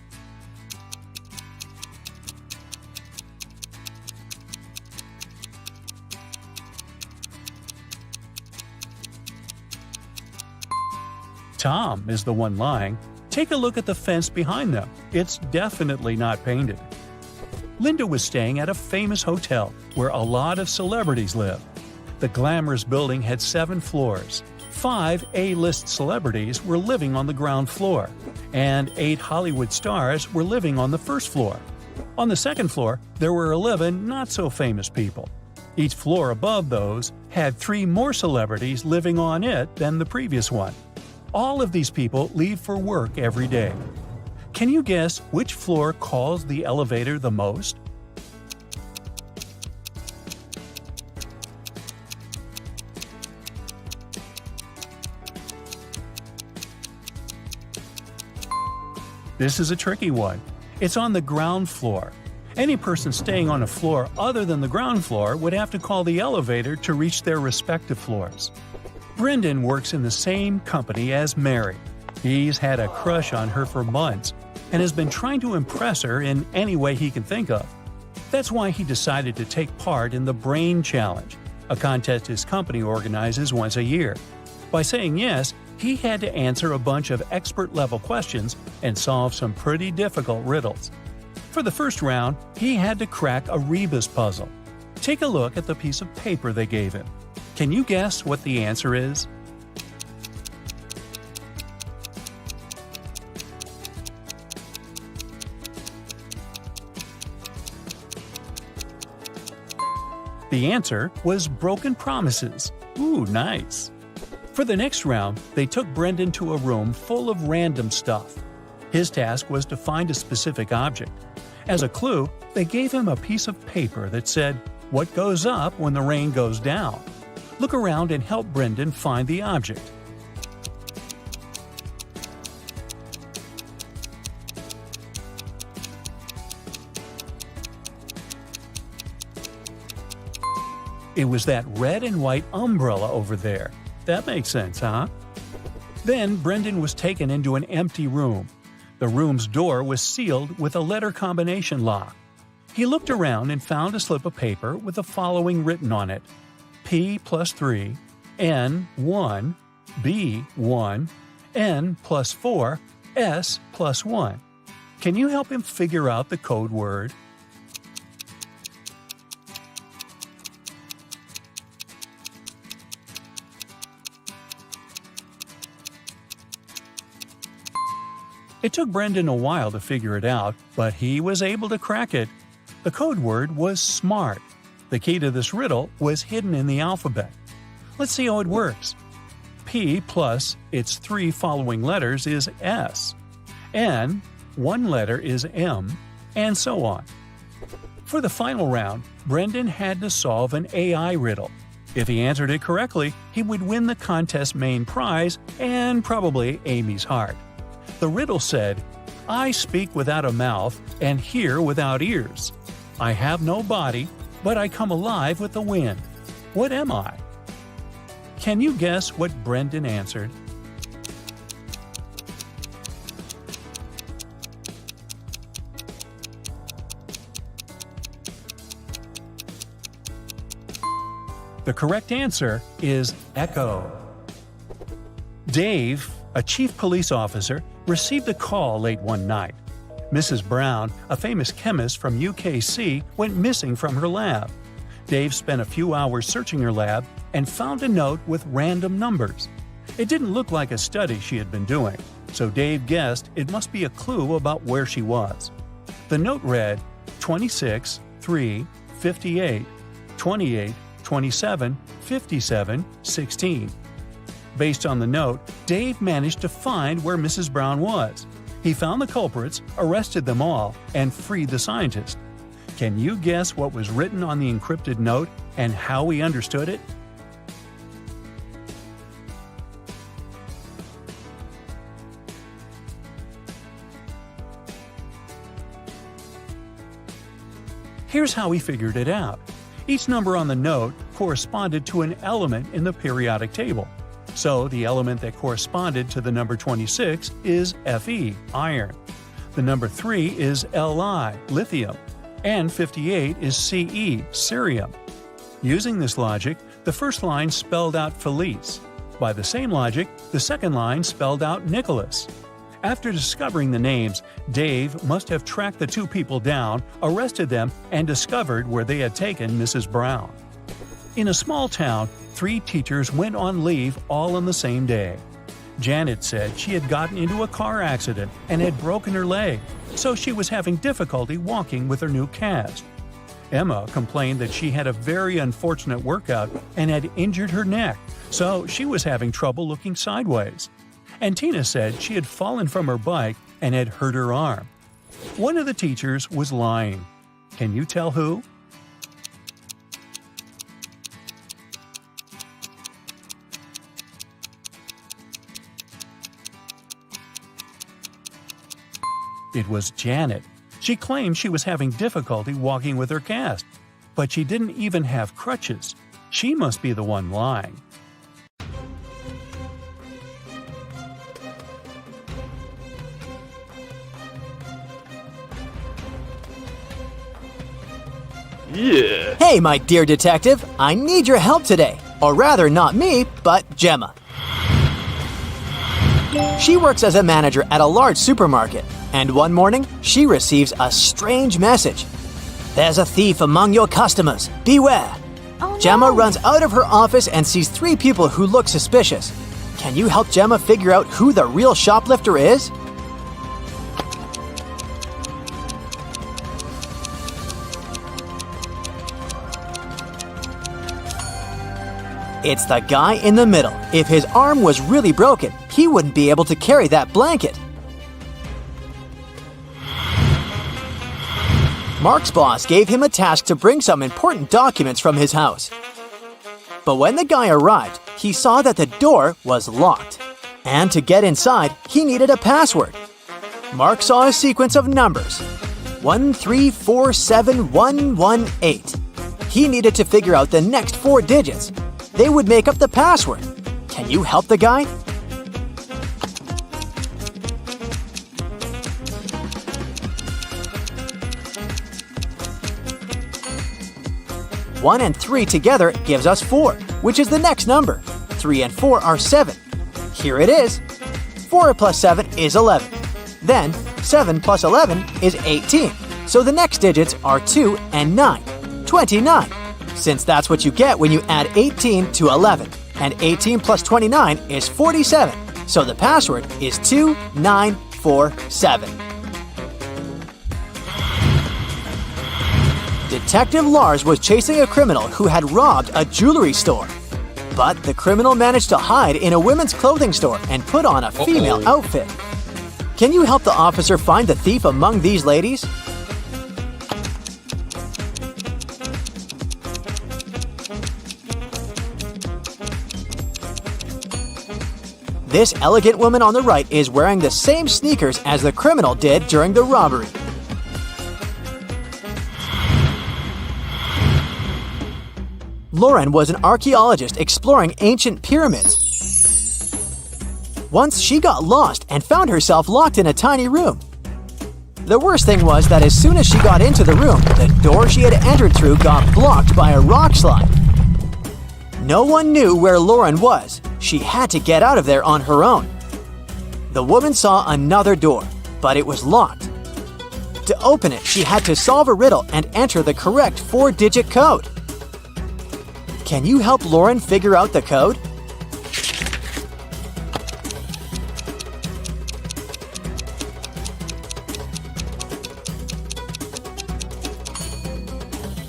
Tom is the one lying. Take a look at the fence behind them. It's definitely not painted. Linda was staying at a famous hotel where a lot of celebrities live. The glamorous building had 7 floors. 5 A-list celebrities were living on the ground floor, and 8 Hollywood stars were living on the first floor. On the second floor, there were 11 not-so-famous people. Each floor above those had 3 more celebrities living on it than the previous one. All of these people leave for work every day. Can you guess which floor calls the elevator the most? This is a tricky one. It's on the ground floor. Any person staying on a floor other than the ground floor would have to call the elevator to reach their respective floors. Brendan works in the same company as Mary. He's had a crush on her for months and has been trying to impress her in any way he can think of. That's why he decided to take part in the Brain Challenge, a contest his company organizes once a year. By saying yes, he had to answer a bunch of expert-level questions and solve some pretty difficult riddles. For the first round, he had to crack a rebus puzzle. Take a look at the piece of paper they gave him. Can you guess what the answer is? The answer was broken promises. Ooh, nice. For the next round, they took Brendan to a room full of random stuff. His task was to find a specific object. As a clue, they gave him a piece of paper that said, "What goes up when the rain goes down?" Look around and help Brendan find the object. It was that red and white umbrella over there. That makes sense, huh? Then Brendan was taken into an empty room. The room's door was sealed with a letter combination lock. He looked around and found a slip of paper with the following written on it: P plus 3, N 1, B 1, N plus 4, S plus 1. Can you help him figure out the code word? It took Brendan a while to figure it out, but he was able to crack it. The code word was SMART. The key to this riddle was hidden in the alphabet. Let's see how it works. P plus its 3 following letters is S. N, 1 letter is M, and so on. For the final round, Brendan had to solve an AI riddle. If he answered it correctly, he would win the contest's main prize and probably Amy's heart. The riddle said, "I speak without a mouth and hear without ears. I have no body, but I come alive with the wind. What am I?" Can you guess what Brendan answered? The correct answer is echo. Dave, a chief police officer, received a call late one night. Mrs. Brown, a famous chemist from UKC, went missing from her lab. Dave spent a few hours searching her lab and found a note with random numbers. It didn't look like a study she had been doing, so Dave guessed it must be a clue about where she was. The note read 26, 3, 58, 28, 27, 57, 16. Based on the note, Dave managed to find where Mrs. Brown was. He found the culprits, arrested them all, and freed the scientist. Can you guess what was written on the encrypted note and how he understood it? Here's how he figured it out. Each number on the note corresponded to an element in the periodic table. So the element that corresponded to the number 26 is Fe, iron. The number 3 is Li, lithium. And 58 is Ce, cerium. Using this logic, the first line spelled out Felice. By the same logic, the second line spelled out Nicholas. After discovering the names, Dave must have tracked the two people down, arrested them, and discovered where they had taken Mrs. Brown. In a small town, 3 teachers went on leave all on the same day. Janet said she had gotten into a car accident and had broken her leg, so she was having difficulty walking with her new cast. Emma complained that she had a very unfortunate workout and had injured her neck, so she was having trouble looking sideways. And Tina said she had fallen from her bike and had hurt her arm. One of the teachers was lying. Can you tell who? It was Janet. She claimed she was having difficulty walking with her cast, but she didn't even have crutches. She must be the one lying. Yeah. Hey, my dear detective, I need your help today. Or rather, not me, but Gemma. She works as a manager at a large supermarket, and one morning, she receives a strange message. There's a thief among your customers. Beware. Oh, Gemma no. runs out of her office and sees 3 people who look suspicious. Can you help Gemma figure out who the real shoplifter is? It's the guy in the middle. If his arm was really broken, he wouldn't be able to carry that blanket. Mark's boss gave him a task to bring some important documents from his house. But when the guy arrived, he saw that the door was locked. And to get inside, he needed a password. Mark saw a sequence of numbers. 1347118. He needed to figure out the next 4 digits. They would make up the password. Can you help the guy? One and 3 together gives us 4, which is the next number. 3 and 4 are 7. Here it is. 4 plus 7 is 11. Then, 7 plus 11 is 18. So the next digits are 2 and 9. 29. Since that's what you get when you add 18 to 11. And 18 plus 29 is 47. So the password is 2947. Detective Lars was chasing a criminal who had robbed a jewelry store. But the criminal managed to hide in a women's clothing store and put on a female outfit. Can you help the officer find the thief among these ladies? This elegant woman on the right is wearing the same sneakers as the criminal did during the robbery. Lauren was an archaeologist exploring ancient pyramids. Once she got lost and found herself locked in a tiny room. The worst thing was that as soon as she got into the room, the door she had entered through got blocked by a rock slide. No one knew where Lauren was. She had to get out of there on her own. The woman saw another door, but it was locked. To open it, she had to solve a riddle and enter the correct 4-digit code. Can you help Lauren figure out the code?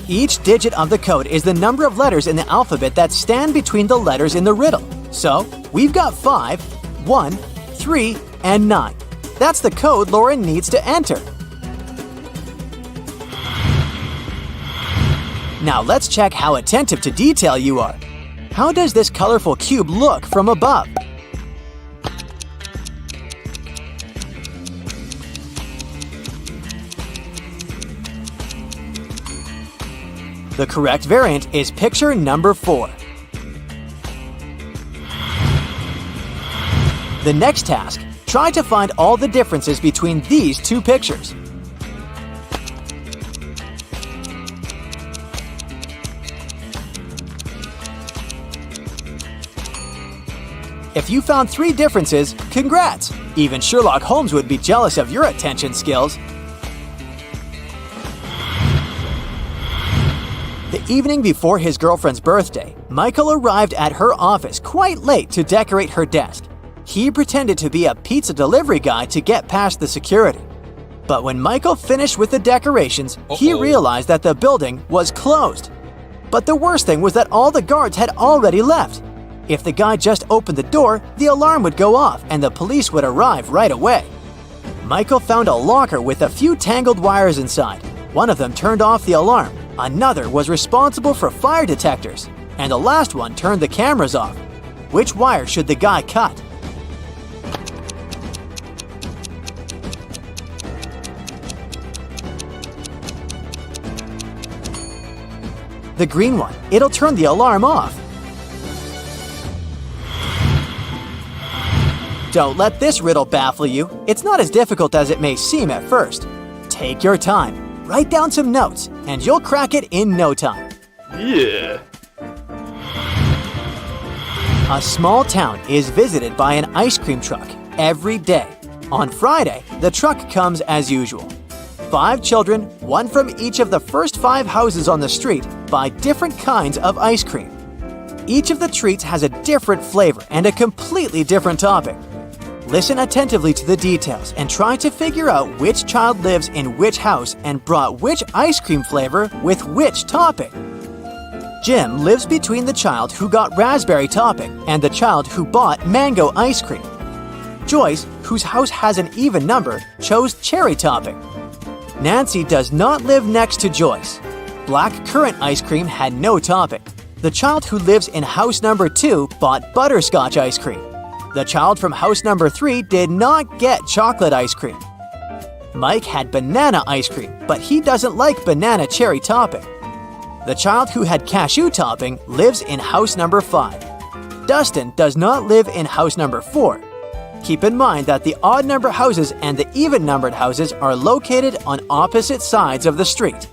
Each digit of the code is the number of letters in the alphabet that stand between the letters in the riddle. So, we've got 5, 1, 3, and 9. That's the code Lauren needs to enter. Now let's check how attentive to detail you are. How does this colorful cube look from above? The correct variant is picture number 4. The next task, try to find all the differences between these two pictures. If you found 3 differences, congrats! Even Sherlock Holmes would be jealous of your attention skills. The evening before his girlfriend's birthday, Michael arrived at her office quite late to decorate her desk. He pretended to be a pizza delivery guy to get past the security. But when Michael finished with the decorations, he realized that the building was closed. But the worst thing was that all the guards had already left. If the guy just opened the door, the alarm would go off and the police would arrive right away. Michael found a locker with a few tangled wires inside. One of them turned off the alarm, another was responsible for fire detectors, and the last one turned the cameras off. Which wire should the guy cut? The green one. It'll turn the alarm off. Don't let this riddle baffle you. It's not as difficult as it may seem at first. Take your time, write down some notes, and you'll crack it in no time. Yeah. A small town is visited by an ice cream truck every day. On Friday, the truck comes as usual. 5 children, one from each of the first 5 houses on the street, buy different kinds of ice cream. Each of the treats has a different flavor and a completely different topping. Listen attentively to the details and try to figure out which child lives in which house and brought which ice cream flavor with which topping. Jim lives between the child who got raspberry topping and the child who bought mango ice cream. Joyce, whose house has an even number, chose cherry topping. Nancy does not live next to Joyce. Black currant ice cream had no topping. The child who lives in house number 2 bought butterscotch ice cream. The child from house number 3 did not get chocolate ice cream. Mike had banana ice cream, but he doesn't like banana cherry topping. The child who had cashew topping lives in house number 5. Dustin does not live in house number 4. Keep in mind that the odd number houses and the even numbered houses are located on opposite sides of the street.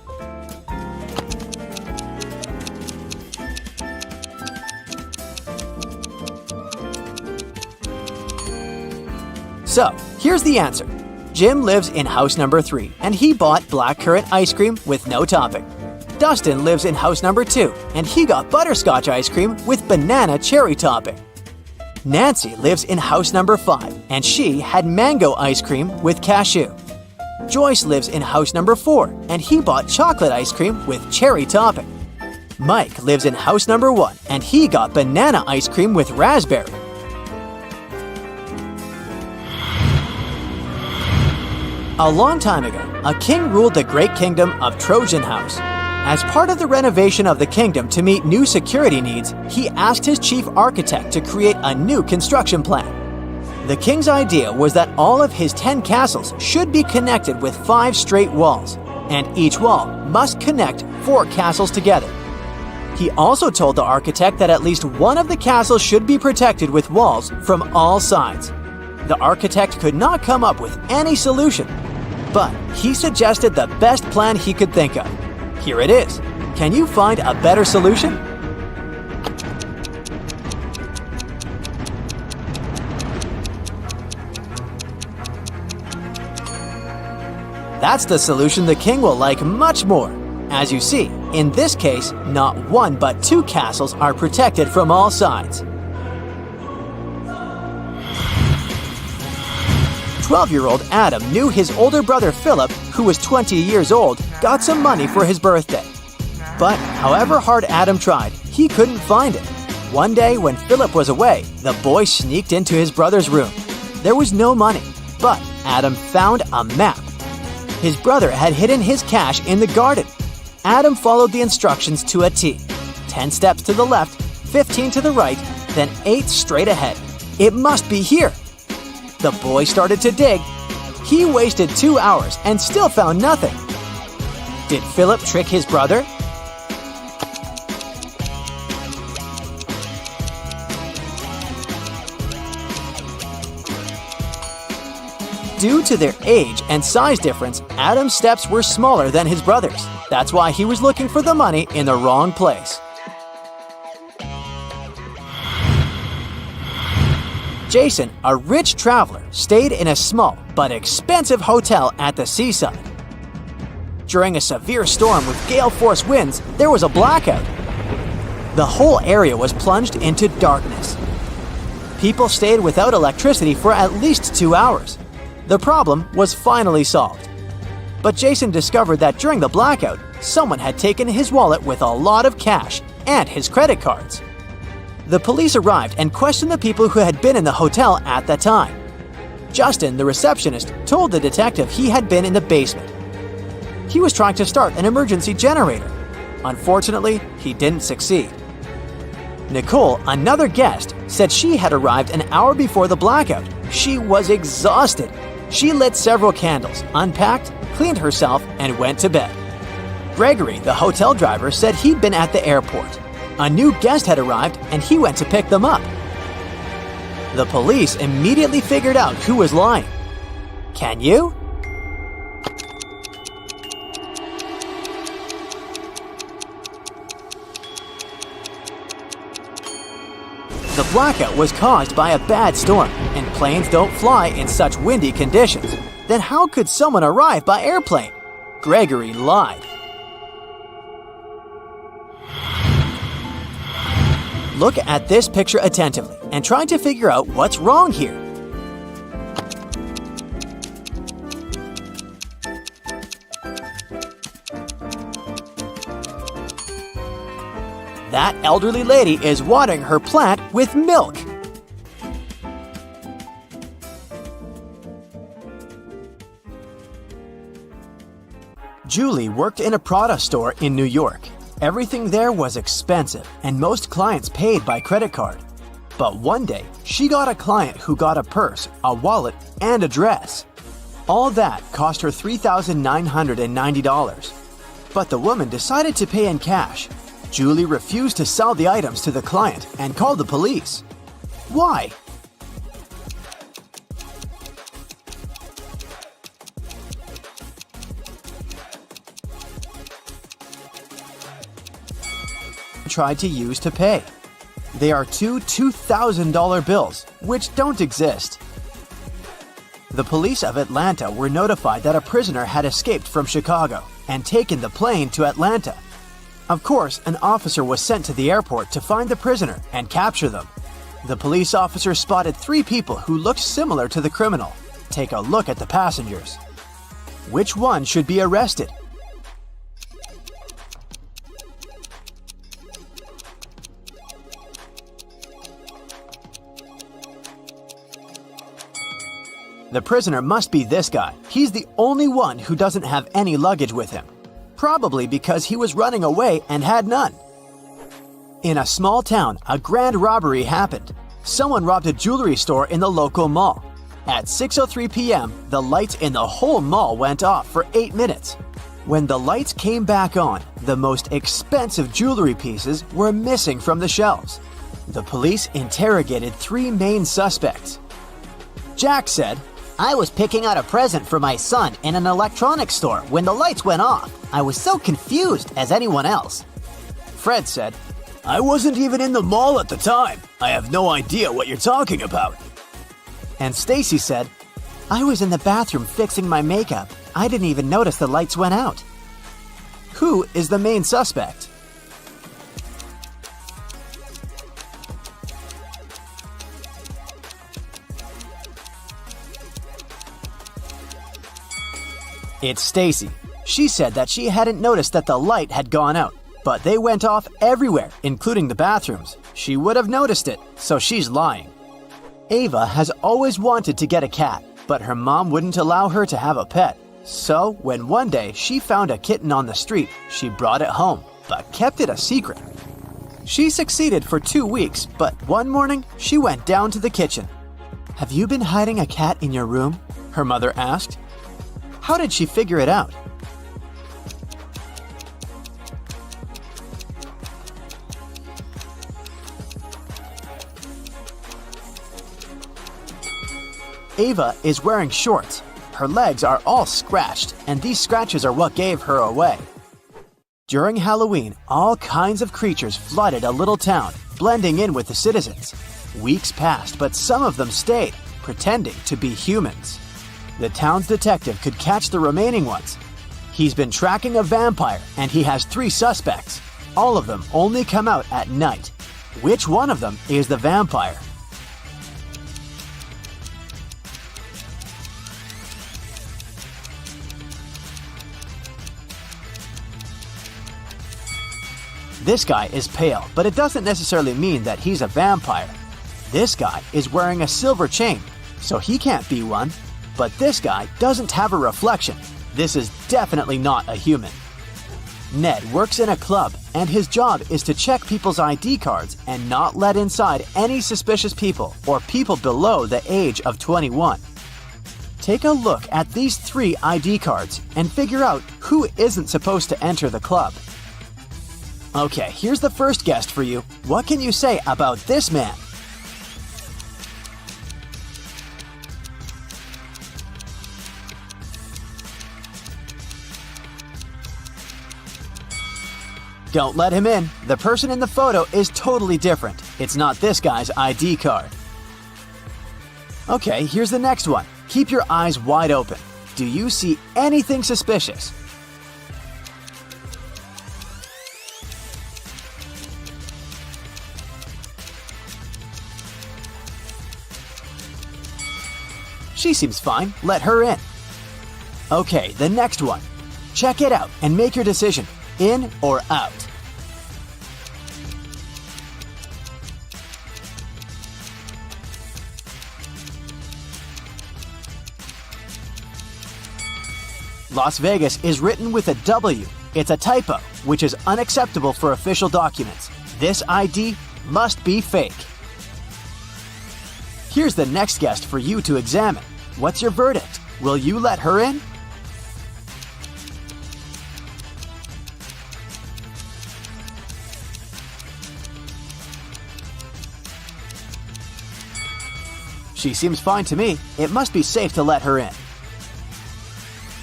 So, here's the answer. Jim lives in house number 3, and he bought blackcurrant ice cream with no topping. Dustin lives in house number 2, and he got butterscotch ice cream with banana cherry topping. Nancy lives in house number 5, and she had mango ice cream with cashew. Joyce lives in house number 4, and he bought chocolate ice cream with cherry topping. Mike lives in house number 1, and he got banana ice cream with raspberry. A long time ago, a king ruled the great kingdom of Trojan House. As part of the renovation of the kingdom to meet new security needs, he asked his chief architect to create a new construction plan. The king's idea was that all of his 10 castles should be connected with 5 straight walls, and each wall must connect 4 castles together. He also told the architect that at least one of the castles should be protected with walls from all sides. The architect could not come up with any solution, but he suggested the best plan he could think of. Here it is. Can you find a better solution? That's the solution the king will like much more. As you see, in this case, not 1 but 2 castles are protected from all sides. 12-year-old Adam knew his older brother Philip, who was 20 years old, got some money for his birthday. But however hard Adam tried, he couldn't find it. One day when Philip was away, the boy sneaked into his brother's room. There was no money, but Adam found a map. His brother had hidden his cash in the garden. Adam followed the instructions to a T. 10 steps to the left, 15 to the right, then 8 straight ahead. It must be here. The boy started to dig. He wasted 2 hours and still found nothing. Did Philip trick his brother? Due to their age and size difference, Adam's steps were smaller than his brother's. That's why he was looking for the money in the wrong place. Jason, a rich traveler, stayed in a small but expensive hotel at the seaside. During a severe storm with gale-force winds, there was a blackout. The whole area was plunged into darkness. People stayed without electricity for at least 2 hours. The problem was finally solved. But Jason discovered that during the blackout, someone had taken his wallet with a lot of cash and his credit cards. The police arrived and questioned the people who had been in the hotel at the time. Justin, the receptionist, told the detective he had been in the basement. He was trying to start an emergency generator. Unfortunately, he didn't succeed. Nicole, another guest, said she had arrived an hour before the blackout. She was exhausted. She lit several candles, unpacked, cleaned herself, and went to bed. Gregory, the hotel driver, said he'd been at the airport. A new guest had arrived and he went to pick them up. The police immediately figured out who was lying. Can you? The blackout was caused by a bad storm, and planes don't fly in such windy conditions. Then how could someone arrive by airplane? Gregory lied. Look at this picture attentively and try to figure out what's wrong here. That elderly lady is watering her plant with milk. Julie worked in a Prada store in New York. Everything there was expensive, and most clients paid by credit card. But one day, she got a client who got a purse, a wallet, and a dress. All that cost her $3,990. But the woman decided to pay in cash. Julie refused to sell the items to the client and called the police. Why? Tried to use to pay. They are two $2,000 bills, which don't exist. The police of Atlanta were notified that a prisoner had escaped from Chicago and taken the plane to Atlanta. Of course, an officer was sent to the airport to find the prisoner and capture them. The police officer spotted 3 people who looked similar to the criminal. Take a look at the passengers. Which one should be arrested? The prisoner must be this guy. He's the only one who doesn't have any luggage with him. Probably because he was running away and had none. In a small town, a grand robbery happened. Someone robbed a jewelry store in the local mall. At 6:03 p.m., the lights in the whole mall went off for 8 minutes. When the lights came back on, the most expensive jewelry pieces were missing from the shelves. The police interrogated 3 main suspects. Jack said, I was picking out a present for my son in an electronics store when the lights went off. I was so confused as anyone else. Fred said, I wasn't even in the mall at the time. I have no idea what you're talking about. and Stacy said, I was in the bathroom fixing my makeup. I didn't even notice the lights went out. Who is the main suspect? It's Stacy. She said that she hadn't noticed that the light had gone out, but they went off everywhere, including the bathrooms. She would have noticed it, so she's lying. Ava has always wanted to get a cat, but her mom wouldn't allow her to have a pet. So, when one day she found a kitten on the street, she brought it home, but kept it a secret. She succeeded for 2 weeks, but one morning she went down to the kitchen. Have you been hiding a cat in your room? Her mother asked. How did she figure it out? Ava is wearing shorts, Her legs are all scratched, and these scratches are what gave her away. During Halloween, all kinds of creatures flooded a little town, blending in with the citizens. Weeks passed, but some of them stayed, pretending to be humans. The town's detective could catch the remaining ones. He's been tracking a vampire, and he has 3 suspects. All of them only come out at night. Which one of them is the vampire? This guy is pale, but it doesn't necessarily mean that he's a vampire. This guy is wearing a silver chain, so he can't be one. But this guy doesn't have a reflection. This is definitely not a human. Ned works in a club, and his job is to check people's ID cards and not let inside any suspicious people or people below the age of 21. Take a look at these 3 ID cards and figure out who isn't supposed to enter the club. Okay, here's the first guest for you. What can you say about this man? Don't let him in. The person in the photo is totally different. It's not this guy's ID card. Okay, here's the next one. Keep your eyes wide open. Do you see anything suspicious? She seems fine. Let her in. Okay, the next one. Check it out and make your decision. In or out? Las Vegas is written with a W. It's a typo, which is unacceptable for official documents. This ID must be fake. Here's the next guest for you to examine. What's your verdict? Will you let her in? She seems fine to me. It must be safe to let her in.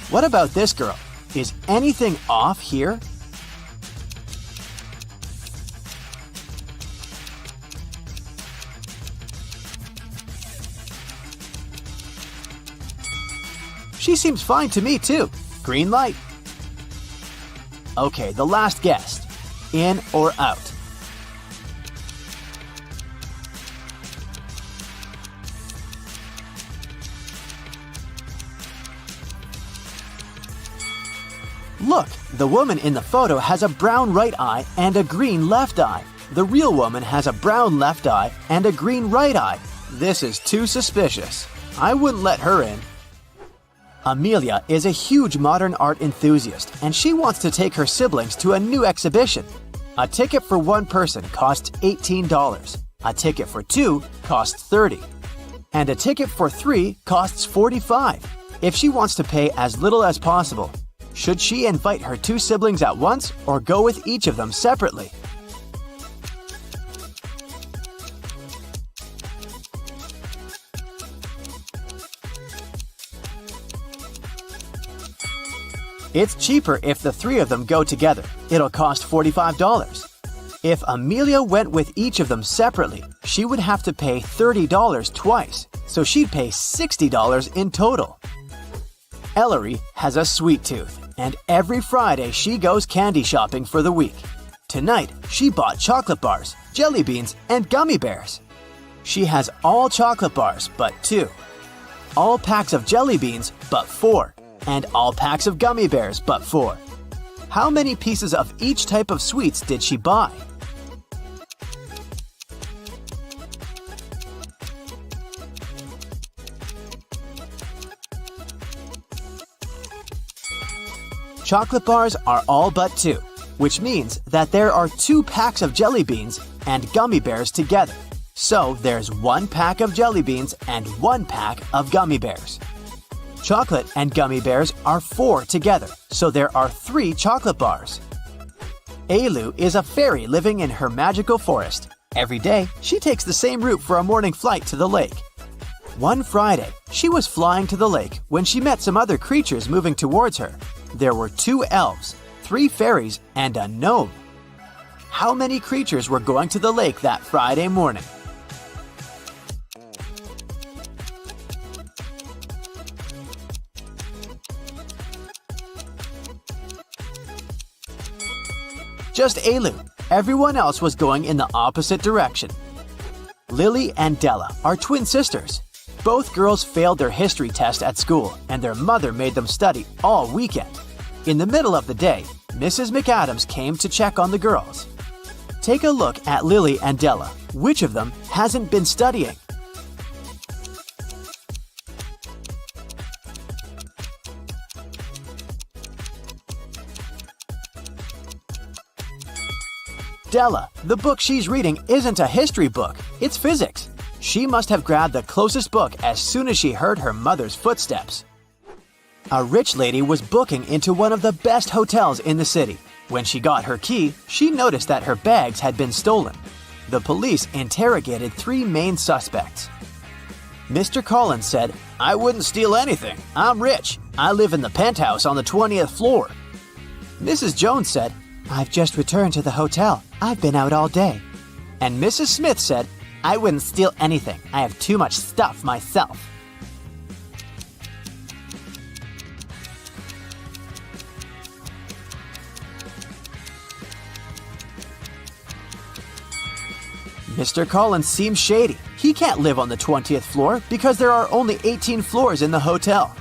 What about this girl? Is anything off here? She seems fine to me too. Green light. Okay, the last guest. In or out? Look, the woman in the photo has a brown right eye and a green left eye. The real woman has a brown left eye and a green right eye. This is too suspicious. I wouldn't let her in. Amelia is a huge modern art enthusiast, and she wants to take her siblings to a new exhibition. A ticket for one person costs $18. A ticket for 2 costs $30. And a ticket for 3 costs $45. If she wants to pay as little as possible, should she invite her 2 siblings at once or go with each of them separately? It's cheaper if the 3 of them go together. It'll cost $45. If Amelia went with each of them separately, she would have to pay $30 twice, so she'd pay $60 in total. Ellery has a sweet tooth, and every Friday she goes candy shopping for the week. Tonight, she bought chocolate bars, jelly beans, and gummy bears. She has all chocolate bars but 2, all packs of jelly beans but 4, and all packs of gummy bears but 4. How many pieces of each type of sweets did she buy? Chocolate bars are all but 2, which means that there are 2 packs of jelly beans and gummy bears together. So there's 1 pack of jelly beans and 1 pack of gummy bears. Chocolate and gummy bears are 4 together, so there are 3 chocolate bars. Ailu is a fairy living in her magical forest. Every day, she takes the same route for a morning flight to the lake. One Friday, she was flying to the lake when she met some other creatures moving towards her. There were 2 elves, 3 fairies, and a gnome. How many creatures were going to the lake that Friday morning? Just Alu. Everyone else was going in the opposite direction. Lily and Della are twin sisters. Both girls failed their history test at school, and their mother made them study all weekend. In the middle of the day, Mrs. McAdams came to check on the girls. Take a look at Lily and Della. Which of them hasn't been studying? Della, the book she's reading isn't a history book, it's physics. She must have grabbed the closest book as soon as she heard her mother's footsteps. A rich lady was booking into one of the best hotels in the city. When she got her key, she noticed that her bags had been stolen. The police interrogated 3 main suspects. Mr. Collins said, "I wouldn't steal anything. I'm rich. I live in the penthouse on the 20th floor." Mrs. Jones said, "I've just returned to the hotel. I've been out all day." And Mrs. Smith said, "I wouldn't steal anything. I have too much stuff myself." Mr. Collins seems shady. He can't live on the 20th floor because there are only 18 floors in the hotel.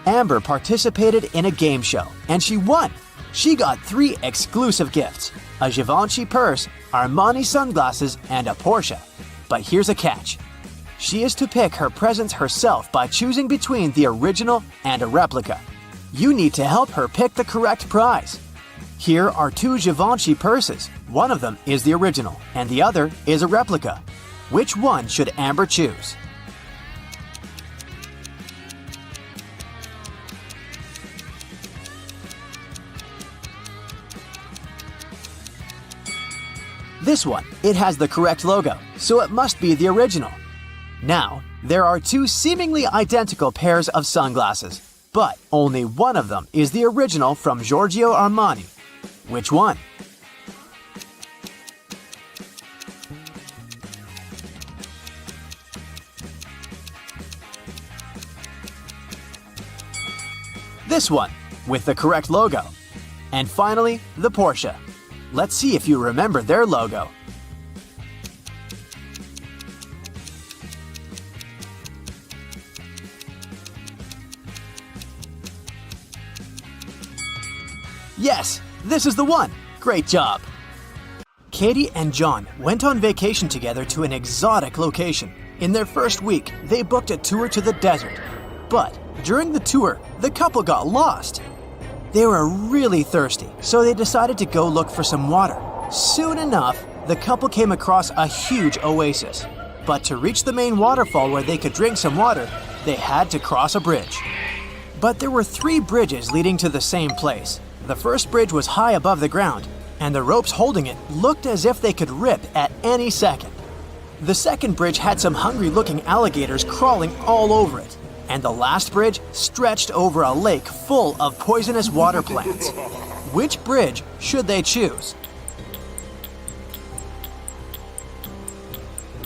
Amber participated in a game show, and she won. She got 3 exclusive gifts: a Givenchy purse, Armani sunglasses, and a Porsche. But here's a catch. She is to pick her presents herself by choosing between the original and a replica. You need to help her pick the correct prize. Here are 2 Givenchy purses. One of them is the original, and the other is a replica. Which one should Amber choose? This one. It has the correct logo, so it must be the original. Now, there are 2 seemingly identical pairs of sunglasses, but only one of them is the original from Giorgio Armani. Which one? This one, with the correct logo. And finally, the Porsche. Let's see if you remember their logo. Yes, this is the one. Great job. Katie and John went on vacation together to an exotic location. In their first week, they booked a tour to the desert. But during the tour, the couple got lost. They were really thirsty, so they decided to go look for some water. Soon enough, the couple came across a huge oasis. But to reach the main waterfall where they could drink some water, they had to cross a bridge. But there were 3 bridges leading to the same place. The first bridge was high above the ground, and the ropes holding it looked as if they could rip at any second. The second bridge had some hungry-looking alligators crawling all over it. And the last bridge stretched over a lake full of poisonous water plants. Which bridge should they choose?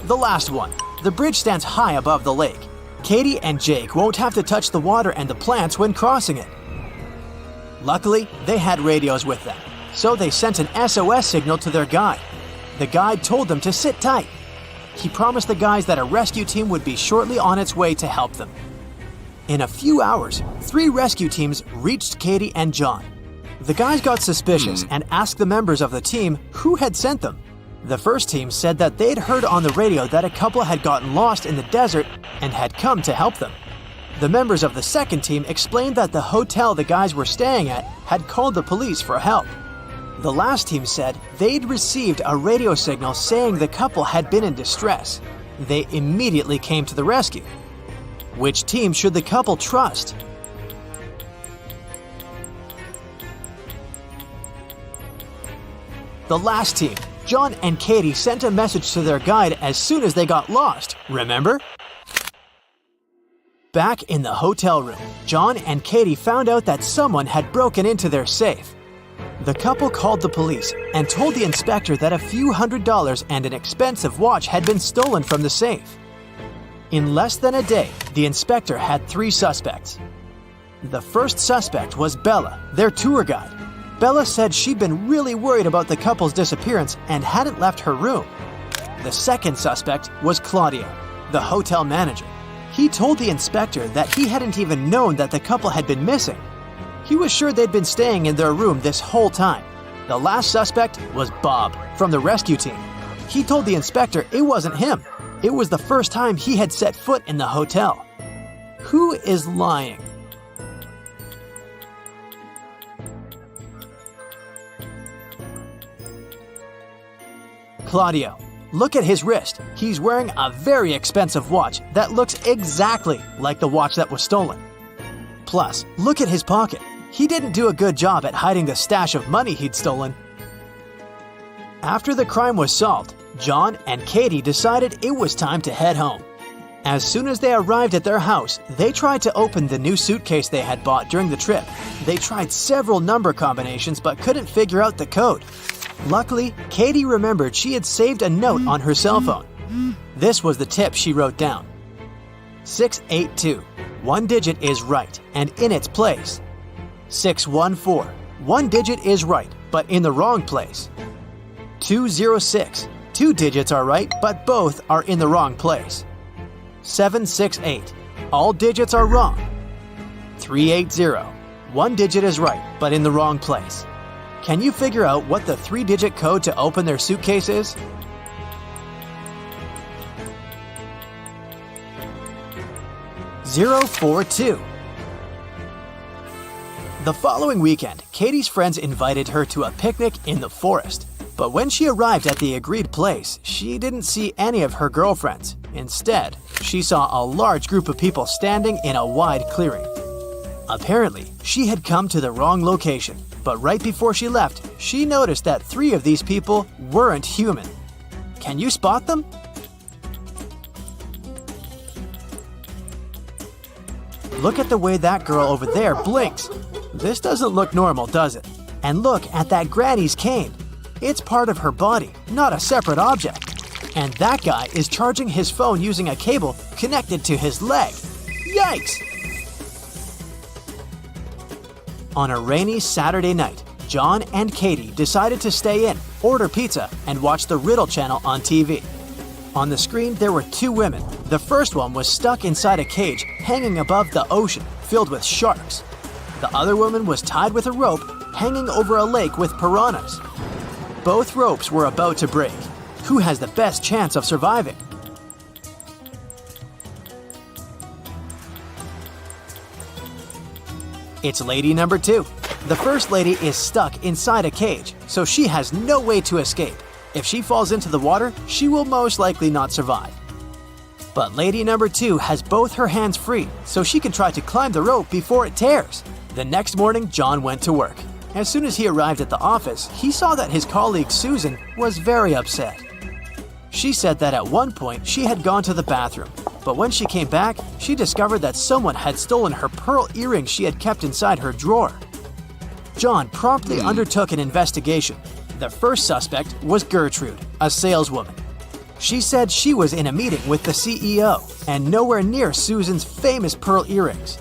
The last one. The bridge stands high above the lake. Katie and Jake won't have to touch the water and the plants when crossing it. Luckily, they had radios with them, so they sent an SOS signal to their guide. The guide told them to sit tight. He promised the guys that a rescue team would be shortly on its way to help them. In a few hours, 3 rescue teams reached Katie and John. The guys got suspicious and asked the members of the team who had sent them. The first team said that they'd heard on the radio that a couple had gotten lost in the desert and had come to help them. The members of the second team explained that the hotel the guys were staying at had called the police for help. The last team said they'd received a radio signal saying the couple had been in distress. They immediately came to the rescue. Which team should the couple trust? The last team. John and Katie sent a message to their guide as soon as they got lost, remember? Back in the hotel room, John and Katie found out that someone had broken into their safe. The couple called the police and told the inspector that a few $100s and an expensive watch had been stolen from the safe. In less than a day, the inspector had 3 suspects. The first suspect was Bella, their tour guide. Bella said she'd been really worried about the couple's disappearance and hadn't left her room. The second suspect was Claudio, the hotel manager. He told the inspector that he hadn't even known that the couple had been missing. He was sure they'd been staying in their room this whole time. The last suspect was Bob from the rescue team. He told the inspector it wasn't him. It was the first time he had set foot in the hotel. Who is lying? Claudio. Look at his wrist. He's wearing a very expensive watch that looks exactly like the watch that was stolen. Plus, look at his pocket. He didn't do a good job at hiding the stash of money he'd stolen. After the crime was solved, John and Katie decided it was time to head home. As soon as they arrived at their house, they tried to open the new suitcase they had bought during the trip. They tried several number combinations but couldn't figure out the code. Luckily, Katie remembered she had saved a note on her cell phone. This was the tip she wrote down. 682. One digit is right and in its place. 614. One digit is right, but in the wrong place. 206. 2 digits are right, but both are in the wrong place. 768. All digits are wrong. 380. One digit is right, but in the wrong place. Can you figure out what the 3-digit code to open their suitcase is? (042). The following weekend, Katie's friends invited her to a picnic in the forest. But when she arrived at the agreed place, she didn't see any of her girlfriends. Instead, she saw a large group of people standing in a wide clearing. Apparently, she had come to the wrong location. But right before she left, she noticed that 3 of these people weren't human. Can you spot them? Look at the way that girl over there blinks. This doesn't look normal, does it? And look at that granny's cane. It's part of her body, not a separate object. And that guy is charging his phone using a cable connected to his leg. Yikes! On a rainy Saturday night, John and Katie decided to stay in, order pizza, and watch the Riddle channel on TV. On the screen, there were 2 women. The first one was stuck inside a cage hanging above the ocean, filled with sharks. The other woman was tied with a rope, hanging over a lake with piranhas. Both ropes were about to break. Who has the best chance of surviving? It's lady number 2. The first lady is stuck inside a cage, so she has no way to escape. If she falls into the water, she will most likely not survive. But lady number 2 has both her hands free, so she can try to climb the rope before it tears. The next morning, John went to work. As soon as he arrived at the office, he saw that his colleague Susan was very upset. She said that at one point she had gone to the bathroom, but when she came back, she discovered that someone had stolen her pearl earrings she had kept inside her drawer. John promptly undertook an investigation. The first suspect was Gertrude, a saleswoman. She said she was in a meeting with the CEO and nowhere near Susan's famous pearl earrings.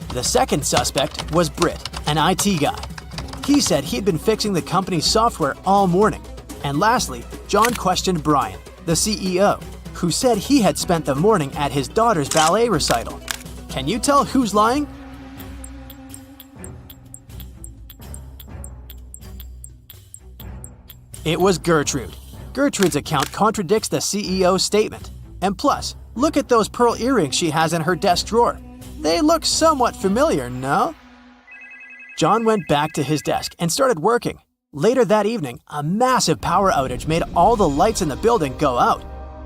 The second suspect was Britt, an IT guy. He said he'd been fixing the company's software all morning. And lastly, John questioned Brian, the CEO, who said he had spent the morning at his daughter's ballet recital. Can you tell who's lying? It was Gertrude. Gertrude's account contradicts the CEO's statement. And plus, look at those pearl earrings she has in her desk drawer. They look somewhat familiar, no? John went back to his desk and started working. Later that evening, a massive power outage made all the lights in the building go out.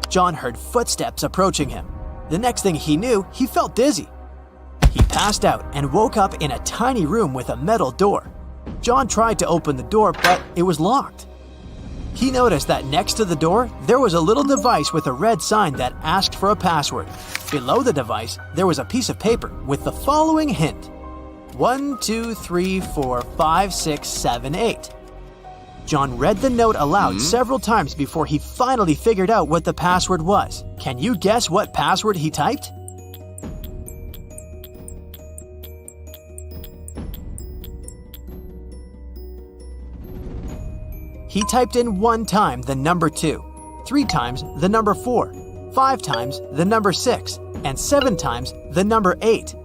John heard footsteps approaching him. The next thing he knew, he felt dizzy. He passed out and woke up in a tiny room with a metal door. John tried to open the door, but it was locked. He noticed that next to the door, there was a little device with a red sign that asked for a password. Below the device, there was a piece of paper with the following hint: 1, 2, 3, 4, 5, 6, 7, 8. John read the note aloud several times before he finally figured out what the password was. Can you guess what password he typed? He typed in 1 time the number 2, 3 times the number 4, 5 times the number 6, and 7 times the number 8.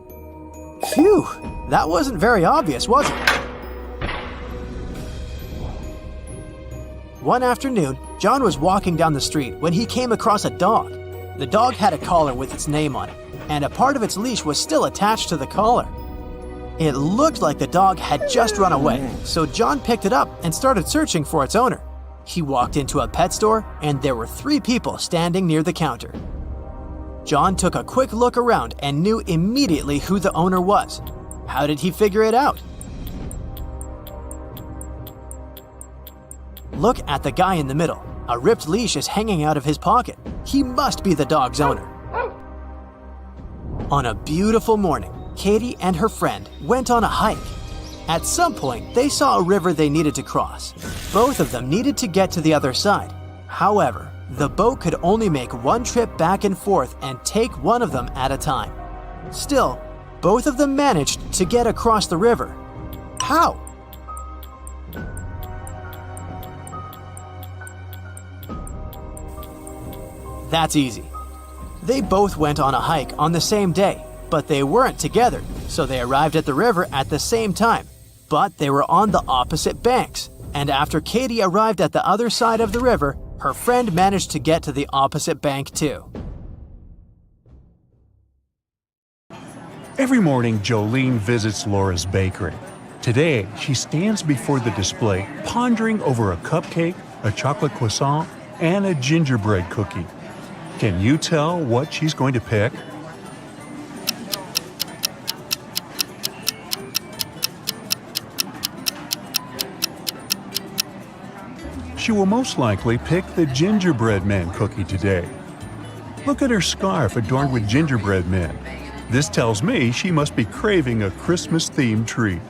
Phew, that wasn't very obvious, was it? One afternoon, John was walking down the street when he came across a dog. The dog had a collar with its name on it, and a part of its leash was still attached to the collar. It looked like the dog had just run away, so John picked it up and started searching for its owner. He walked into a pet store, and there were 3 people standing near the counter. John took a quick look around and knew immediately who the owner was. How did he figure it out? Look at the guy in the middle. A ripped leash is hanging out of his pocket. He must be the dog's owner. On a beautiful morning, Katie and her friend went on a hike. At some point, they saw a river they needed to cross. Both of them needed to get to the other side. However, the boat could only make one trip back and forth and take one of them at a time. Still, both of them managed to get across the river. How? That's easy. They both went on a hike on the same day, but they weren't together, so they arrived at the river at the same time. But they were on the opposite banks, and after Katie arrived at the other side of the river, her friend managed to get to the opposite bank too. Every morning, Jolene visits Laura's bakery. Today, she stands before the display, pondering over a cupcake, a chocolate croissant, and a gingerbread cookie. Can you tell what she's going to pick? She will most likely pick the gingerbread man cookie today. Look at her scarf adorned with gingerbread men. This tells me she must be craving a Christmas-themed treat.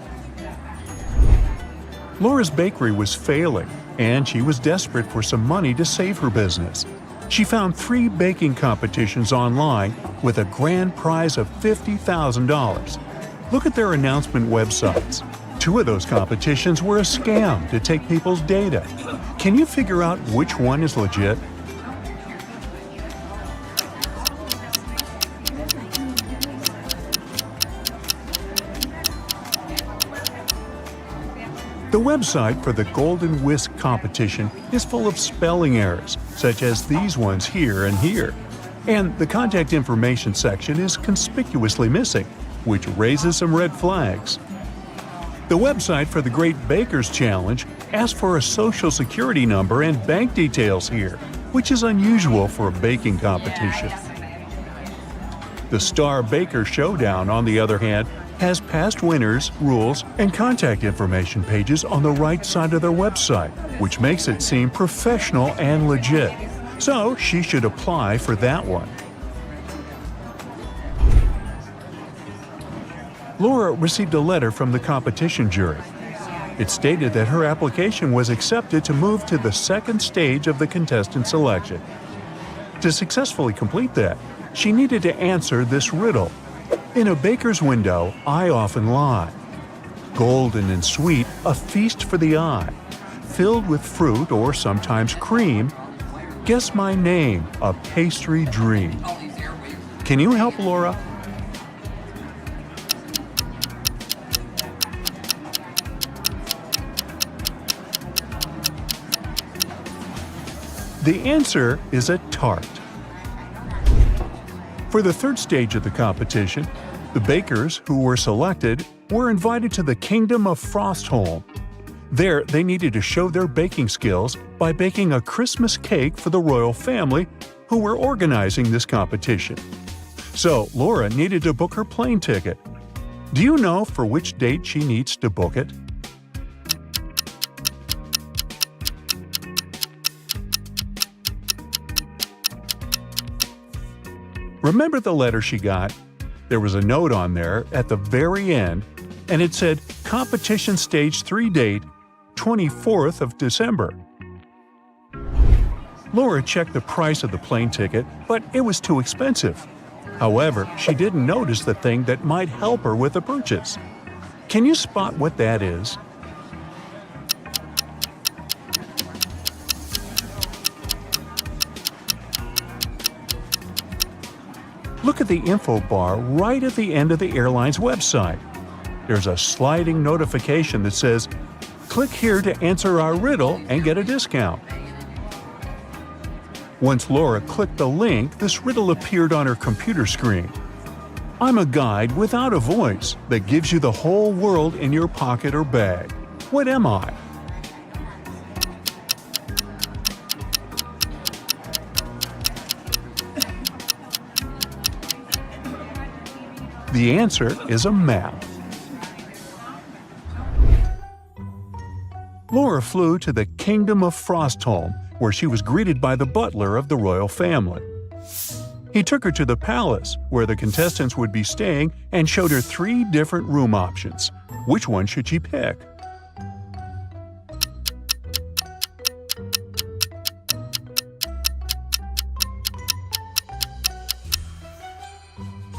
Laura's bakery was failing, and she was desperate for some money to save her business. She found 3 baking competitions online with a grand prize of $50,000. Look at their announcement websites. 2 of those competitions were a scam to take people's data. Can you figure out which one is legit? The website for the Golden Whisk competition is full of spelling errors, such as these ones here and here. And the contact information section is conspicuously missing, which raises some red flags. The website for the Great Bakers Challenge asks for a social security number and bank details here, which is unusual for a baking competition. The Star Baker Showdown, on the other hand, has past winners, rules, and contact information pages on the right side of their website, which makes it seem professional and legit. So she should apply for that one. Laura received a letter from the competition jury. It stated that her application was accepted to move to the second stage of the contestant selection. To successfully complete that, she needed to answer this riddle. In a baker's window, I often lie. Golden and sweet, a feast for the eye. Filled with fruit or sometimes cream. Guess my name, a pastry dream. Can you help Laura? The answer is a tart. For the third stage of the competition, the bakers who were selected were invited to the Kingdom of Frostholm. There, they needed to show their baking skills by baking a Christmas cake for the royal family who were organizing this competition. So, Laura needed to book her plane ticket. Do you know for which date she needs to book it? Remember the letter she got? There was a note on there at the very end, and it said Competition Stage 3 date, 24th of December. Laura checked the price of the plane ticket, but it was too expensive. However, she didn't notice the thing that might help her with the purchase. Can you spot what that is? Look at the info bar right at the end of the airline's website. There's a sliding notification that says, "Click here to answer our riddle and get a discount." Once Laura clicked the link, this riddle appeared on her computer screen. I'm a guide without a voice that gives you the whole world in your pocket or bag. What am I? The answer is a map. Laura flew to the Kingdom of Frostholm, where she was greeted by the butler of the royal family. He took her to the palace, where the contestants would be staying, and showed her 3 different room options. Which one should she pick?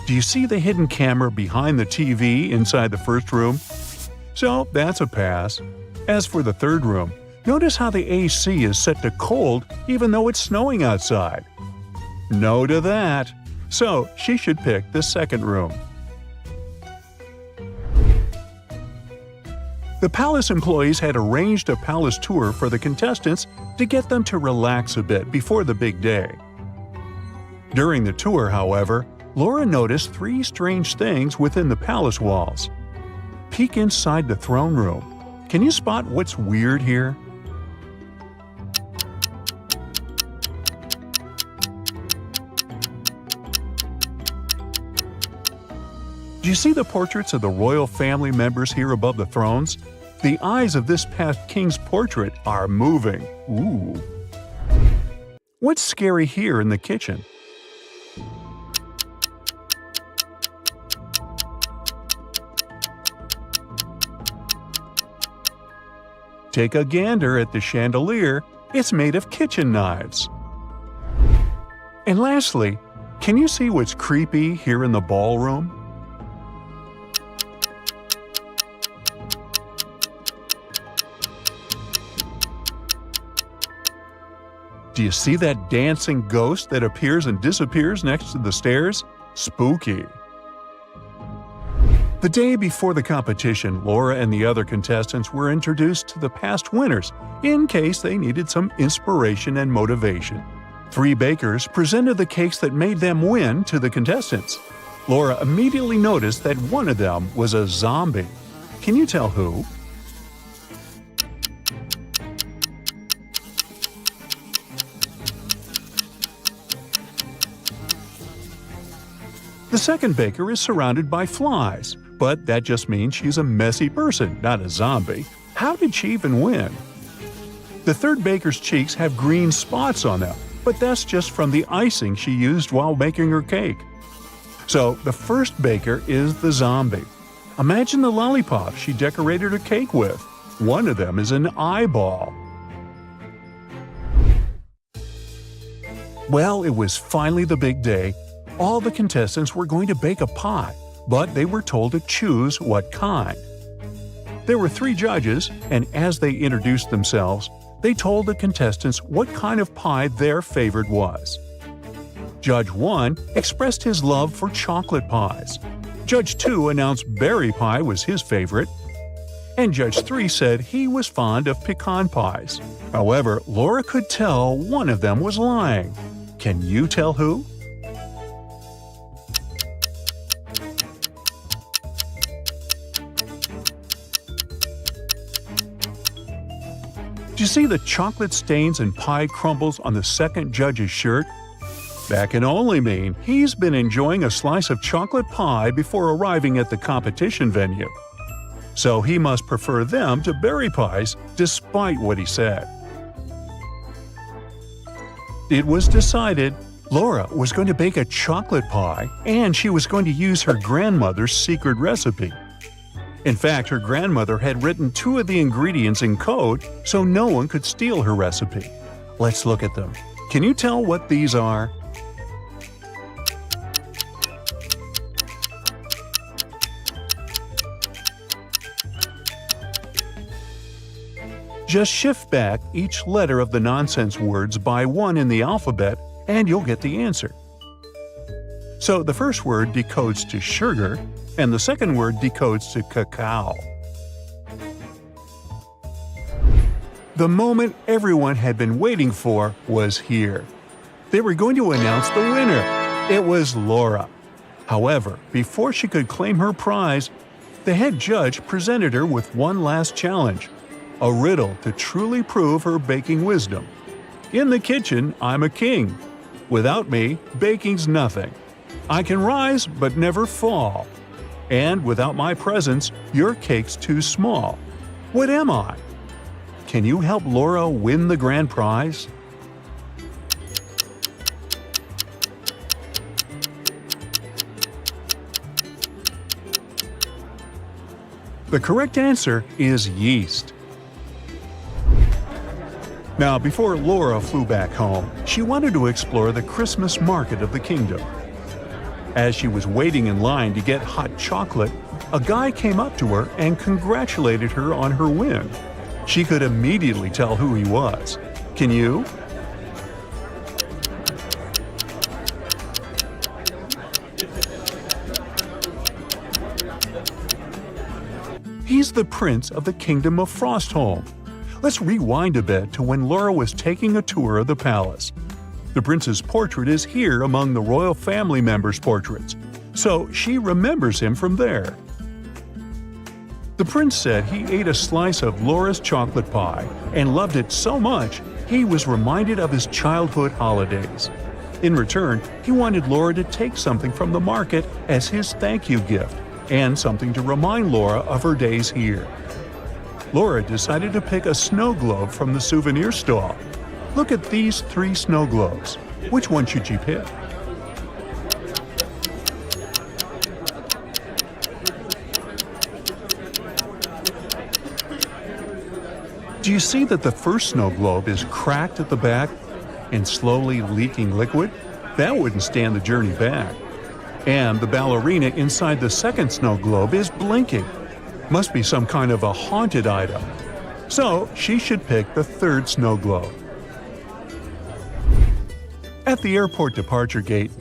Do you see the hidden camera behind the TV inside the first room? So that's a pass. As for the third room, notice how the AC is set to cold even though it's snowing outside. No to that. So she should pick the second room. The palace employees had arranged a palace tour for the contestants to get them to relax a bit before the big day. During the tour, however, Laura noticed 3 strange things within the palace walls. Peek inside the throne room. Can you spot what's weird here? Do you see the portraits of the royal family members here above the thrones? The eyes of this past king's portrait are moving. Ooh. What's scary here in the kitchen? Take a gander at the chandelier. It's made of kitchen knives. And lastly, can you see what's creepy here in the ballroom? Do you see that dancing ghost that appears and disappears next to the stairs? Spooky. The day before the competition, Laura and the other contestants were introduced to the past winners in case they needed some inspiration and motivation. 3 bakers presented the cakes that made them win to the contestants. Laura immediately noticed that one of them was a zombie. Can you tell who? The second baker is surrounded by flies, but that just means she's a messy person, not a zombie. How did she even win? The third baker's cheeks have green spots on them, but that's just from the icing she used while making her cake. So the first baker is the zombie. Imagine the lollipop she decorated her cake with. One of them is an eyeball. Well, it was finally the big day. All the contestants were going to bake a pie, but they were told to choose what kind. There were 3 judges, and as they introduced themselves, they told the contestants what kind of pie their favorite was. Judge 1 expressed his love for chocolate pies. Judge 2 announced berry pie was his favorite. And Judge 3 said he was fond of pecan pies. However, Laura could tell one of them was lying. Can you tell who? Do you see the chocolate stains and pie crumbles on the second judge's shirt? That can only mean he's been enjoying a slice of chocolate pie before arriving at the competition venue. So he must prefer them to berry pies, despite what he said. It was decided Laura was going to bake a chocolate pie, and she was going to use her grandmother's secret recipe. In fact, her grandmother had written 2 of the ingredients in code so no one could steal her recipe. Let's look at them. Can you tell what these are? Just shift back each letter of the nonsense words by 1 in the alphabet, and you'll get the answer. So the first word decodes to sugar, and the second word decodes to cacao. The moment everyone had been waiting for was here. They were going to announce the winner. It was Laura. However, before she could claim her prize, the head judge presented her with one last challenge, a riddle to truly prove her baking wisdom. In the kitchen, I'm a king. Without me, baking's nothing. I can rise but never fall. And without my presence, your cake's too small. What am I? Can you help Laura win the grand prize? The correct answer is yeast. Now, before Laura flew back home, she wanted to explore the Christmas market of the kingdom. As she was waiting in line to get hot chocolate, a guy came up to her and congratulated her on her win. She could immediately tell who he was. Can you? He's the prince of the kingdom of Frostholm. Let's rewind a bit to when Laura was taking a tour of the palace. The prince's portrait is here among the royal family members' portraits, so she remembers him from there. The prince said he ate a slice of Laura's chocolate pie and loved it so much he was reminded of his childhood holidays. In return, he wanted Laura to take something from the market as his thank you gift and something to remind Laura of her days here. Laura decided to pick a snow globe from the souvenir stall. Look at these 3 snow globes. Which one should you pick? Do you see that the first snow globe is cracked at the back and slowly leaking liquid? That wouldn't stand the journey back. And the ballerina inside the second snow globe is blinking. Must be some kind of a haunted item. So she should pick the third snow globe. At the airport departure gate,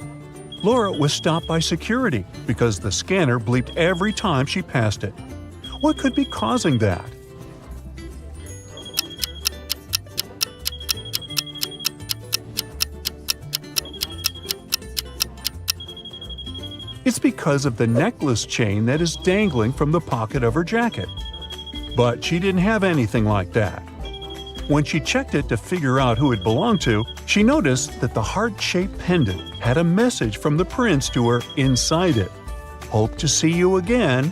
Laura was stopped by security because the scanner bleeped every time she passed it. What could be causing that? It's because of the necklace chain that is dangling from the pocket of her jacket. But she didn't have anything like that. When she checked it to figure out who it belonged to, she noticed that the heart-shaped pendant had a message from the prince to her inside it. Hope to see you again,